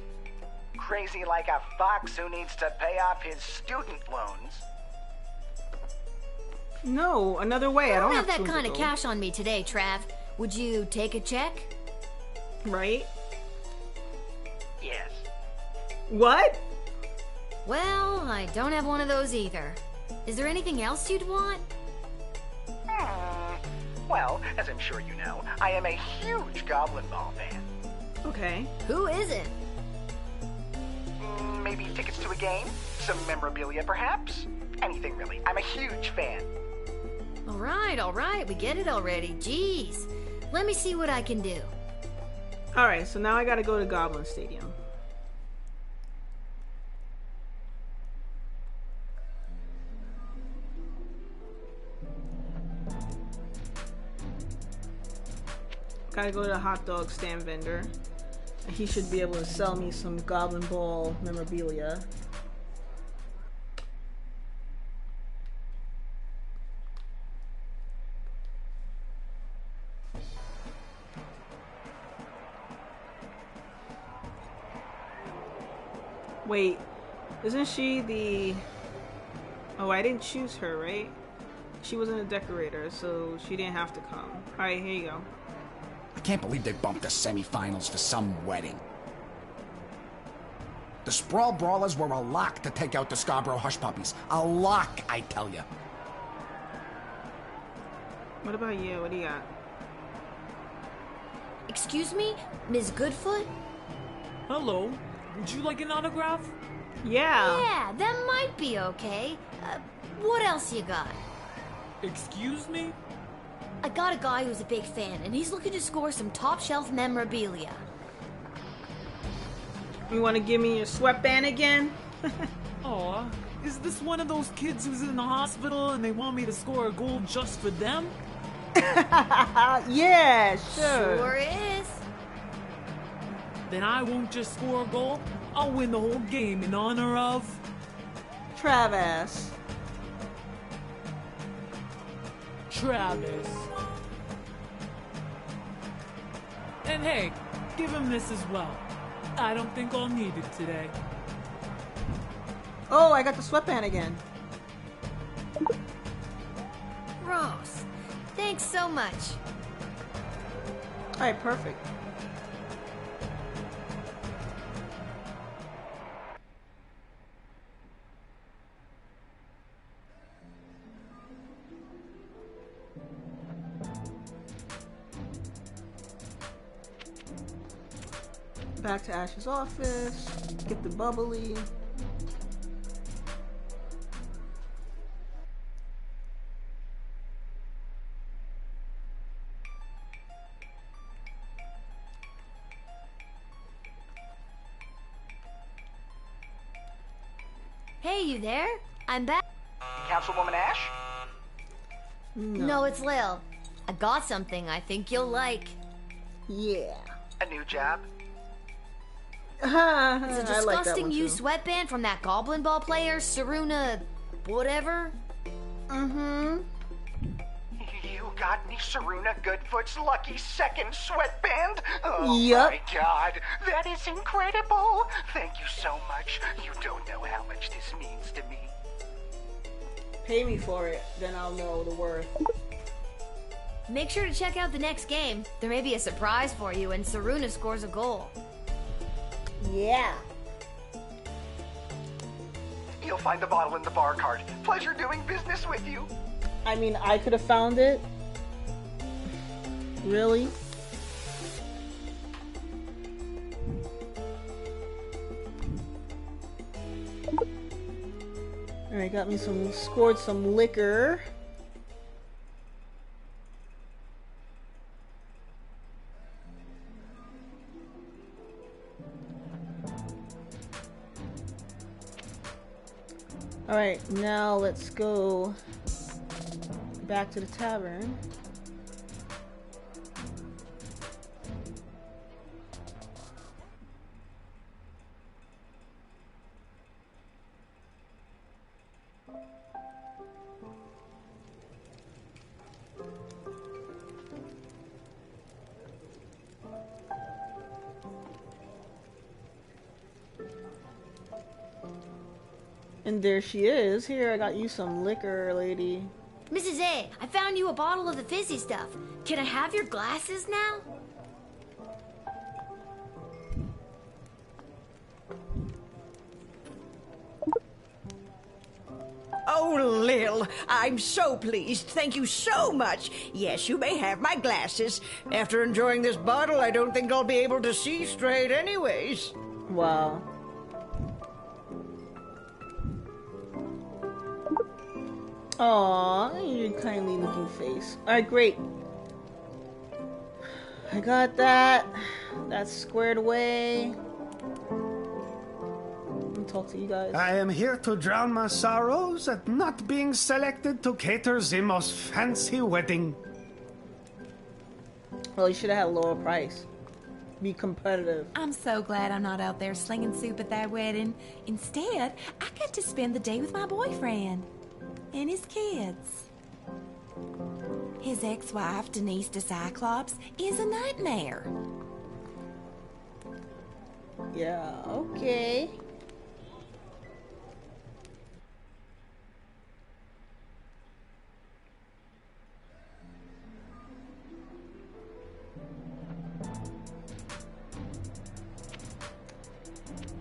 Crazy like a fox who needs to pay off his student loans. No, another way. I don't have that kind of cash on me today, Trav. Would you take a check? Right? Yes. What? Well, I don't have one of those either. Is there anything else you'd want? Well, as I'm sure you know, I am a huge Goblin Ball fan. Okay. Who isn't? Maybe tickets to a game? Some memorabilia, perhaps? Anything, really. I'm a huge fan. All right. We get it already. Jeez. Let me see what I can do. Alright, so now I gotta go to Goblin Stadium. Gotta go to the hot dog stand vendor. He should be able to sell me some Goblin Ball memorabilia. Wait, isn't she the... Oh, I didn't choose her, right? She wasn't a decorator, so she didn't have to come. Alright, here you go. I can't believe they bumped the semifinals for some wedding. The Sprawl Brawlers were a lock to take out the Scarborough Hush Puppies. A lock, I tell you. What about you? What do you got? Excuse me, Ms. Goodfoot? Hello. Would you like an autograph? Yeah. Yeah, that might be okay. What else you got? Excuse me? I got a guy who's a big fan, and he's looking to score some top-shelf memorabilia. You want to give me your sweatband again? Aw, is this one of those kids who's in the hospital and they want me to score a goal just for them? Yeah, sure. Sure is. Then I won't just score a goal, I'll win the whole game in honor of... Travis. Travis. And hey, give him this as well. I don't think I'll need it today. Oh, I got the sweatband again. Ross, thanks so much. Alright, perfect. Back to Ash's office. Get the bubbly. Hey, you there? I'm back. Councilwoman Ash? No, it's Lil. I got something I think you'll like. Yeah. A new job? It's a I like that disgusting one, used too. sweatband from that goblin ball player, Saruna... whatever. Mm-hmm. You got me Saruna Goodfoot's lucky second sweatband? Oh Yep. my god, that is incredible! Thank you so much. You don't know how much this means to me. Pay me for it, then I'll know the worth. Make sure to check out the next game. There may be a surprise for you and Saruna scores a goal. Yeah. You'll find the bottle in the bar cart. Pleasure doing business with you. I mean, I could have found it. Really? Alright, got me scored some liquor. Alright, now let's go back to the tavern. And there she is. Here, I got you some liquor, lady. Mrs. A, I found you a bottle of the fizzy stuff. Can I have your glasses now? Oh, Lil, I'm so pleased. Thank you so much. Yes, you may have my glasses. After enjoying this bottle, I don't think I'll be able to see straight anyways. Wow. Aw, your kindly looking face. Alright, great. I got that. That's squared away. Let me talk to you guys. I am here to drown my sorrows at not being selected to cater the most fancy wedding. Well, you should have had a lower price. Be competitive. I'm so glad I'm not out there slinging soup at that wedding. Instead, I get to spend the day with my boyfriend and his kids. His ex-wife, Denise the Cyclops, is a nightmare. Yeah, okay.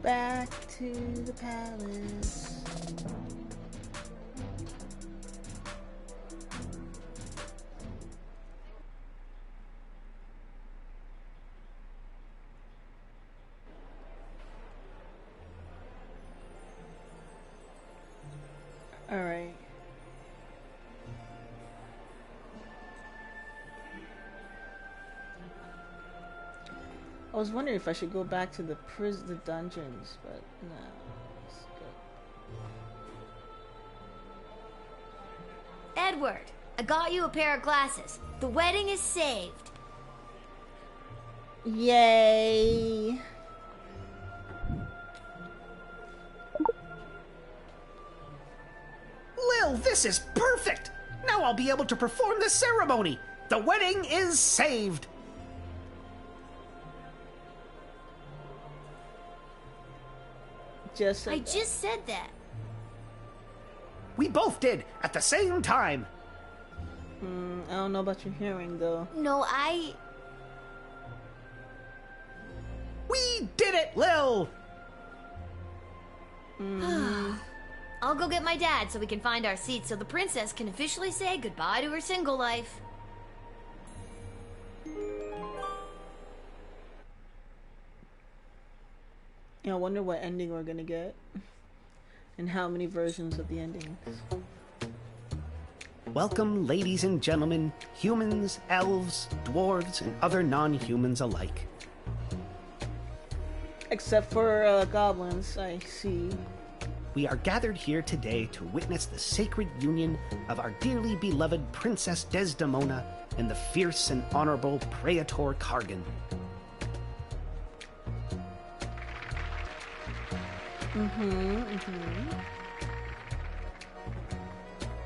Back to the palace. All right. I was wondering if I should go back to the dungeons, but no. It's good. Edward, I got you a pair of glasses. The wedding is saved. Yay. Lil, this is perfect! Now I'll be able to perform the ceremony. The wedding is saved. I just said that. We both did, at the same time. I don't know about your hearing, though. No, We did it, Lil! I'll go get my dad so we can find our seats so the princess can officially say goodbye to her single life. I wonder what ending we're gonna get. And how many versions of the endings. Welcome, ladies and gentlemen, humans, elves, dwarves, and other non-humans alike. Except for goblins, I see. We are gathered here today to witness the sacred union of our dearly beloved Princess Desdemona and the fierce and honorable Praetor Kargan.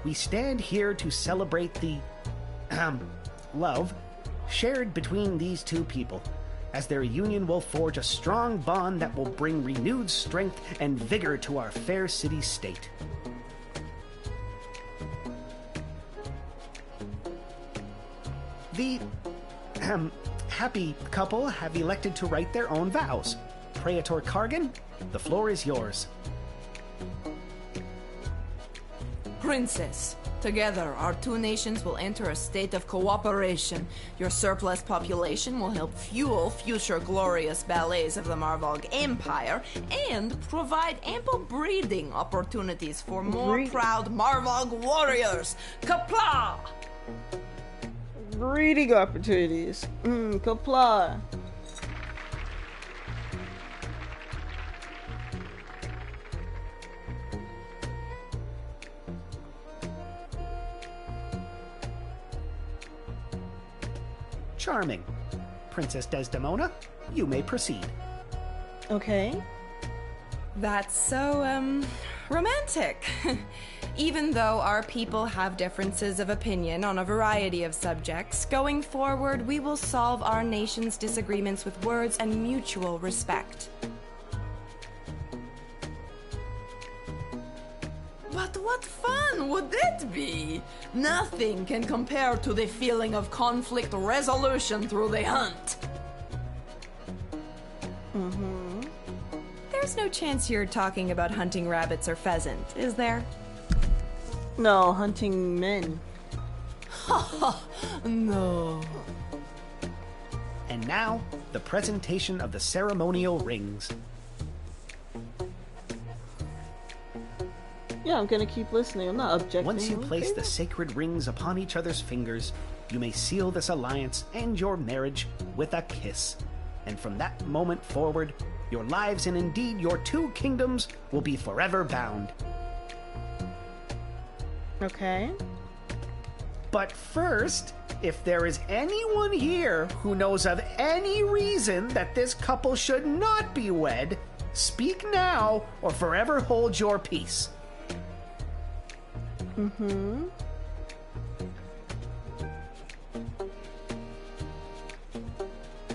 We stand here to celebrate the love shared between these two people, as their union will forge a strong bond that will bring renewed strength and vigor to our fair city-state. The happy couple have elected to write their own vows. Praetor Kargan, the floor is yours. Princess, together our two nations will enter a state of cooperation. Your surplus population will help fuel future glorious ballets of the Marvog Empire and provide ample breeding opportunities for more proud Marvog warriors. Kapla! Breeding opportunities. Kapla. Charming. Princess Desdemona, you may proceed. Okay. That's so, romantic. Even though our people have differences of opinion on a variety of subjects, going forward we will solve our nation's disagreements with words and mutual respect. But what fun would it be? Nothing can compare to the feeling of conflict resolution through the hunt. There's no chance you're talking about hunting rabbits or pheasant, is there? No, hunting men. No. And now, the presentation of the ceremonial rings. Yeah, I'm gonna keep listening. I'm not objecting. Once you place Okay. the sacred rings upon each other's fingers, you may seal this alliance and your marriage with a kiss. And from that moment forward, your lives and indeed your two kingdoms will be forever bound. Okay. But first, if there is anyone here who knows of any reason that this couple should not be wed, speak now or forever hold your peace.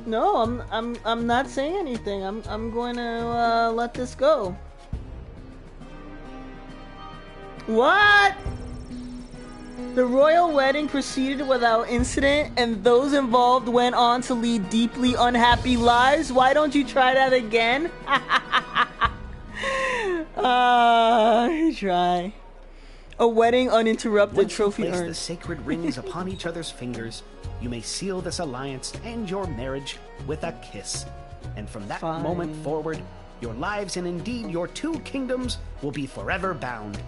No, I'm not saying anything. I'm going to let this go. What? The royal wedding proceeded without incident, and those involved went on to lead deeply unhappy lives. Why don't you try that again? Try. A wedding uninterrupted. Once Trophy you place earned. the sacred rings upon each other's fingers, you may seal this alliance and your marriage with a kiss. And from that Fine. moment forward, your lives and indeed your two kingdoms will be forever bound.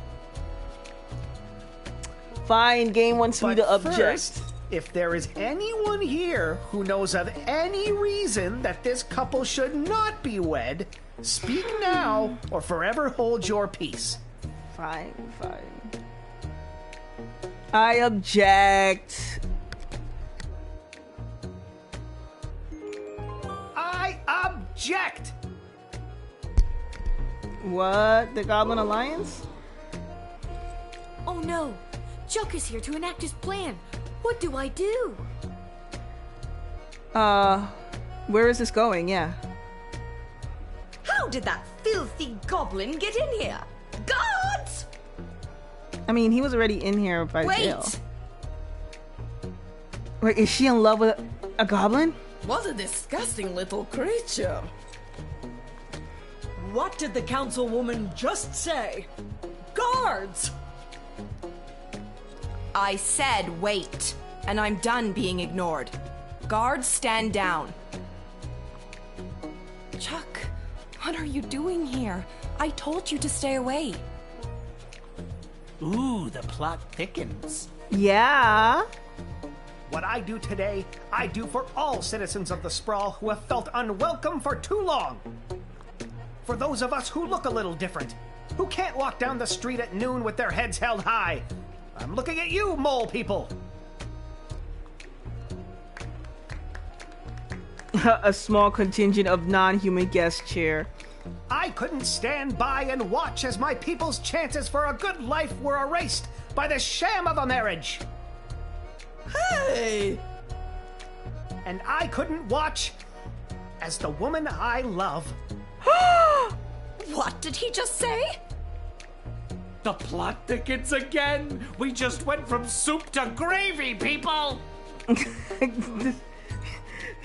Fine, game wants me to object. First, if there is anyone here who knows of any reason that this couple should not be wed, speak now or forever hold your peace. Fine. I object. I object! What? The Goblin Alliance? Oh no! Chuck is here to enact his plan. What do I do? Where is this going? Yeah. How did that filthy goblin get in here? Guards! I mean, he was already in here by jail. Wait! Wait, is she in love with a goblin? What a disgusting little creature. What did the councilwoman just say? Guards! I said wait, and I'm done being ignored. Guards, stand down. Chuck, what are you doing here? I told you to stay away. Ooh, the plot thickens. Yeah. What I do today, I do for all citizens of the Sprawl who have felt unwelcome for too long. For those of us who look a little different, who can't walk down the street at noon with their heads held high. I'm looking at you, mole people. A small contingent of non-human guests cheer. I couldn't stand by and watch as my people's chances for a good life were erased by the sham of a marriage. Hey! And I couldn't watch as the woman I love. What did he just say? The plot thickens again. We just went from soup to gravy, people.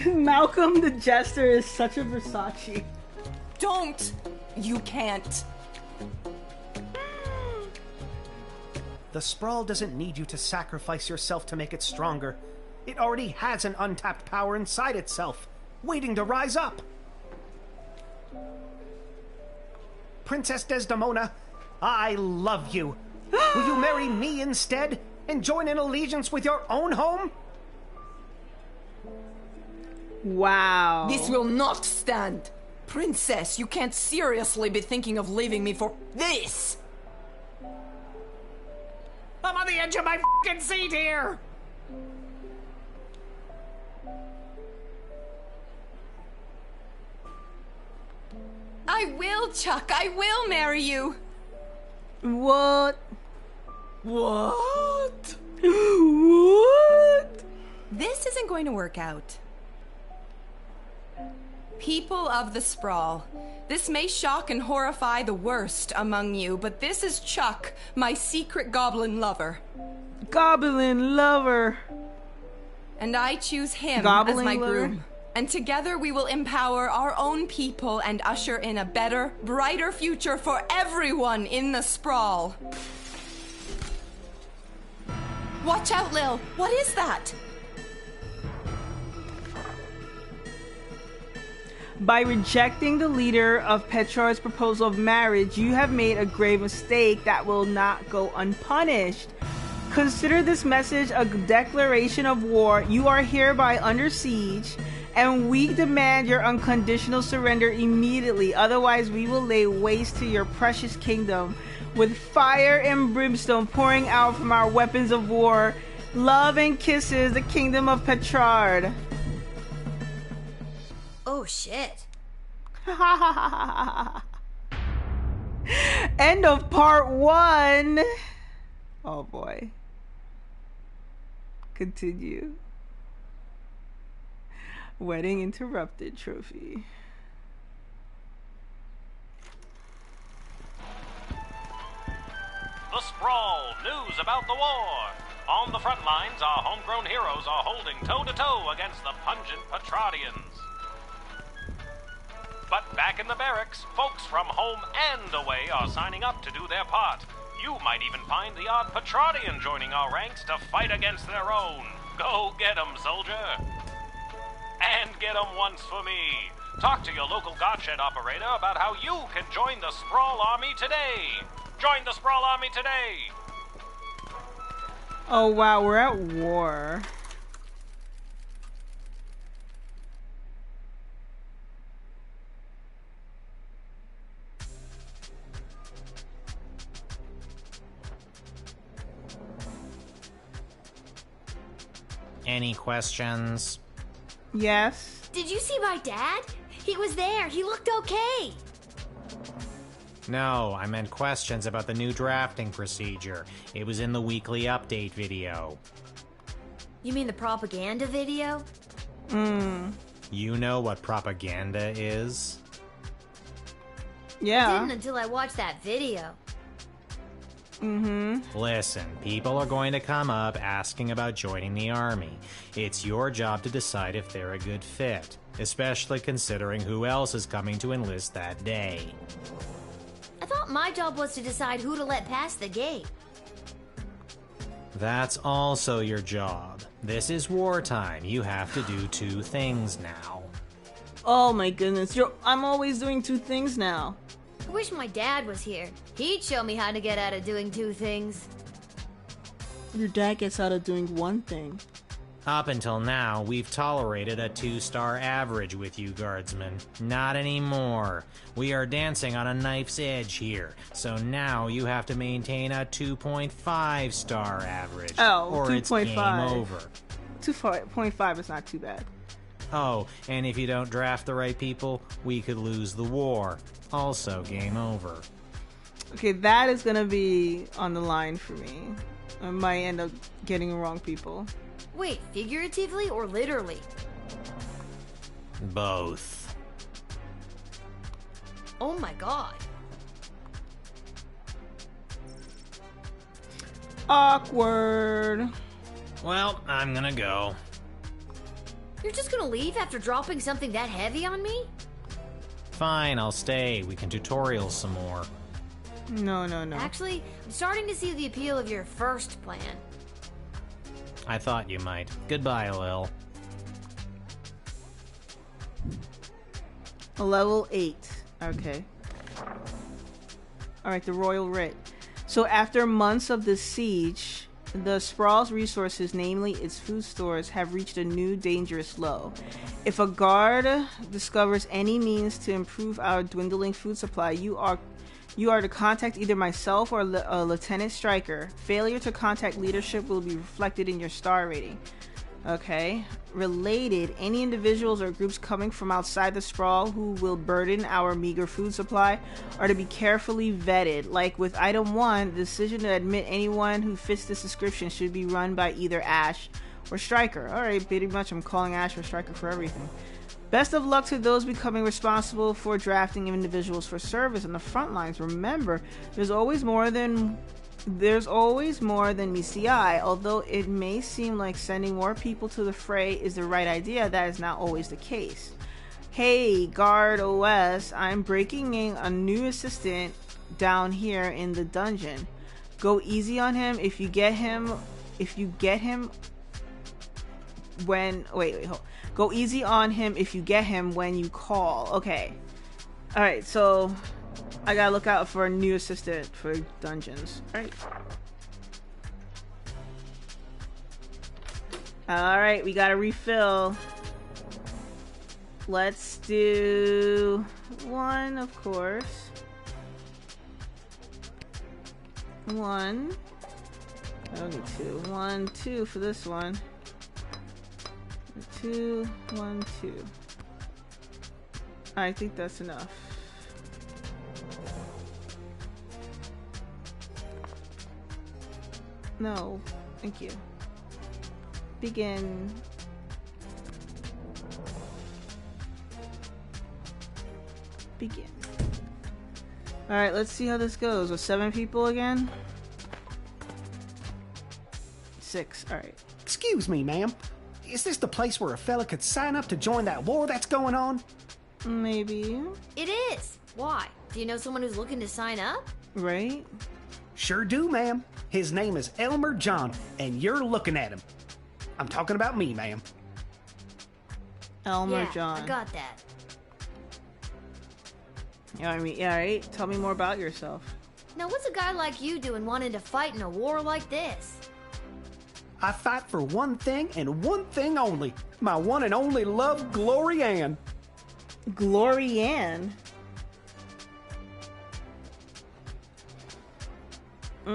Malcolm the Jester is such a Versace. Don't! You can't. The Sprawl doesn't need you to sacrifice yourself to make it stronger. It already has an untapped power inside itself, waiting to rise up. Princess Desdemona, I love you. Will you marry me instead and join in allegiance with your own home? Wow. This will not stand. Princess, you can't seriously be thinking of leaving me for this. I'm on the edge of my fucking seat here. I will, Chuck. I will marry you. What? What? What? This isn't going to work out. People of the Sprawl, this may shock and horrify the worst among you, but this is Chuck, my secret goblin lover. Goblin lover. And I choose him Goblin as my lover? groom. And together we will empower our own people and usher in a better, brighter future for everyone in the Sprawl. Watch out, Lil. What is that? By rejecting the leader of Petrarch's proposal of marriage, you have made a grave mistake that will not go unpunished. Consider this message a declaration of war. You are hereby under siege, and we demand your unconditional surrender immediately. Otherwise, we will lay waste to your precious kingdom with fire and brimstone pouring out from our weapons of war. Love and kisses, the kingdom of Petrarch. Oh, shit. End of part 1. Oh boy. Continue. Wedding interrupted trophy. The Sprawl, news about the war. On the front lines, our homegrown heroes are holding toe-to-toe against the pungent Petradians. But back in the barracks, folks from home and away are signing up to do their part. You might even find the odd Petradian joining our ranks to fight against their own. Go get 'em, soldier. And get 'em once for me. Talk to your local Godshed operator about how you can join the Sprawl Army today. Join the Sprawl Army today. Oh wow, we're at war. Any questions? Yes. Did you see my dad? He was there. He looked okay. No, I meant questions about the new drafting procedure. It was in the weekly update video. You mean the propaganda video? You know what propaganda is? I didn't until I watched that video. Listen, people are going to come up asking about joining the army. It's your job to decide if they're a good fit, especially considering who else is coming to enlist that day. I thought my job was to decide who to let pass the gate. That's also your job. This is wartime. You have to do two things now. Oh my goodness, I'm always doing two things now. I wish my dad was here. He'd show me how to get out of doing two things. Your dad gets out of doing one thing. Up until now, we've tolerated a 2-star average with you, guardsmen. Not anymore. We are dancing on a knife's edge here, so now you have to maintain a 2.5-star average. Oh, or 2.5. it's game over. 2.5 is not too bad. Oh, and if you don't draft the right people, we could lose the war. Also game over. Okay, that is gonna be on the line for me. I might end up getting the wrong people. Wait, figuratively or literally? Both. Oh my god. Awkward. Well, I'm gonna go. You're just gonna leave after dropping something that heavy on me? Fine, I'll stay. We can tutorial some more. No. Actually, I'm starting to see the appeal of your first plan. I thought you might. Goodbye, Lil. Level 8. Okay. Alright, the Royal Writ. So after months of the siege, the Sprawl's resources, namely its food stores, have reached a new dangerous low. If a guard discovers any means to improve our dwindling food supply, you are to contact either myself or Lieutenant Stryker. Failure to contact leadership will be reflected in your star rating. Okay. Related, any individuals or groups coming from outside the Sprawl who will burden our meager food supply are to be carefully vetted. Like with item 1, the decision to admit anyone who fits this description should be run by either Ash or Stryker. Alright, pretty much I'm calling Ash or Stryker for everything. Best of luck to those becoming responsible for drafting individuals for service on the front lines. Remember, there's always more than meets the eye. Although it may seem like sending more people to the fray is the right idea, that is not always the case. Hey, Guard OS, I'm breaking in a new assistant down here in the dungeon. Go easy on him if you get him when Go easy on him if you get him when you call. Okay. Alright, so I gotta look out for a new assistant for dungeons. Alright, we gotta refill. Let's do 1, of course. 1. I don't need 2. 1, 2 for this one. 2, 1, 2. I think that's enough. No, thank you. Begin. Alright, let's see how this goes. With 7 people again? 6, alright. Excuse me, ma'am. Is this the place where a fella could sign up to join that war that's going on? Maybe. It is. Why? Do you know someone who's looking to sign up? Right? Sure do, ma'am. His name is Elmer John, and you're looking at him. I'm talking about me, ma'am. Elmer John. I got that. Yeah, right? Tell me more about yourself. Now, what's a guy like you doing wanting to fight in a war like this? I fight for one thing and one thing only. My one and only love, Glory Ann. Glory Ann? Who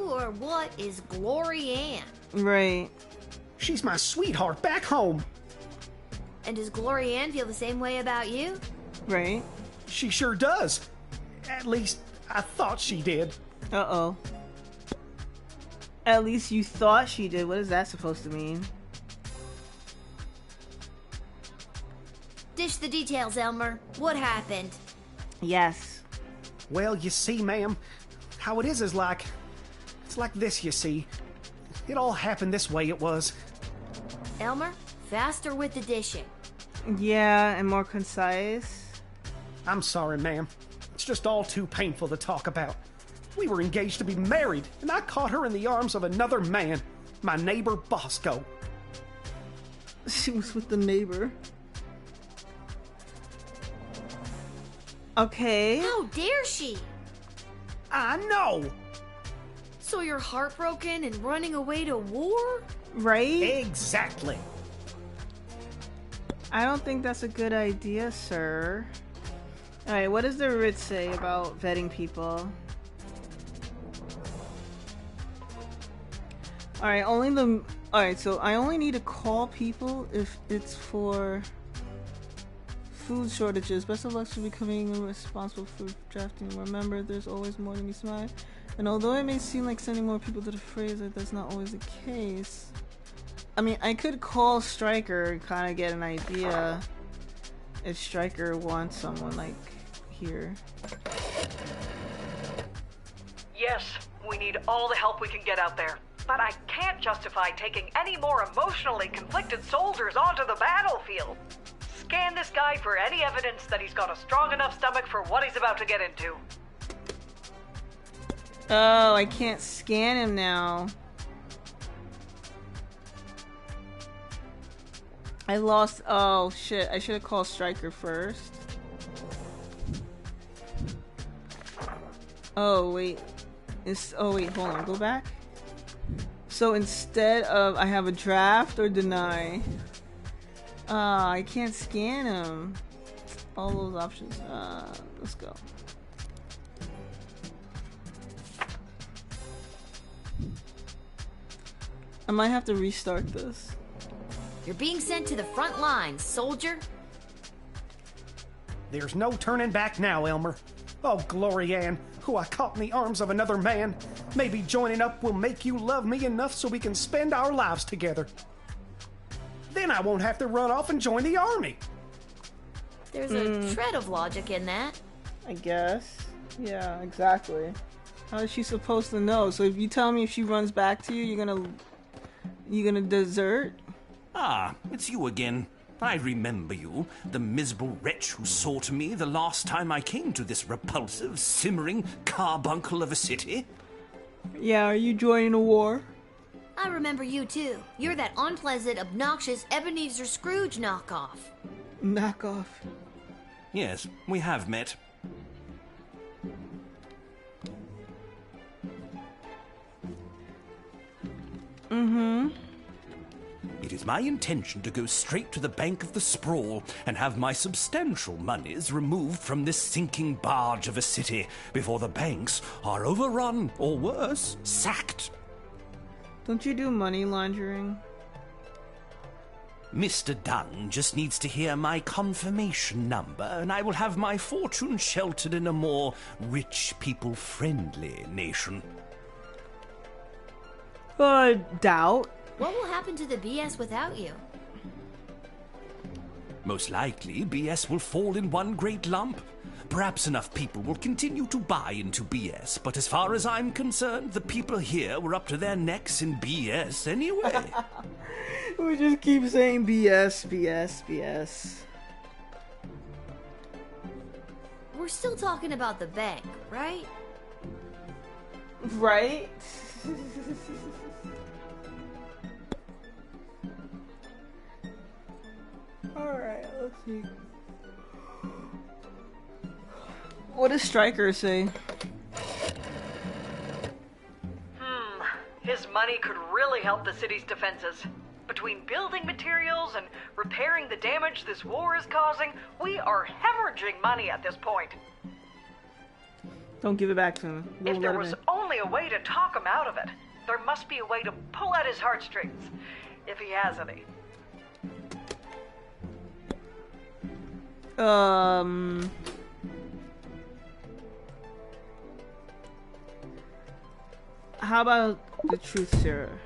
or what is Glory Ann? Right. She's my sweetheart back home. And does Glory Ann feel the same way about you? Right. She sure does. At least, I thought she did. Uh-oh. At least you thought she did. What is that supposed to mean? Dish the details, Elmer. What happened? Yes. Well, you see, ma'am, how it is like... It's like this, you see. It all happened this way, it was. Elmer, faster with the dishing. Yeah, and more concise. I'm sorry, ma'am. It's just all too painful to talk about. We were engaged to be married, and I caught her in the arms of another man, my neighbor Bosco. She was with the neighbor. Okay. How dare she? I know! So you're heartbroken and running away to war? Right? Exactly. I don't think that's a good idea, sir. Alright, what does the writ say about vetting people? Alright, so I only need to call people if it's for food shortages. Best of luck to becoming responsible for drafting. Remember, there's always more than meets the eye. And although it may seem like sending more people to the phrase, that's not always the case. I mean, I could call Stryker and kind of get an idea if Stryker wants someone like here. Yes, we need all the help we can get out there. But I can't justify taking any more emotionally conflicted soldiers onto the battlefield. Scan this guy for any evidence that he's got a strong enough stomach for what he's about to get into. Oh, I can't scan him now. I lost. Oh shit! I should have called Stryker first. Oh wait. Oh wait. Hold on. Go back. So instead of I have a draft or deny. I can't scan him. All those options. Let's go. I might have to restart this. You're being sent to the front lines, soldier. There's no turning back now, Elmer. Oh, Glory Ann, who I caught in the arms of another man. Maybe joining up will make you love me enough so we can spend our lives together. Then I won't have to run off and join the army. There's a shred of logic in that. I guess. Yeah, exactly. How is she supposed to know? So if you tell me if she runs back to you, you're gonna desert? Ah, it's you again. I remember you, the miserable wretch who saw to me the last time I came to this repulsive, simmering carbuncle of a city. Yeah, are you joining a war? I remember you too. You're that unpleasant, obnoxious Ebenezer Scrooge knockoff. Knockoff. Yes, we have met. Mm-hmm. It is my intention to go straight to the bank of the sprawl and have my substantial monies removed from this sinking barge of a city before the banks are overrun, or worse, sacked. Don't you do money laundering? Mr. Dunn just needs to hear my confirmation number, and I will have my fortune sheltered in a more rich people-friendly nation. Doubt. What will happen to the BS without you? Most likely, BS will fall in one great lump. Perhaps enough people will continue to buy into BS, but as far as I'm concerned, the people here were up to their necks in BS anyway. We just keep saying BS, BS, BS. We're still talking about the bank, right? Right? Alright, let's see. What does Stryker say? His money could really help the city's defenses. Between building materials and repairing the damage this war is causing, we are hemorrhaging money at this point. Don't give it back to him. If there was only a way to talk him out of it, there must be a way to pull at his heartstrings, if he has any. How about the truth serum?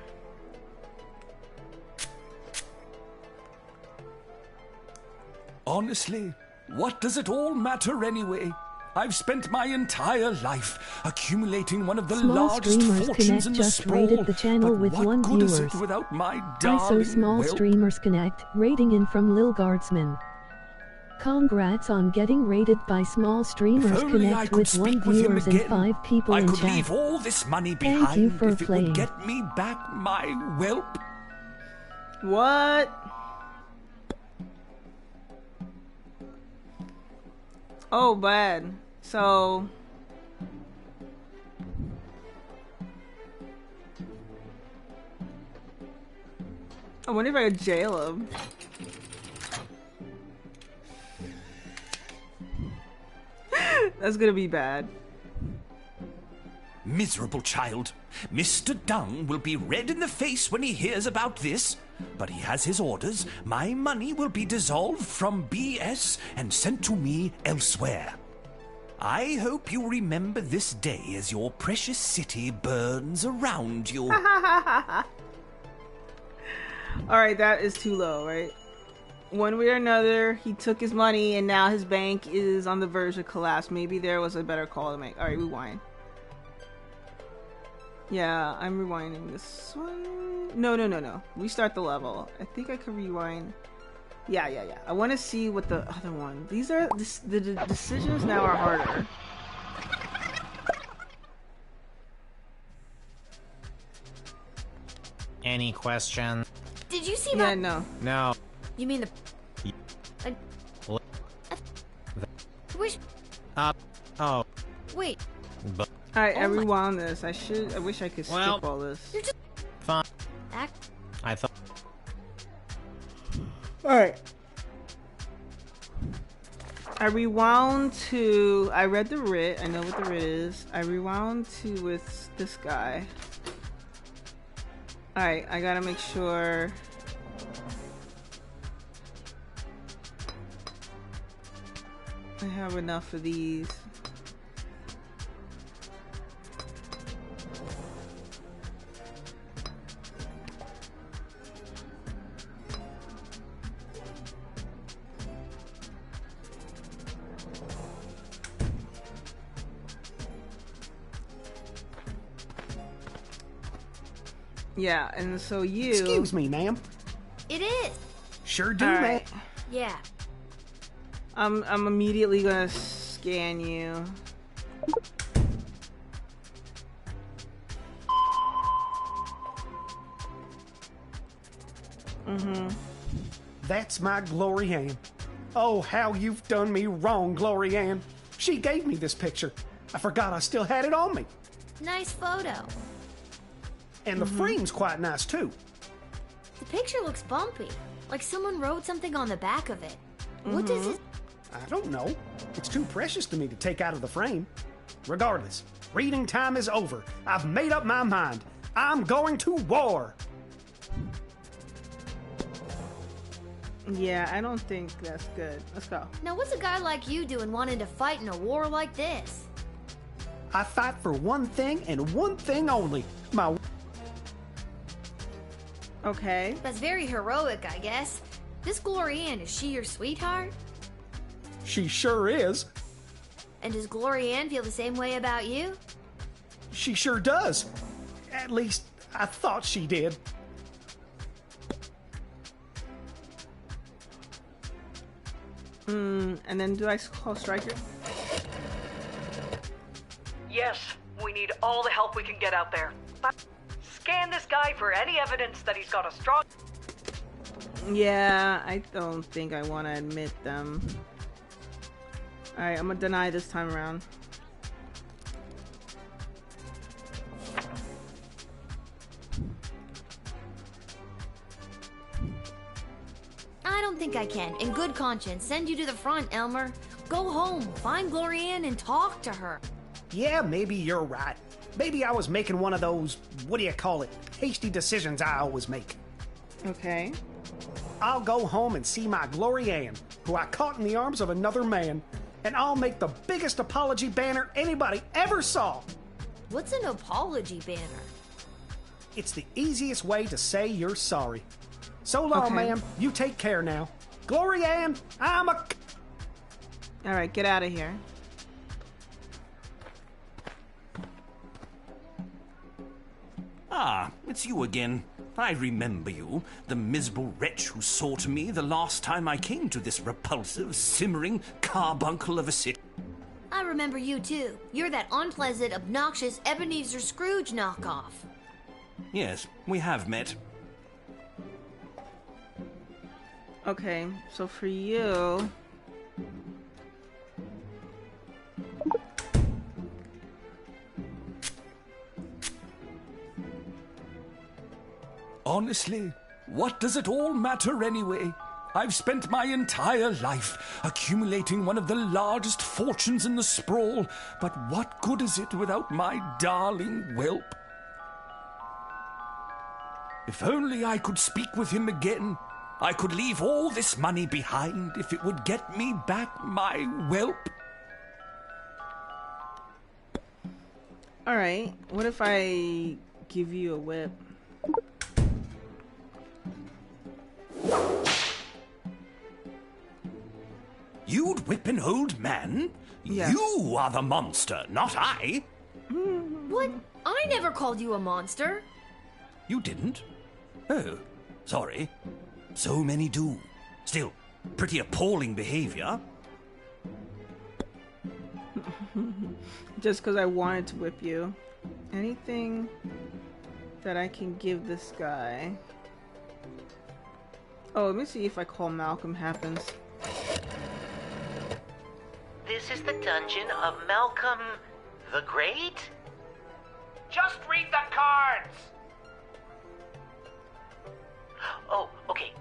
Honestly, what does it all matter anyway? I've spent my entire life accumulating one of the Small largest Streamers fortunes Connect in the just sprawl. rated the channel But with what 1 good is viewers. it without my ISO darling Small whelp? Streamers Connect, rating in from Lil Guardsman. Congrats on getting rated by Small Streamers If only I Connect could with 1 speak with him viewers and again, 5 people I in could chat. leave all this money Thank behind you for if it playing. would get me back my whelp. What? Oh, bad. So... I wonder if I could jail him. That's gonna be bad. Miserable child. Mr. Dung will be red in the face when he hears about this. But he has his orders. My money will be dissolved from BS and sent to me elsewhere. I hope you remember this day as your precious city burns around you. Alright, that is too low, right? One way or another, he took his money and now his bank is on the verge of collapse. Maybe there was a better call to make. Alright, rewind. Yeah, I'm rewinding this one. No. Restart the level. I think I could rewind. Yeah. I want to see what the other one. These are the decisions now are harder. Any question? Did you see my... no. No. You mean the... I wish... Oh. Wait. But Alright, I rewound this. I wish I could skip all this. You're just... fine. Act... I thought. Alright. I rewound to... I read the writ. I know what the writ is. I rewound to with this guy. Alright, I gotta make sure... I have enough of these. Yeah, and so you... Excuse me, ma'am. It is. Sure do, All ma'am. right. Yeah. I'm immediately gonna scan you. That's my Glory Ann. Oh, how you've done me wrong, Glory Ann. She gave me this picture. I forgot I still had it on me. Nice photo. And the frame's quite nice, too. The picture looks bumpy. Like someone wrote something on the back of it. What does it... I don't know. It's too precious to me to take out of the frame. Regardless, reading time is over. I've made up my mind. I'm going to war. Yeah, I don't think that's good. Let's go. Now what's a guy like you doing wanting to fight in a war like this? I fight for one thing and one thing only. My... Okay. That's very heroic, I guess. This Glory Ann, is she your sweetheart? She sure is. And does Glory Ann feel the same way about you? She sure does. At least, I thought she did. And then do I call Striker? Yes, we need all the help we can get out there. But scan this guy for any evidence that he's got a strong... Yeah, I don't think I want to admit them. Alright, I'm gonna deny this time around. I don't think I can, in good conscience, send you to the front, Elmer. Go home, find Glory Ann, and talk to her. Yeah, maybe you're right. Maybe I was making one of those, what do you call it, hasty decisions I always make. Okay. I'll go home and see my Glory Ann, who I caught in the arms of another man, and I'll make the biggest apology banner anybody ever saw. What's an apology banner? It's the easiest way to say you're sorry. So long, Okay. ma'am. You take care now. Glory Ann, I'm a... Alright, get out of here. Ah, it's you again. I remember you, the miserable wretch who saw to me the last time I came to this repulsive, simmering carbuncle of a city. I remember you too. You're that unpleasant, obnoxious Ebenezer Scrooge knockoff. Yes, we have met. Okay, so for you... Honestly, what does it all matter anyway? I've spent my entire life accumulating one of the largest fortunes in the sprawl, but what good is it without my darling whelp? If only I could speak with him again. I could leave all this money behind if it would get me back my whelp. Alright, what if I give you a whip? You'd whip an old man? Yes. You are the monster, not I. What? I never called you a monster. You didn't? Oh, sorry. So many do. Still, pretty appalling behavior. Just because I wanted to whip you. Anything that I can give this guy? Oh, let me see if I call Malcolm happens. This is the dungeon of Malcolm the Great? Just read the cards! Oh, okay.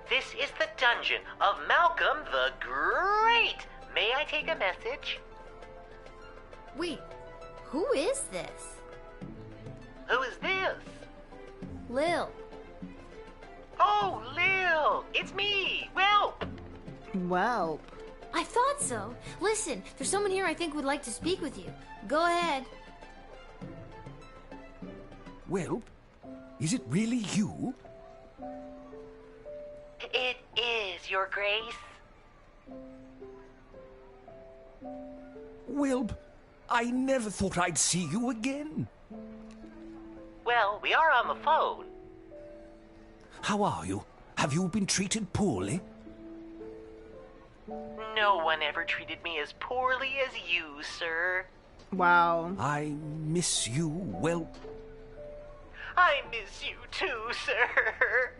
This is the dungeon of Malcolm the Great. May I take a message? Wait, who is this? Who is this? Lil. Oh, Lil! It's me, Whelp! Whelp. I thought so. Listen, there's someone here I think would like to speak with you. Go ahead. Whelp? Is it really you? It is, Your Grace. Whelp, I never thought I'd see you again. Well, we are on the phone. How are you? Have you been treated poorly? No one ever treated me as poorly as you, sir. Wow. I miss you, Whelp. I miss you too, sir.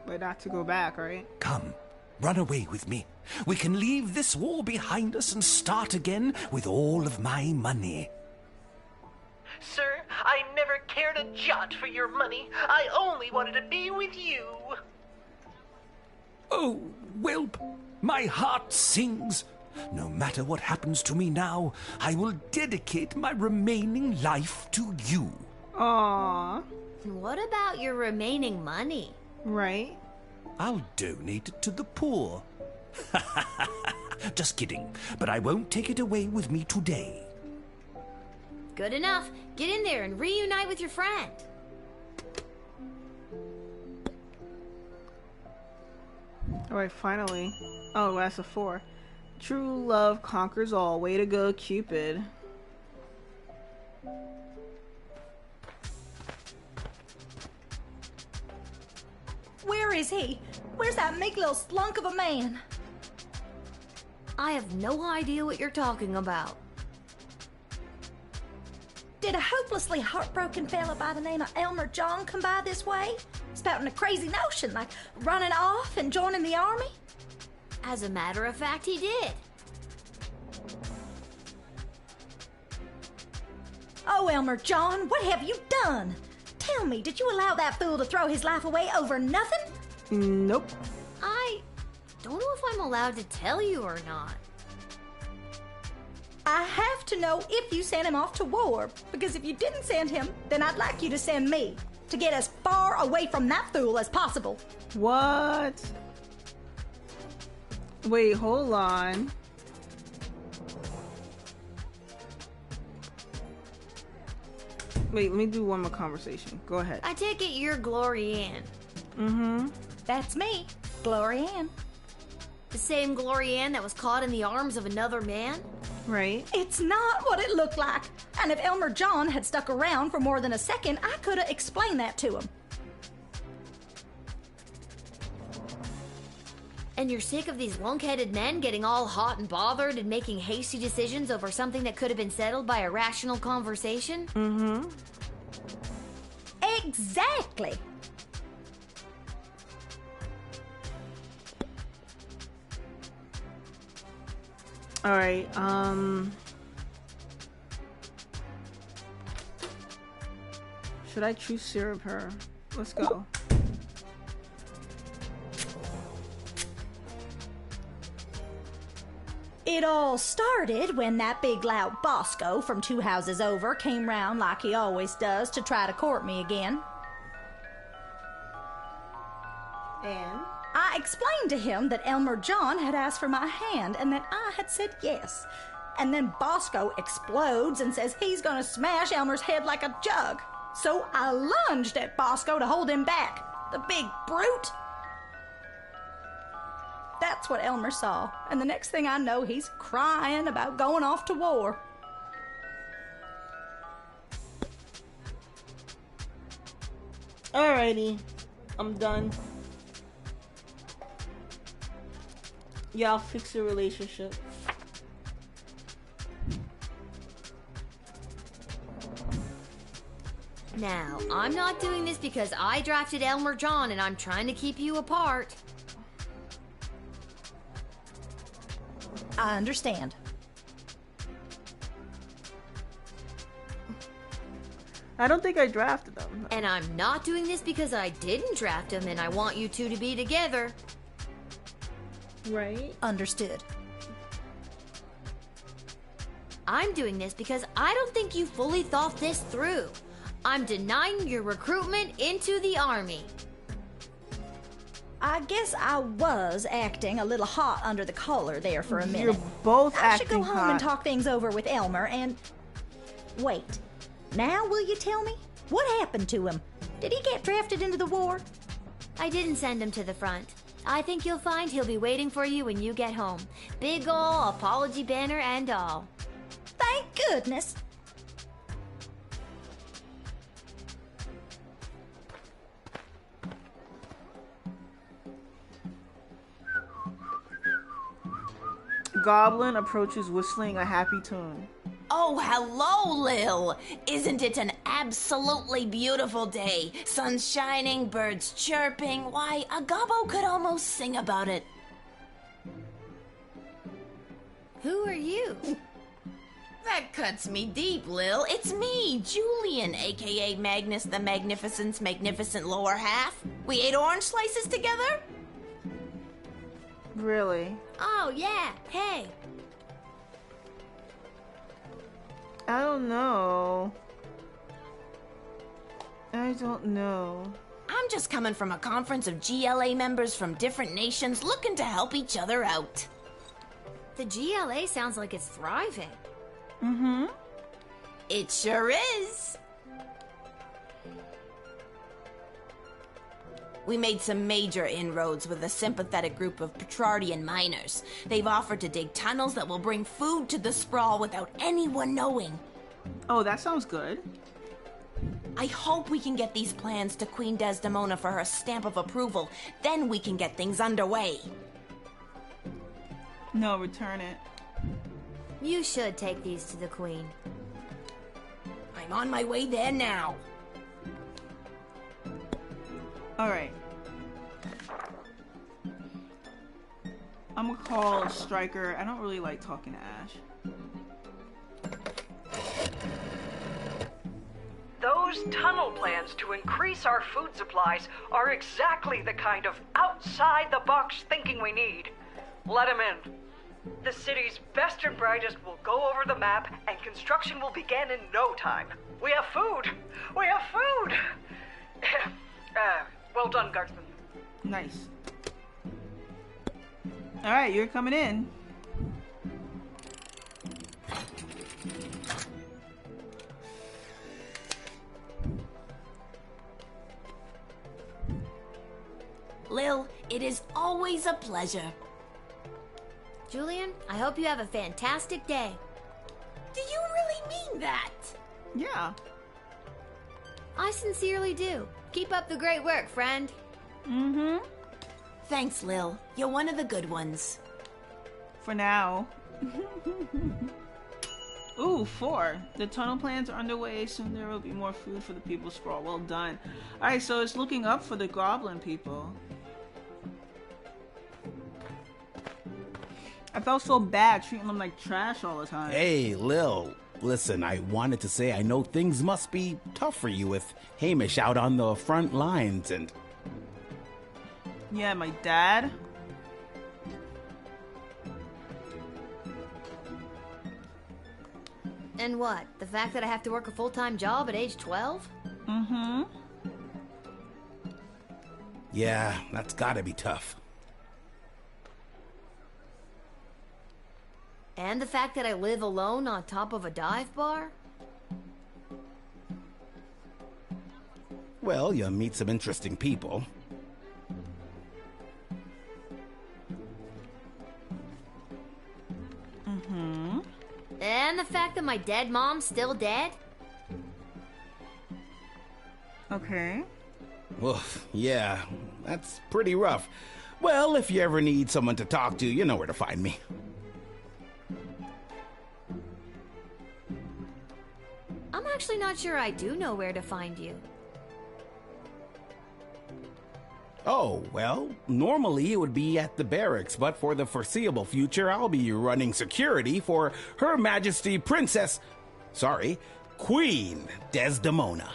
But not to go back, right? Come, run away with me. We can leave this war behind us and start again with all of my money. Sir, I never cared a jot for your money. I only wanted to be with you. Oh, Whelp, my heart sings. No matter what happens to me now, I will dedicate my remaining life to you. Aww. What about your remaining money? Right. I'll donate it to the poor. Just kidding, but I won't take it away with me today. Good enough. Get in there and reunite with your friend. Alright, finally. Oh, that's a 4. True love conquers all. Way to go, Cupid. Where is he? Where's that meek little slunk of a man? I have no idea what you're talking about. Did a hopelessly heartbroken fella by the name of Elmer John come by this way? Spouting a crazy notion, like running off and joining the army? As a matter of fact, he did. Oh, Elmer John, what have you done? Tell me, did you allow that fool to throw his life away over nothing? Nope. I don't know if I'm allowed to tell you or not. I have to know if you sent him off to war, because if you didn't send him, then I'd like you to send me, to get as far away from that fool as possible. What? Wait, hold on. Wait, let me do one more conversation. Go ahead. I take it you're Glory Ann. Mm-hmm. That's me, Glory Ann. The same Glory Ann that was caught in the arms of another man? Right. It's not what it looked like. And if Elmer John had stuck around for more than a second, I could have explained that to him. And you're sick of these lunk-headed men getting all hot and bothered and making hasty decisions over something that could have been settled by a rational conversation? Mm-hmm. Exactly. All right. Should I choose syrup her? Let's go. It all started when that big loud Bosco from 2 houses over came round like he always does to try to court me again. And? I explained to him that Elmer John had asked for my hand and that I had said yes. And then Bosco explodes and says he's gonna smash Elmer's head like a jug. So I lunged at Bosco to hold him back. The big brute. That's what Elmer saw. And the next thing I know, he's crying about going off to war. Alrighty. I'm done. Yeah, I'll fix the relationship. Now, I'm not doing this because I drafted Elmer John and I'm trying to keep you apart. I understand. I don't think I drafted them. And I'm not doing this because I didn't draft him and I want you two to be together. Right? Understood. I'm doing this because I don't think you fully thought this through. I'm denying your recruitment into the army. I guess I was acting a little hot under the collar there for a minute. You're both I acting should go home hot. and talk things over with Elmer and... Wait. Now will you tell me? What happened to him? Did he get drafted into the war? I didn't send him to the front. I think you'll find he'll be waiting for you when you get home. Big ol' apology banner and all. Thank goodness. Goblin approaches whistling a happy tune. Oh, hello, Lil. Isn't it an absolutely beautiful day? Sun shining, birds chirping. Why, a gobbo could almost sing about it. Who are you? That cuts me deep, Lil. It's me, Julian, aka Magnus the Magnificent's magnificent lower half. We ate orange slices together? Really? Oh, yeah. Hey. I don't know. I don't know. I'm just coming from a conference of GLA members from different nations looking to help each other out. The GLA sounds like it's thriving. Mm-hmm. It sure is. We made some major inroads with a sympathetic group of Petrardian miners. They've offered to dig tunnels that will bring food to the sprawl without anyone knowing. Oh, that sounds good. I hope we can get these plans to Queen Desdemona for her stamp of approval. Then we can get things underway. No, return it. You should take these to the Queen. I'm on my way there now. Alright. I'm gonna call Stryker. I don't really like talking to Ash. Those tunnel plans to increase our food supplies are exactly the kind of outside-the-box thinking we need. Let him in. The city's best and brightest will go over the map, and construction will begin in no time. We have food! We have food! Well done, Guardsman. Nice. Alright, you're coming in. Lil, it is always a pleasure. Julian, I hope you have a fantastic day. Do you really mean that? Yeah. I sincerely do. Keep up the great work, friend. Mm-hmm. Thanks, Lil. You're one of the good ones. For now. Ooh, 4. The tunnel plans are underway. Soon there will be more food for the people sprawl. Well done. Alright, so it's looking up for the goblin people. I felt so bad treating them like trash all the time. Hey, Lil. Listen, I wanted to say I know things must be tough for you with Hamish out on the front lines and... Yeah, my dad. And what? The fact that I have to work a full-time job at age 12? Mm-hmm. Yeah, that's gotta be tough. And the fact that I live alone on top of a dive bar? Well, you meet some interesting people. Mm-hmm. And the fact that my dead mom's still dead? Okay. Oof, yeah, that's pretty rough. Well, if you ever need someone to talk to, you know where to find me. I'm actually not sure I do know where to find you. Oh, well, normally it would be at the barracks, but for the foreseeable future, I'll be running security for Her Majesty Queen Desdemona.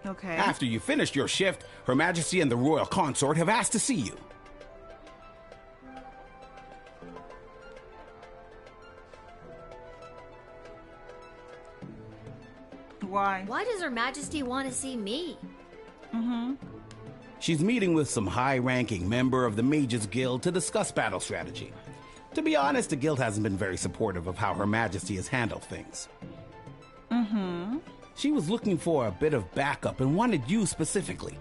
Okay. After you finish your shift, Her Majesty and the Royal Consort have asked to see you. Why? Why does Her Majesty want to see me? Mm-hmm. She's meeting with some high-ranking member of the Mages Guild to discuss battle strategy. To be honest, the guild hasn't been very supportive of how Her Majesty has handled things. Mm-hmm. She was looking for a bit of backup and wanted you specifically.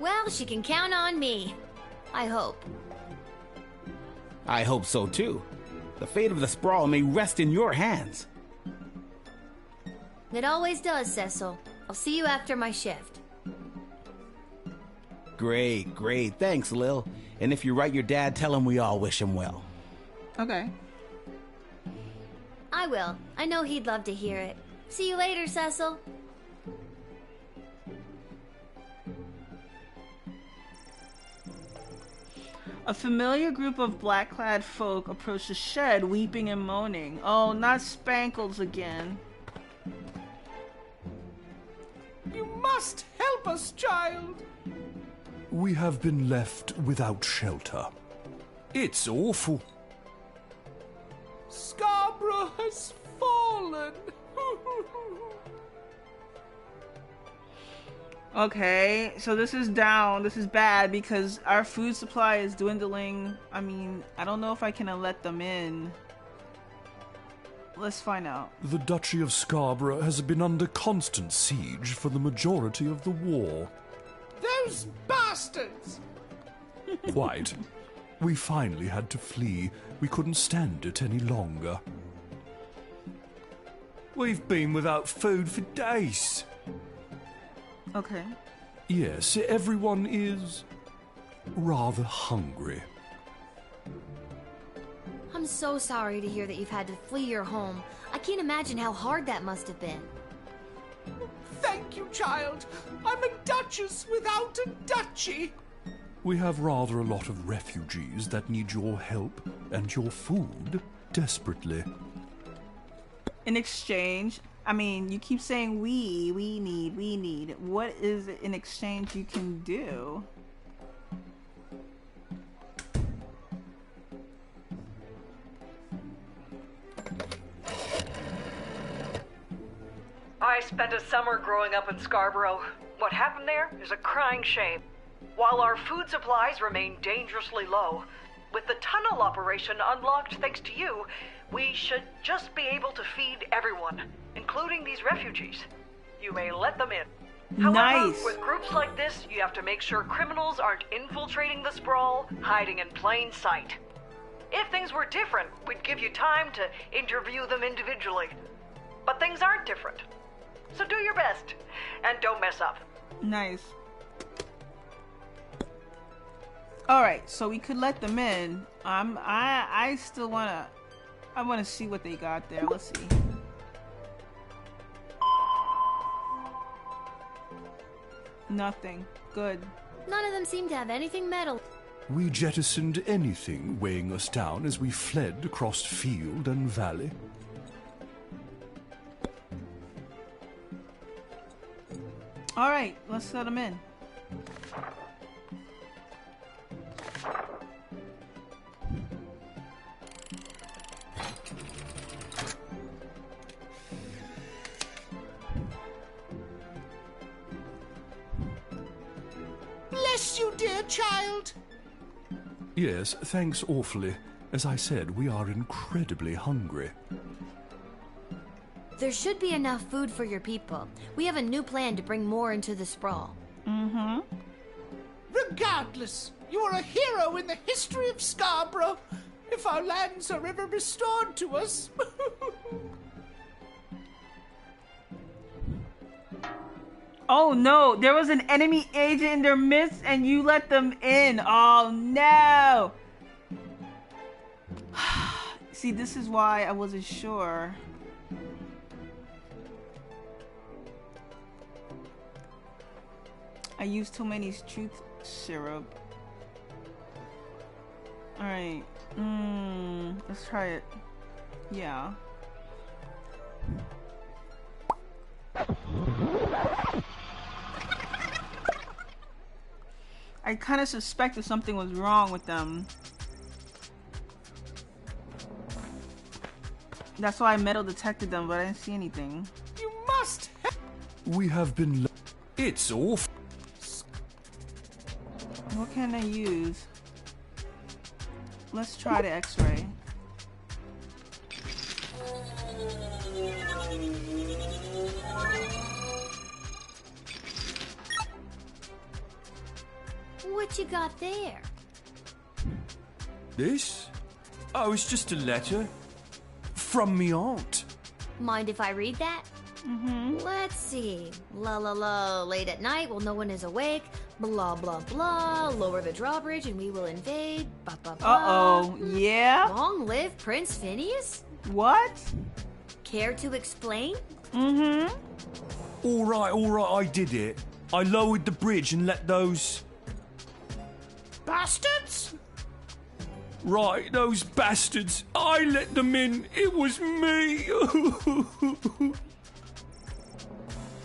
Well, she can count on me. I hope. I hope so too. The fate of the sprawl may rest in your hands. It always does, Cecil. I'll see you after my shift. Great. Thanks, Lil. And if you write your dad, tell him we all wish him well. Okay. I will. I know he'd love to hear it. See you later, Cecil. A familiar group of black-clad folk approached the shed, weeping and moaning. Oh, not Spankles again. You must help us, child. We have been left without shelter. It's awful. Scarborough has fallen. Okay, so this is down. This is bad because our food supply is dwindling. I mean, I don't know if I can let them in. Let's find out. The Duchy of Scarborough has been under constant siege for the majority of the war. Those bastards! Quite. We finally had to flee. We couldn't stand it any longer. We've been without food for days. Okay. Yes, everyone is rather hungry. I'm so sorry to hear that you've had to flee your home. I can't imagine how hard that must have been. Thank you, child. I'm a duchess without a duchy. We have rather a lot of refugees that need your help and your food desperately. In exchange, I mean, you keep saying we need. What is it in exchange you can do? I spent a summer growing up in Scarborough. What happened there is a crying shame. While our food supplies remain dangerously low, with the tunnel operation unlocked thanks to you, we should just be able to feed everyone, including these refugees. You may let them in. However, Nice. with groups like this, you have to make sure criminals aren't infiltrating the sprawl, hiding in plain sight. If things were different, we'd give you time to interview them individually. But things aren't different. So do your best, and don't mess up. Nice. Alright, so we could let them in. I still wanna see what they got there. Let's see. Nothing. Good. None of them seem to have anything metal. We jettisoned anything weighing us down as we fled across field and valley. Alright, let's let them in. Bless you, dear child. Yes, thanks awfully. As I said, we are incredibly hungry. There should be enough food for your people. We have a new plan to bring more into the sprawl. Mm-hmm. Regardless, you are a hero in the history of Scarborough. If our lands are ever restored to us. Oh no, there was an enemy agent in their midst and you let them in. Oh no. See, this is why I wasn't sure. I used too many truth syrup. Alright. Let's try it. Yeah. I kind of suspected something was wrong with them. That's why I metal detected them, but I didn't see anything. You must. We have been. It's awful. What can I use? Let's try the X-ray. What you got there? This? Oh, it's just a letter. From me aunt. Mind if I read that? Mm-hmm. Let's see. La la la. Late at night while no one is awake. Blah blah blah. Lower the drawbridge and we will invade. Ba ba ba. Uh-oh. Yeah? Long live Prince Phineas? What? Care to explain? Mm-hmm. All right, I did it. I lowered the bridge and let those... bastards? Right, those bastards. I let them in. It was me.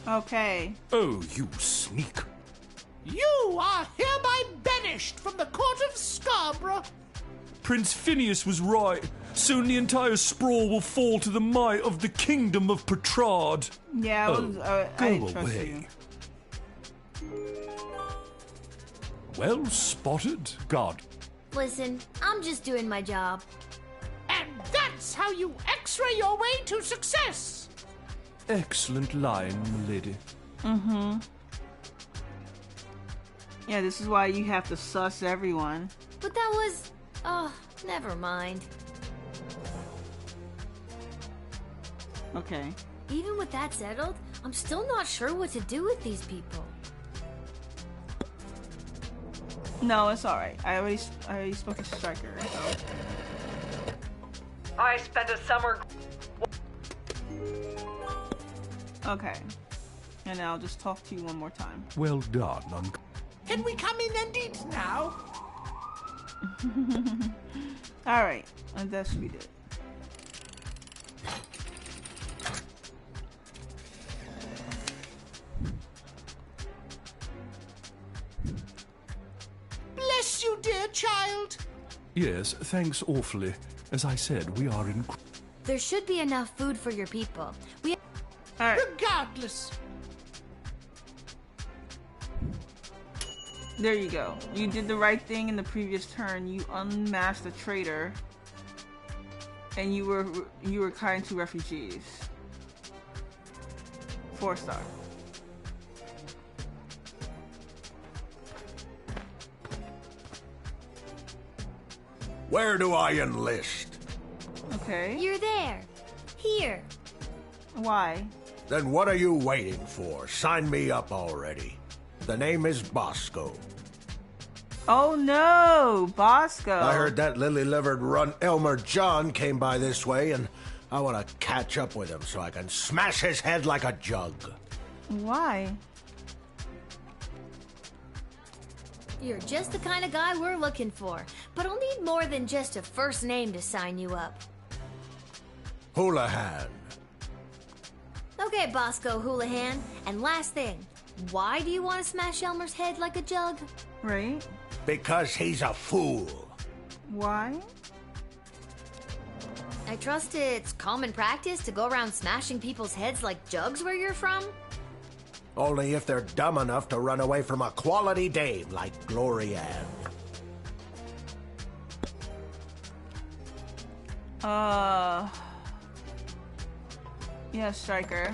Okay. Oh, you sneak. You are hereby banished from the court of Scarborough. Prince Phineas was right. Soon the entire sprawl will fall to the might of the kingdom of Petrard. Yeah, I didn't trust you. Well spotted, God. Listen, I'm just doing my job. And that's how you x-ray your way to success. Excellent line, milady. Mm-hmm. Yeah, this is why you have to suss everyone. But that was... oh, never mind. Okay. Even with that settled, I'm still not sure what to do with these people. No, it's alright. I already spoke to Striker, so... I spent a summer... Okay. And I'll just talk to you one more time. Well done, Uncle. Can we come in and eat now? Alright. And that should be it. Bless you, dear child. Yes, thanks awfully. As I said, we are in... There should be enough food for your people. We... Alright. Regardless. There you go. You did the right thing in the previous turn. You unmasked a traitor. And you were kind to refugees. 4-star. Where do I enlist? Okay. You're there. Here. Why? Then what are you waiting for? Sign me up already. The name is Bosco. Oh no, Bosco. I heard that lily-livered runt Elmer John came by this way, and I want to catch up with him so I can smash his head like a jug. Why? You're just the kind of guy we're looking for. But I'll need more than just a first name to sign you up. Houlihan. Okay, Bosco Houlihan. And last thing, why do you want to smash Elmer's head like a jug? Right. Because he's a fool. Why? I trust it's common practice to go around smashing people's heads like jugs where you're from? Only if they're dumb enough to run away from a quality dame like Glory Ann. Yeah, Striker.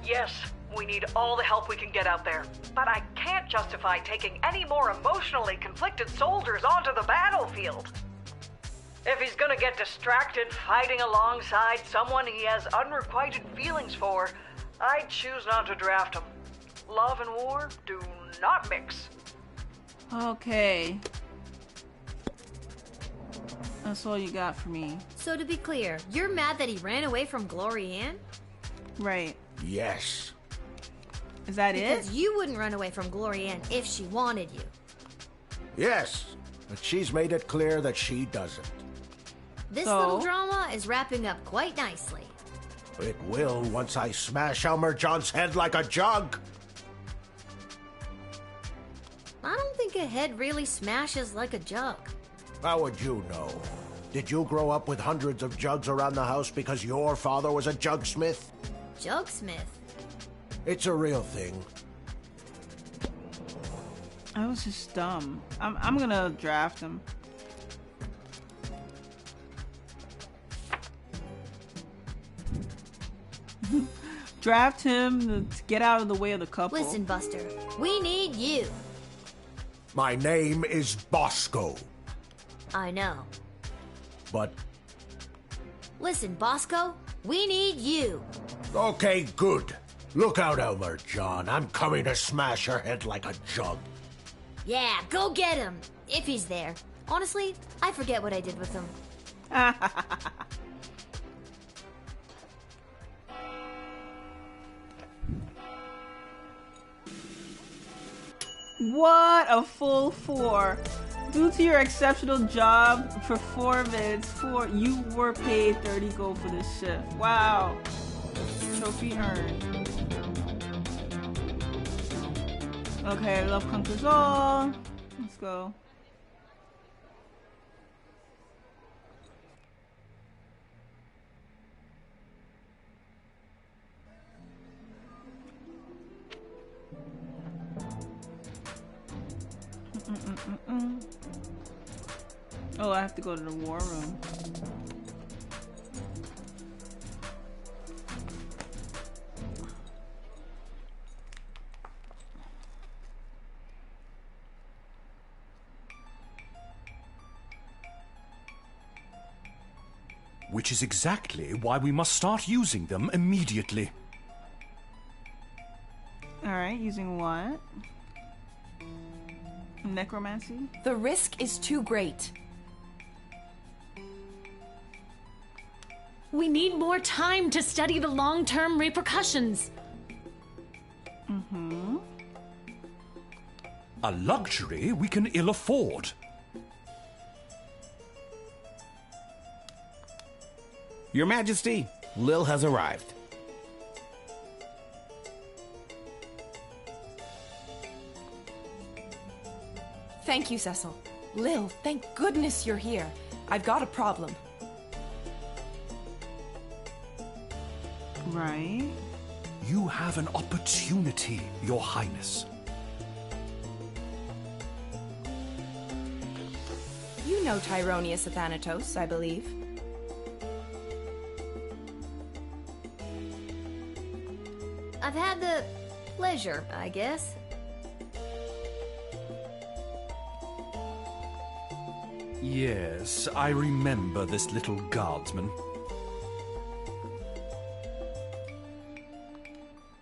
Yes, we need all the help we can get out there. But I can't justify taking any more emotionally conflicted soldiers onto the battlefield. If he's gonna get distracted fighting alongside someone he has unrequited feelings for, I'd choose not to draft him. Love and war do not mix. Okay. That's all you got for me. So to be clear, you're mad that he ran away from Glory Ann? Right. Yes. Is that Because you wouldn't run away from Glory Ann if she wanted you. Yes, but she's made it clear that she doesn't. This little drama is wrapping up quite nicely. It will once I smash Elmer John's head like a jug. I don't think a head really smashes like a jug. How would you know? Did you grow up with hundreds of jugs around the house because your father was a jugsmith? Jugsmith? It's a real thing. I was just dumb. I'm gonna draft him. Draft him to get out of the way of the couple. Listen, Buster, we need you. My name is Bosco. I know. But... Listen, Bosco, we need you. Okay, good. Look out, Elmer John. I'm coming to smash your head like a jug. Yeah, go get him. If he's there. Honestly, I forget what I did with him. What a full 4. Due to your exceptional job performance, you were paid 30 gold for this shit. Wow. Trophy earned. Okay, love conquers all. Let's go. Oh, I have to go to the war room. Which is exactly why we must start using them immediately. Alright, using what? Necromancy? The risk is too great. We need more time to study the long-term repercussions. Mm-hmm. A luxury we can ill afford. Your Majesty, Lil has arrived. Thank you, Cecil. Lil, thank goodness you're here. I've got a problem. Right. You have an opportunity, Your Highness. You know Tyronius Athanatos, I believe. I've had the pleasure, I guess. Yes, I remember this little guardsman.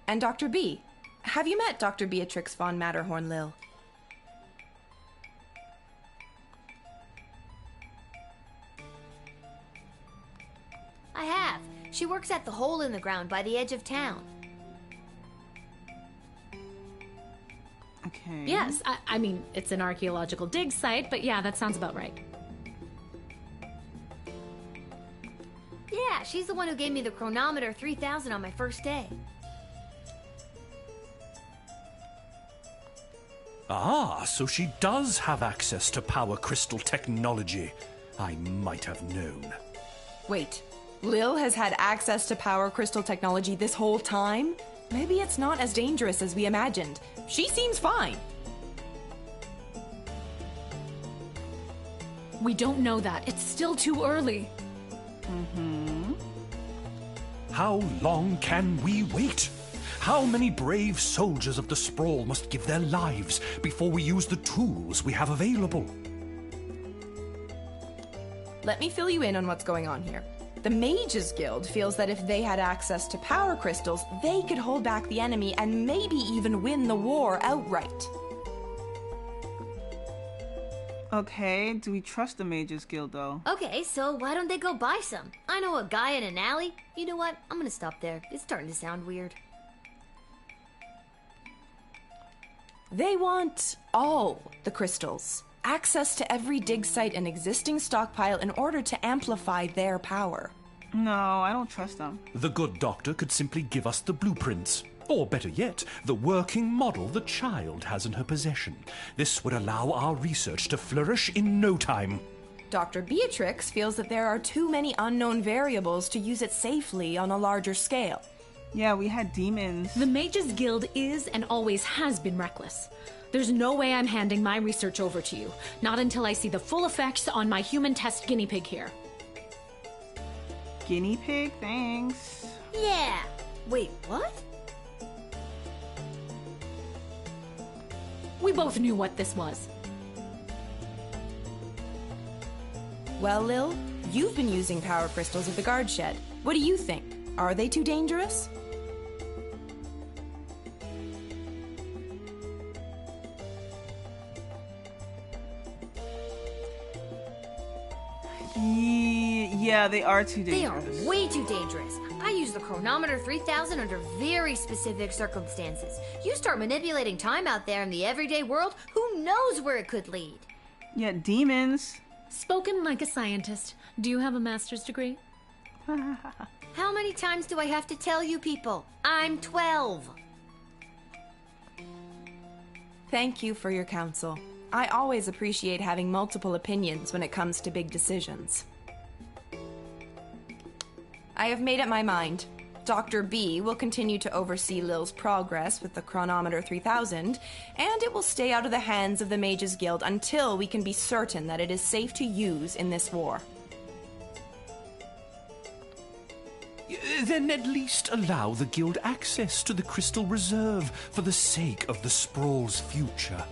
And Dr. B. Have you met Dr. Beatrix von Matterhorn, Lil? I have. She works at the hole in the ground by the edge of town. Okay. Yes, I mean, it's an archaeological dig site, but yeah, that sounds about right. Yeah, she's the one who gave me the chronometer 3000 on my first day. Ah, so she does have access to power crystal technology. I might have known. Wait, Lil has had access to power crystal technology this whole time? Maybe it's not as dangerous as we imagined. She seems fine. We don't know that. It's still too early. How long can we wait? How many brave soldiers of the Sprawl must give their lives before we use the tools we have available? Let me fill you in on what's going on here. The Mages Guild feels that if they had access to power crystals, they could hold back the enemy and maybe even win the war outright. Okay, do we trust the Mages Guild though? Okay, so why don't they go buy some? I know a guy in an alley. You know what? I'm gonna stop there. It's starting to sound weird. They want all the crystals. Access to every dig site and existing stockpile in order to amplify their power. No, I don't trust them. The good doctor could simply give us the blueprints. Or better yet, the working model the child has in her possession. This would allow our research to flourish in no time. Dr. Beatrix feels that there are too many unknown variables to use it safely on a larger scale. Yeah, we had demons. The Mages Guild is and always has been reckless. There's no way I'm handing my research over to you. Not until I see the full effects on my human test guinea pig here. Guinea pig? Thanks. Yeah. Wait, what? We both knew what this was. Well, Lil, you've been using power crystals at the guard shed. What do you think? Are they too dangerous? Yeah, they are too dangerous. They are way too dangerous. I use the chronometer 3000 under very specific circumstances. You start manipulating time out there in the everyday world, who knows where it could lead? Yeah, demons. Spoken like a scientist. Do you have a master's degree? How many times do I have to tell you people? I'm 12. Thank you for your counsel. I always appreciate having multiple opinions when it comes to big decisions. I have made up my mind. Dr. B will continue to oversee Lil's progress with the chronometer 3000, and it will stay out of the hands of the Mages Guild until we can be certain that it is safe to use in this war. Then at least allow the Guild access to the Crystal Reserve for the sake of the Sprawl's future.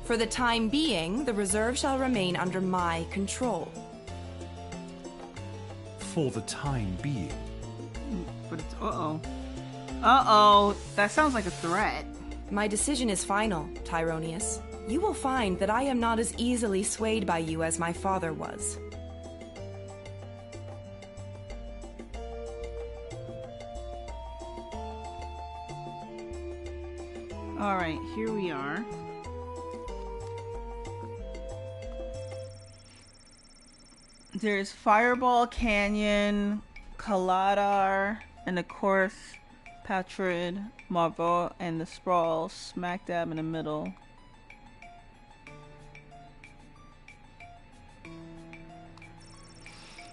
For the time being, the reserve shall remain under my control. For the time being. But it's Uh-oh. That sounds like a threat. My decision is final, Tyronius. You will find that I am not as easily swayed by you as my father was. Alright, here we are. There's Fireball Canyon, Kaladar, and of course, Patrid, Marvo, and the Sprawl smack dab in the middle.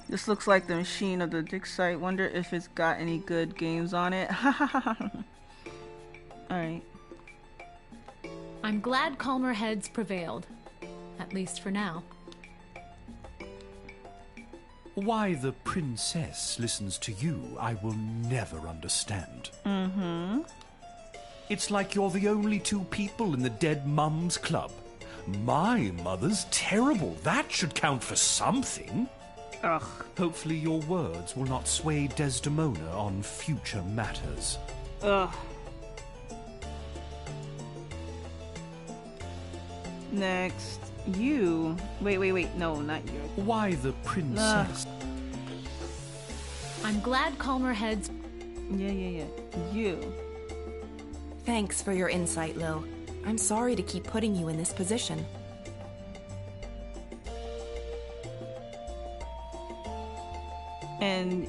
This looks like the machine of the dig site. Wonder if it's got any good games on it. Alright. I'm glad calmer heads prevailed. At least for now. Why the princess listens to you, I will never understand. It's like you're the only two people in the Dead Mums Club. My mother's terrible. That should count for something. Ugh. Hopefully your words will not sway Desdemona on future matters. Ugh. Next, you. Wait. No, not you. Why the princess? I'm glad calmer heads. Yeah. You. Thanks for your insight, Lil. I'm sorry to keep putting you in this position. And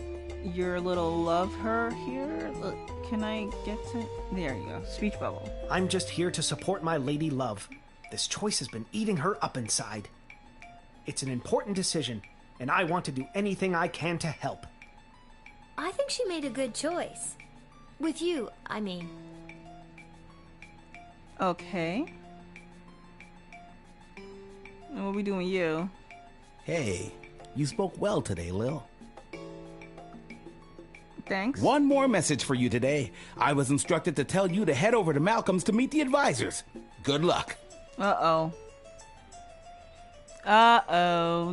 your little love her here? Look, can I get to... There you go. Speech bubble. I'm just here to support my lady love. This choice has been eating her up inside. It's an important decision, and I want to do anything I can to help. I think she made a good choice. With you, I mean. Okay. And what we doing with you? Hey, you spoke well today, Lil. Thanks. One more message for you today. I was instructed to tell you to head over to Malcolm's to meet the advisors. Good luck. Uh-oh,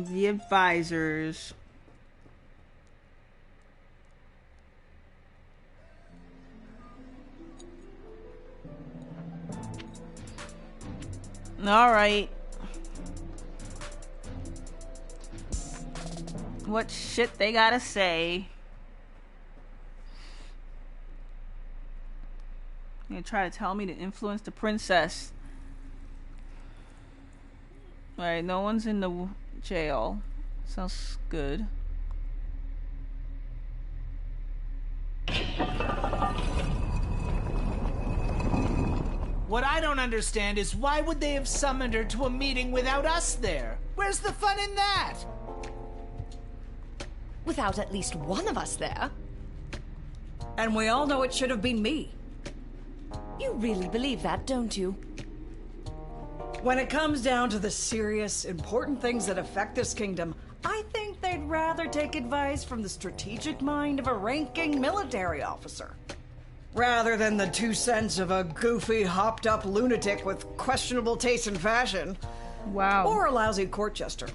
the advisors. All right. What shit they gotta say? You're gonna try to tell me to influence the princess. Alright, no one's in the jail. Sounds good. What I don't understand is why would they have summoned her to a meeting without us there? Where's the fun in that? Without at least one of us there. And we all know it should have been me. You really believe that, don't you? When it comes down to the serious, important things that affect this kingdom, I think they'd rather take advice from the strategic mind of a ranking military officer, rather than the 2 cents of a goofy, hopped-up lunatic with questionable taste in fashion. Wow. Or a lousy court jester.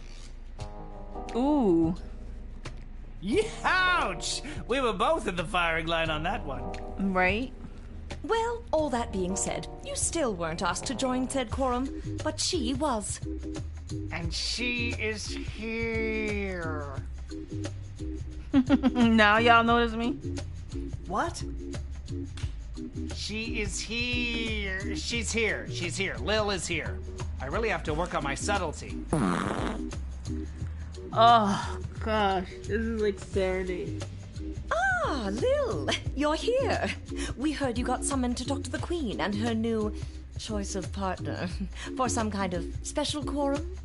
Ooh. Ouch! We were both in the firing line on that one. Right? Well, all that being said, you still weren't asked to join said quorum, but she was. And she is here. Now y'all notice me? What? She is here. She's here. She's here. Lil is here. I really have to work on my subtlety. Oh, gosh. This is like Saturday. Ah, Lil, you're here. We heard you got summoned to talk to the Queen and her new choice of partner for some kind of special quorum.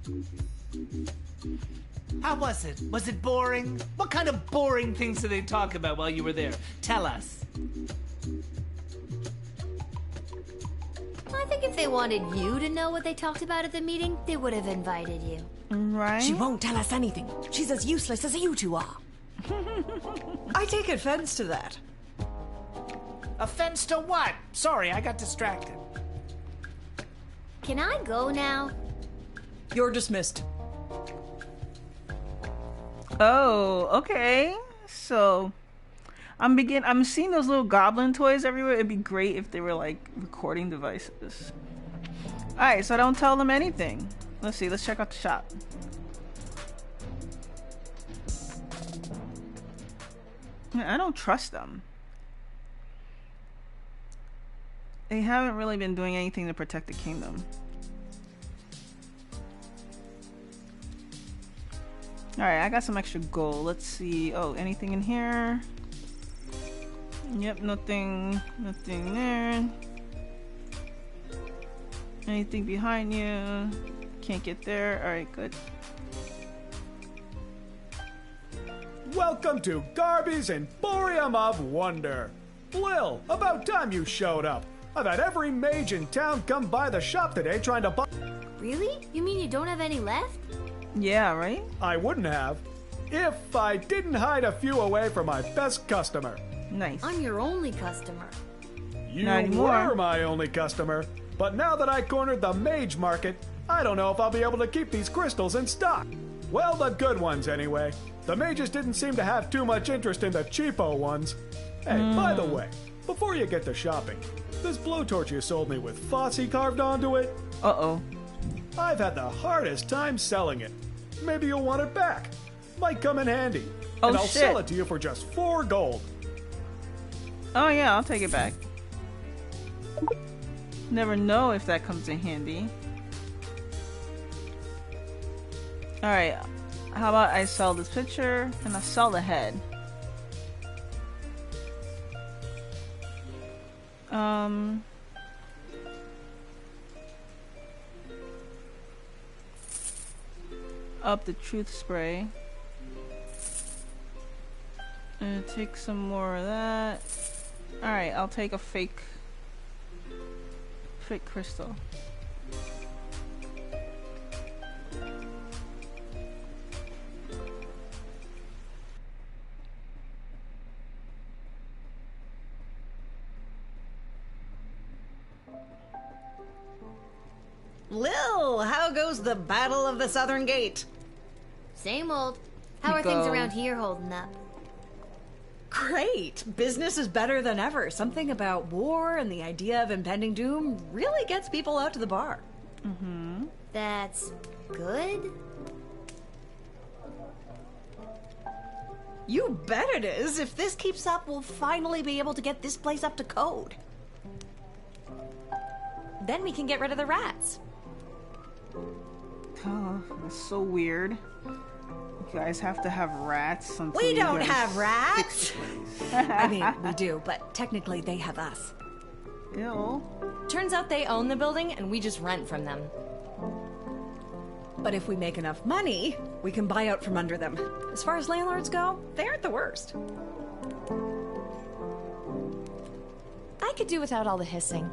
How was it? Was it boring? What kind of boring things did they talk about while you were there? Tell us. I think if they wanted you to know what they talked about at the meeting, they would have invited you. Right? She won't tell us anything. She's as useless as you two are. I take offense to that. Offense to what? Sorry, I got distracted. Can I go now? You're dismissed. Oh, okay. So I'm seeing those little goblin toys everywhere. It'd be great if they were like recording devices. Alright, so I don't tell them anything. Let's see, let's check out the shop. I don't trust them. They haven't really been doing anything to protect the kingdom. Alright, I got some extra gold. Let's see. Oh, anything in here? Yep, nothing there. Anything behind you? Can't get there. Alright, good. Welcome to Garby's Emporium of Wonder. Lil, about time you showed up. I've had every mage in town come by the shop today trying to buy... Really? You mean you don't have any left? Yeah, right? I wouldn't have if I didn't hide a few away for my best customer. Nice. I'm your only customer. You were my only customer, but now that I cornered the mage market, I don't know if I'll be able to keep these crystals in stock. Well, the good ones anyway. The mages didn't seem to have too much interest in the cheapo ones. Hey, by the way, before you get to shopping, this blowtorch you sold me with Fosse carved onto it? Uh-oh. I've had the hardest time selling it. Maybe you'll want it back. Might come in handy. Oh, and I'll shit. sell it to you for just 4 gold. Oh yeah, I'll take it back. Never know if that comes in handy. Alright, how about I sell this picture and I'll sell the head. Up the truth spray. And take some more of that. Alright, I'll take a fake crystal. Lil, how goes the Battle of the Southern Gate? Same old. How are things around here holding up? Great. Business is better than ever. Something about war and the idea of impending doom really gets people out to the bar. Mm-hmm. That's good? You bet it is. If this keeps up, we'll finally be able to get this place up to code. Then we can get rid of the rats. Oh, that's so weird. You guys have to have rats until We you don't guys have fix rats. the place. I mean, we do, but technically they have us. Ew. Turns out they own the building and we just rent from them. But if we make enough money, we can buy out from under them. As far as landlords go, they aren't the worst. I could do without all the hissing.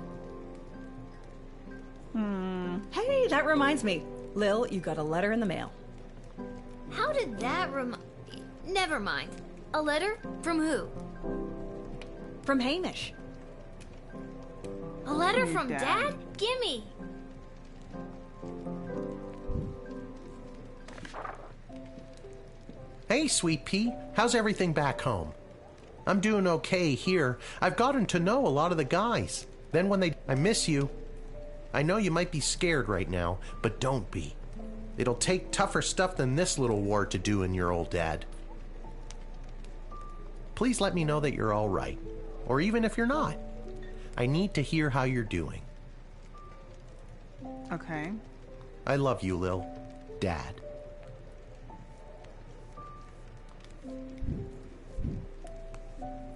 Hey, that reminds me. Lil, you got a letter in the mail. How did that Never mind. A letter? From who? From Hamish. A letter from Dad? Gimme! Hey, Sweet Pea, how's everything back home? I'm doing okay here. I've gotten to know a lot of the guys. Then when I miss you. I know you might be scared right now, but don't be. It'll take tougher stuff than this little war to do in your old dad. Please let me know that you're all right, or even if you're not. I need to hear how you're doing. Okay. I love you, Lil. Dad.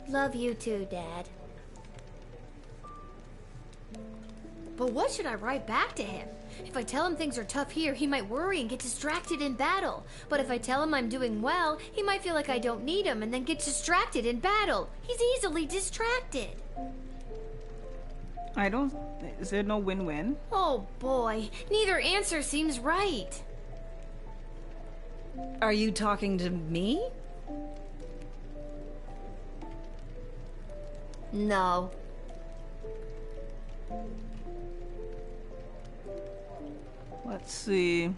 Love you too, Dad. But what should I write back to him? If I tell him things are tough here, he might worry and get distracted in battle. But if I tell him I'm doing well, he might feel like I don't need him and then get distracted in battle. He's easily distracted. Is there no win-win? Oh boy, neither answer seems right. Are you talking to me? No. Let's see.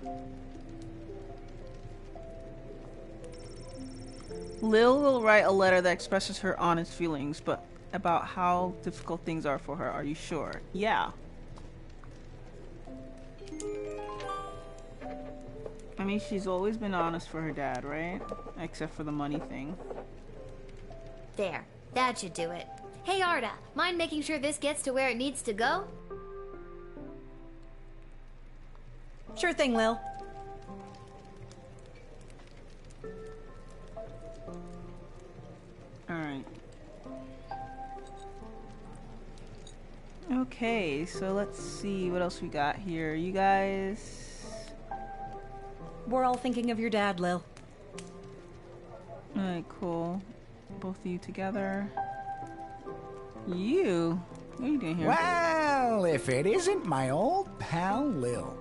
Lil will write a letter that expresses her honest feelings, but about how difficult things are for her. Are you sure? Yeah. I mean, she's always been honest for her dad, right? Except for the money thing. There. That should do it. Hey, Arda, mind making sure this gets to where it needs to go? Sure thing, Lil. Alright. Okay, so let's see what else we got here. You guys... We're all thinking of your dad, Lil. Alright, cool. Both of you together. You? What are you doing here? Well, if it isn't my old pal Lil.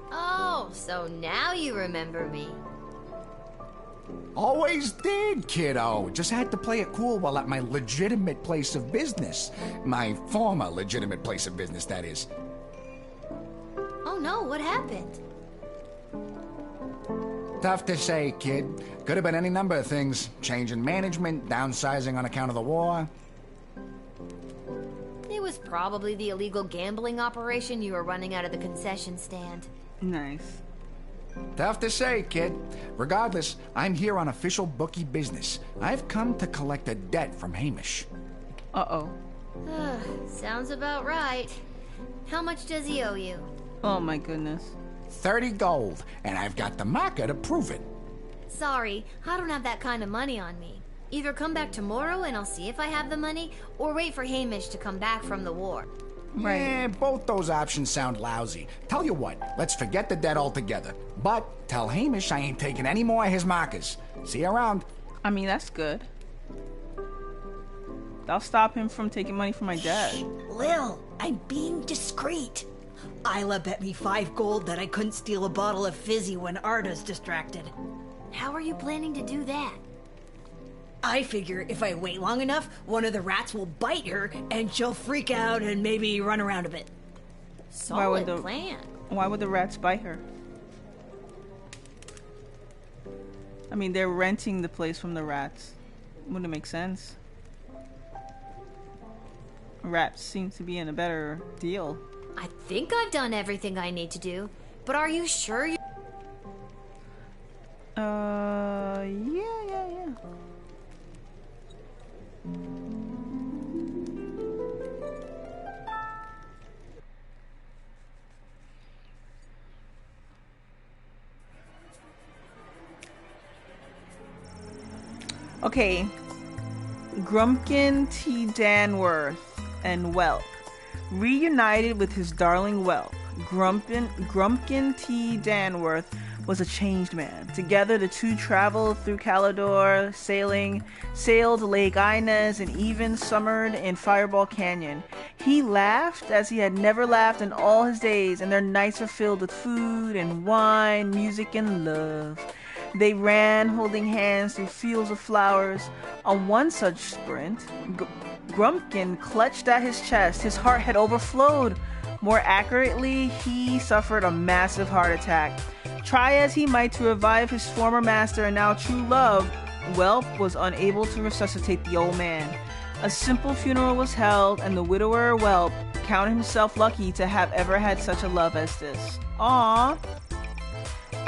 Oh, so now you remember me. Always did, kiddo. Just had to play it cool while at my legitimate place of business. My former legitimate place of business, that is. no. What happened? Tough to say, kid. Could have been any number of things. Change in management, downsizing on account of the war. It was probably the illegal gambling operation you were running out of the concession stand. Nice. Tough to say, kid. Regardless, I'm here on official bookie business. I've come to collect a debt from Hamish. Uh-oh. Sounds about right. How much does he owe you? Oh my goodness. 30 gold, and I've got the marker to prove it. Sorry, I don't have that kind of money on me. Either come back tomorrow and I'll see if I have the money, or wait for Hamish to come back from the war. Right. Yeah, both those options sound lousy. Tell you what, let's forget the debt altogether. But tell Hamish I ain't taking any more of his markers. See you around. I mean, that's good. That'll stop him from taking money from my dad. Lil, I'm being discreet. Isla bet me 5 gold that I couldn't steal a bottle of fizzy when Arda's distracted. How are you planning to do that? I figure if I wait long enough, one of the rats will bite her and she'll freak out and maybe run around a bit. Solid plan. Why would the rats bite her? I mean, they're renting the place from the rats. Wouldn't it make sense? Rats seem to be in a better deal. I think I've done everything I need to do, but are you sure you... Yeah. Okay. Grumpkin T. Danworth and Whelp. Reunited with his darling Whelp, Grumpkin T. Danworth was a changed man. Together, the two traveled through Calidor, sailed Lake Inez, and even summered in Fireball Canyon. He laughed as he had never laughed in all his days, and their nights were filled with food and wine, music and love. They ran, holding hands through fields of flowers. On one such sprint, Grumpkin clutched at his chest. His heart had overflowed. More accurately, he suffered a massive heart attack. Try as he might to revive his former master and now true love, Whelp was unable to resuscitate the old man. A simple funeral was held, and the widower Whelp counted himself lucky to have ever had such a love as this. Aww.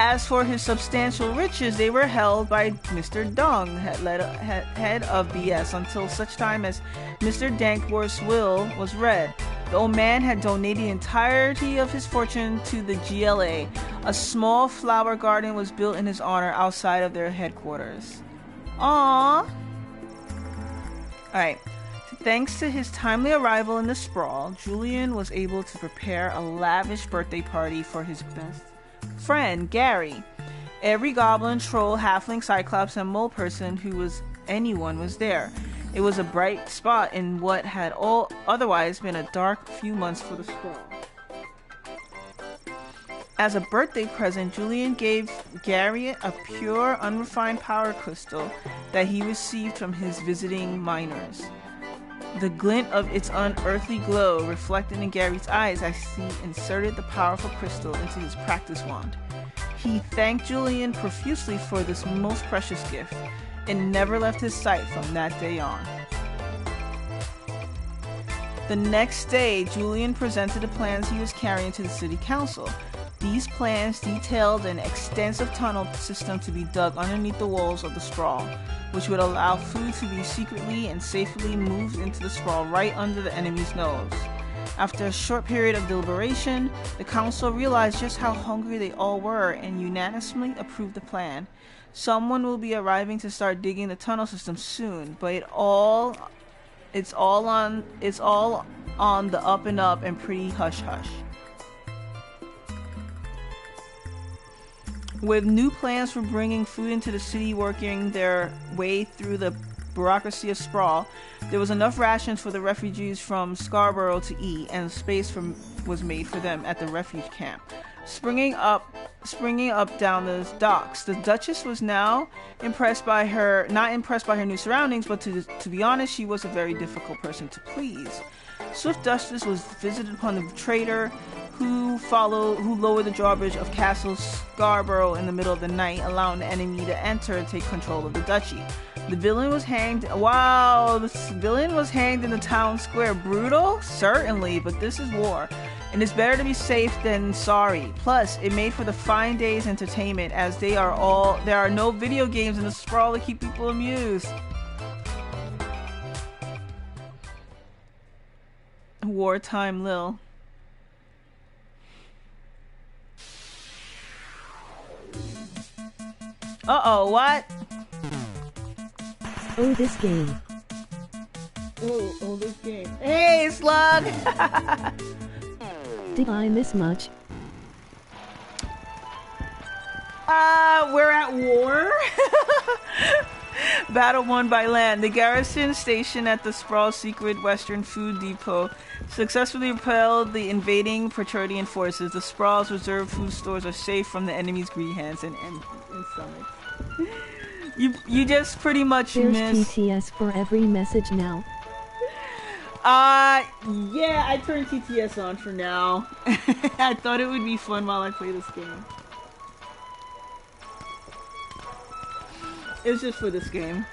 As for his substantial riches, they were held by Mr. Dung, head of BS, until such time as Mr. Dankworth's will was read. The old man had donated the entirety of his fortune to the GLA. A small flower garden was built in his honor outside of their headquarters. Aww. Alright. Thanks to his timely arrival in the sprawl, Julian was able to prepare a lavish birthday party for his best friend, Gary. Every goblin, troll, halfling, cyclops, and mole person who was anyone was there. It was a bright spot in what had all otherwise been a dark few months for the sprawl. As a birthday present, Julian gave Gary a pure, unrefined power crystal that he received from his visiting miners. The glint of its unearthly glow reflected in Gary's eyes as he inserted the powerful crystal into his practice wand. He thanked Julian profusely for this most precious gift, and never left his sight from that day on. The next day, Julian presented the plans he was carrying to the city council. These plans detailed an extensive tunnel system to be dug underneath the walls of the sprawl, which would allow food to be secretly and safely moved into the sprawl right under the enemy's nose. After a short period of deliberation, the council realized just how hungry they all were and unanimously approved the plan. Someone will be arriving to start digging the tunnel system soon, but it's all on the up and up and pretty hush hush. With new plans for bringing food into the city working their way through the bureaucracy of sprawl, there was enough rations for the refugees from Scarborough to eat, and space was made for them at the refuge camp. Springing up down the docks, the Duchess was now not impressed by her new surroundings, but to be honest, she was a very difficult person to please. Swift Duchess was visited upon the trader who lowered the drawbridge of Castle Scarborough in the middle of the night, allowing the enemy to enter and take control of the duchy. The villain was hanged. Wow, the villain was hanged in the town square. Brutal? Certainly, but this is war. And it's better to be safe than sorry. Plus, it made for the fine day's entertainment, as there are no video games in the sprawl to keep people amused. Wartime Lil. Uh-oh, what? Oh, this game. Oh, this game. Hey, Slug! Did I miss much? We're at war. Battle won by land. The garrison stationed at the Sprawl secret Western Food Depot successfully repelled the invading Praetorian forces. The Sprawl's reserved food stores are safe from the enemy's greedy hands and stomachs. You just pretty much There's missed. TTS for every message now. Yeah, I turned TTS on for now. I thought it would be fun while I play this game. It's just for this game.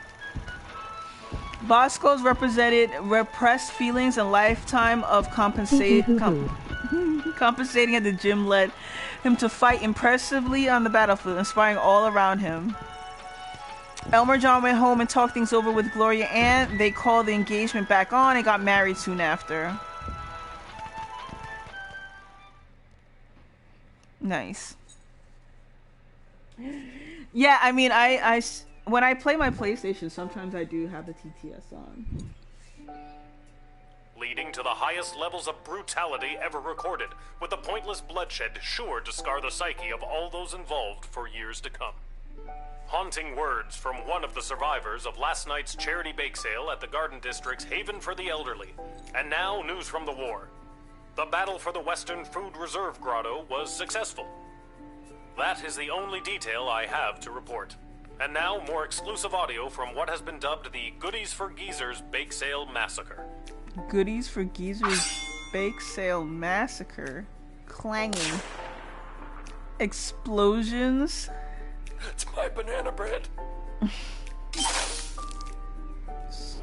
Bosco's represented repressed feelings and lifetime of compensating at the gym led him to fight impressively on the battlefield, inspiring all around him. Elmer John went home and talked things over with Gloria Ann. They called the engagement back on and got married soon after. Nice. Yeah, I mean, I when I play my PlayStation, sometimes I do have the TTS on. Leading to the highest levels of brutality ever recorded, with the pointless bloodshed sure to scar the psyche of all those involved for years to come. Haunting words from one of the survivors of last night's charity bake sale at the Garden District's Haven for the Elderly. And now, news from the war. The battle for the Western Food Reserve Grotto was successful. That is the only detail I have to report. And now, more exclusive audio from what has been dubbed the Goodies for Geezers Bake Sale Massacre. Goodies for Geezers Bake Sale Massacre. Clanging. Explosions. It's my banana bread.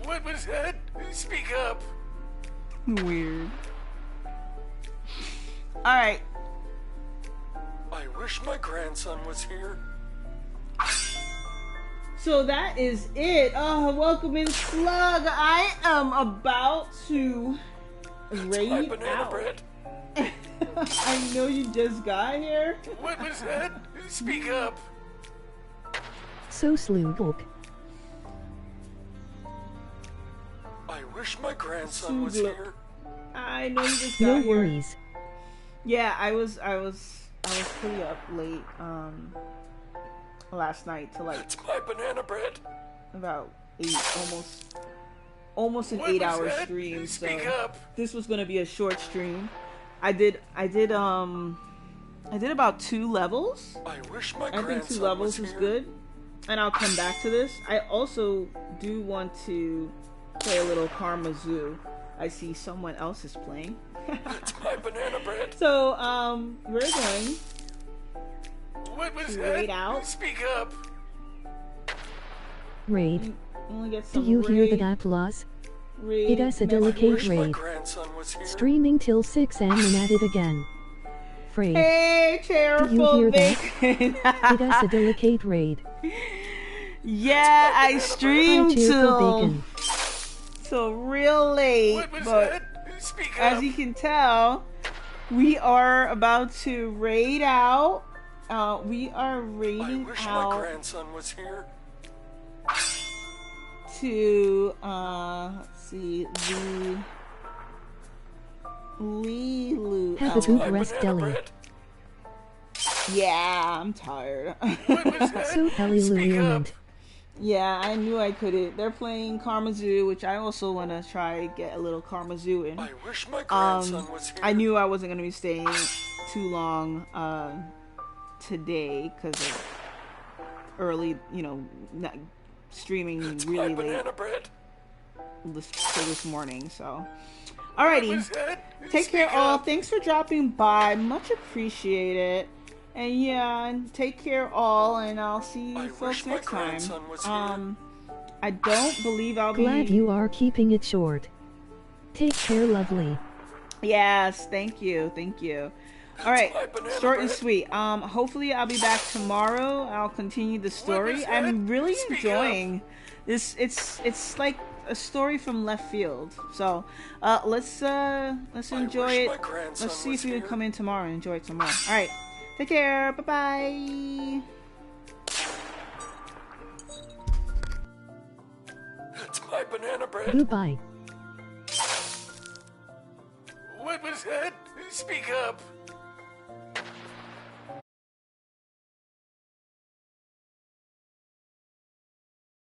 What was that? Speak up. Weird. Alright. I wish my grandson was here. So that is it. Oh, welcome in, Slug. I am about to raid my banana out. bread. I know you just got here. What was that? Speak up. So Slugok. I wish my grandson was here. I know you just got No here. worries. Yeah, I was pretty up late last night to like It's my banana bread. about 8, almost an What 8-hour was that? stream. Speak So up. this was gonna be a short stream. I did about 2 levels. I wish my I think 2 grandson levels was is here. good, and I'll come back to this. I also do want to play a little Karma Zoo. I see someone else is playing. It's my banana bread. So we're going What was to that? raid out. Speak up. Raid. Only get Do some you hear raid- that applause? raid It is a messages. delicate raid. Grandson was here. Streaming till 6 am and at it again. Free. Hey, Do you cheerful hear that? bacon. It is a delicate raid. Yeah, I streamed Hi, cheerful till bacon. real late, What was but that? Speak as up. you can tell, we are about to raid out. We are I raiding wish my out grandson was here. to let's see, the Lilu. Have a good rest, Deli. Yeah, I'm tired. So hallelujah. Yeah, I knew I couldn't. They're playing Karma Zoo, which I also want to try get a little Karma Zoo in. I wish my grandson was here. I knew I wasn't going to be staying too long today because of early, not streaming It's really my late. banana bread. this morning. So, alrighty, take care, all. Thanks for dropping by, much appreciated. And yeah, take care, all, and I'll see you folks next time. I don't believe I'll be. Glad you are keeping it short. Take care, lovely. Yes, thank you. All right, short and sweet. Hopefully I'll be back tomorrow. I'll continue the story. I'm really enjoying this. It's like a story from left field. So let's enjoy it. Let's see if we can come in tomorrow and enjoy it some more. All right, take care. Bye bye. That's my banana bread. Goodbye. What was that? Speak up.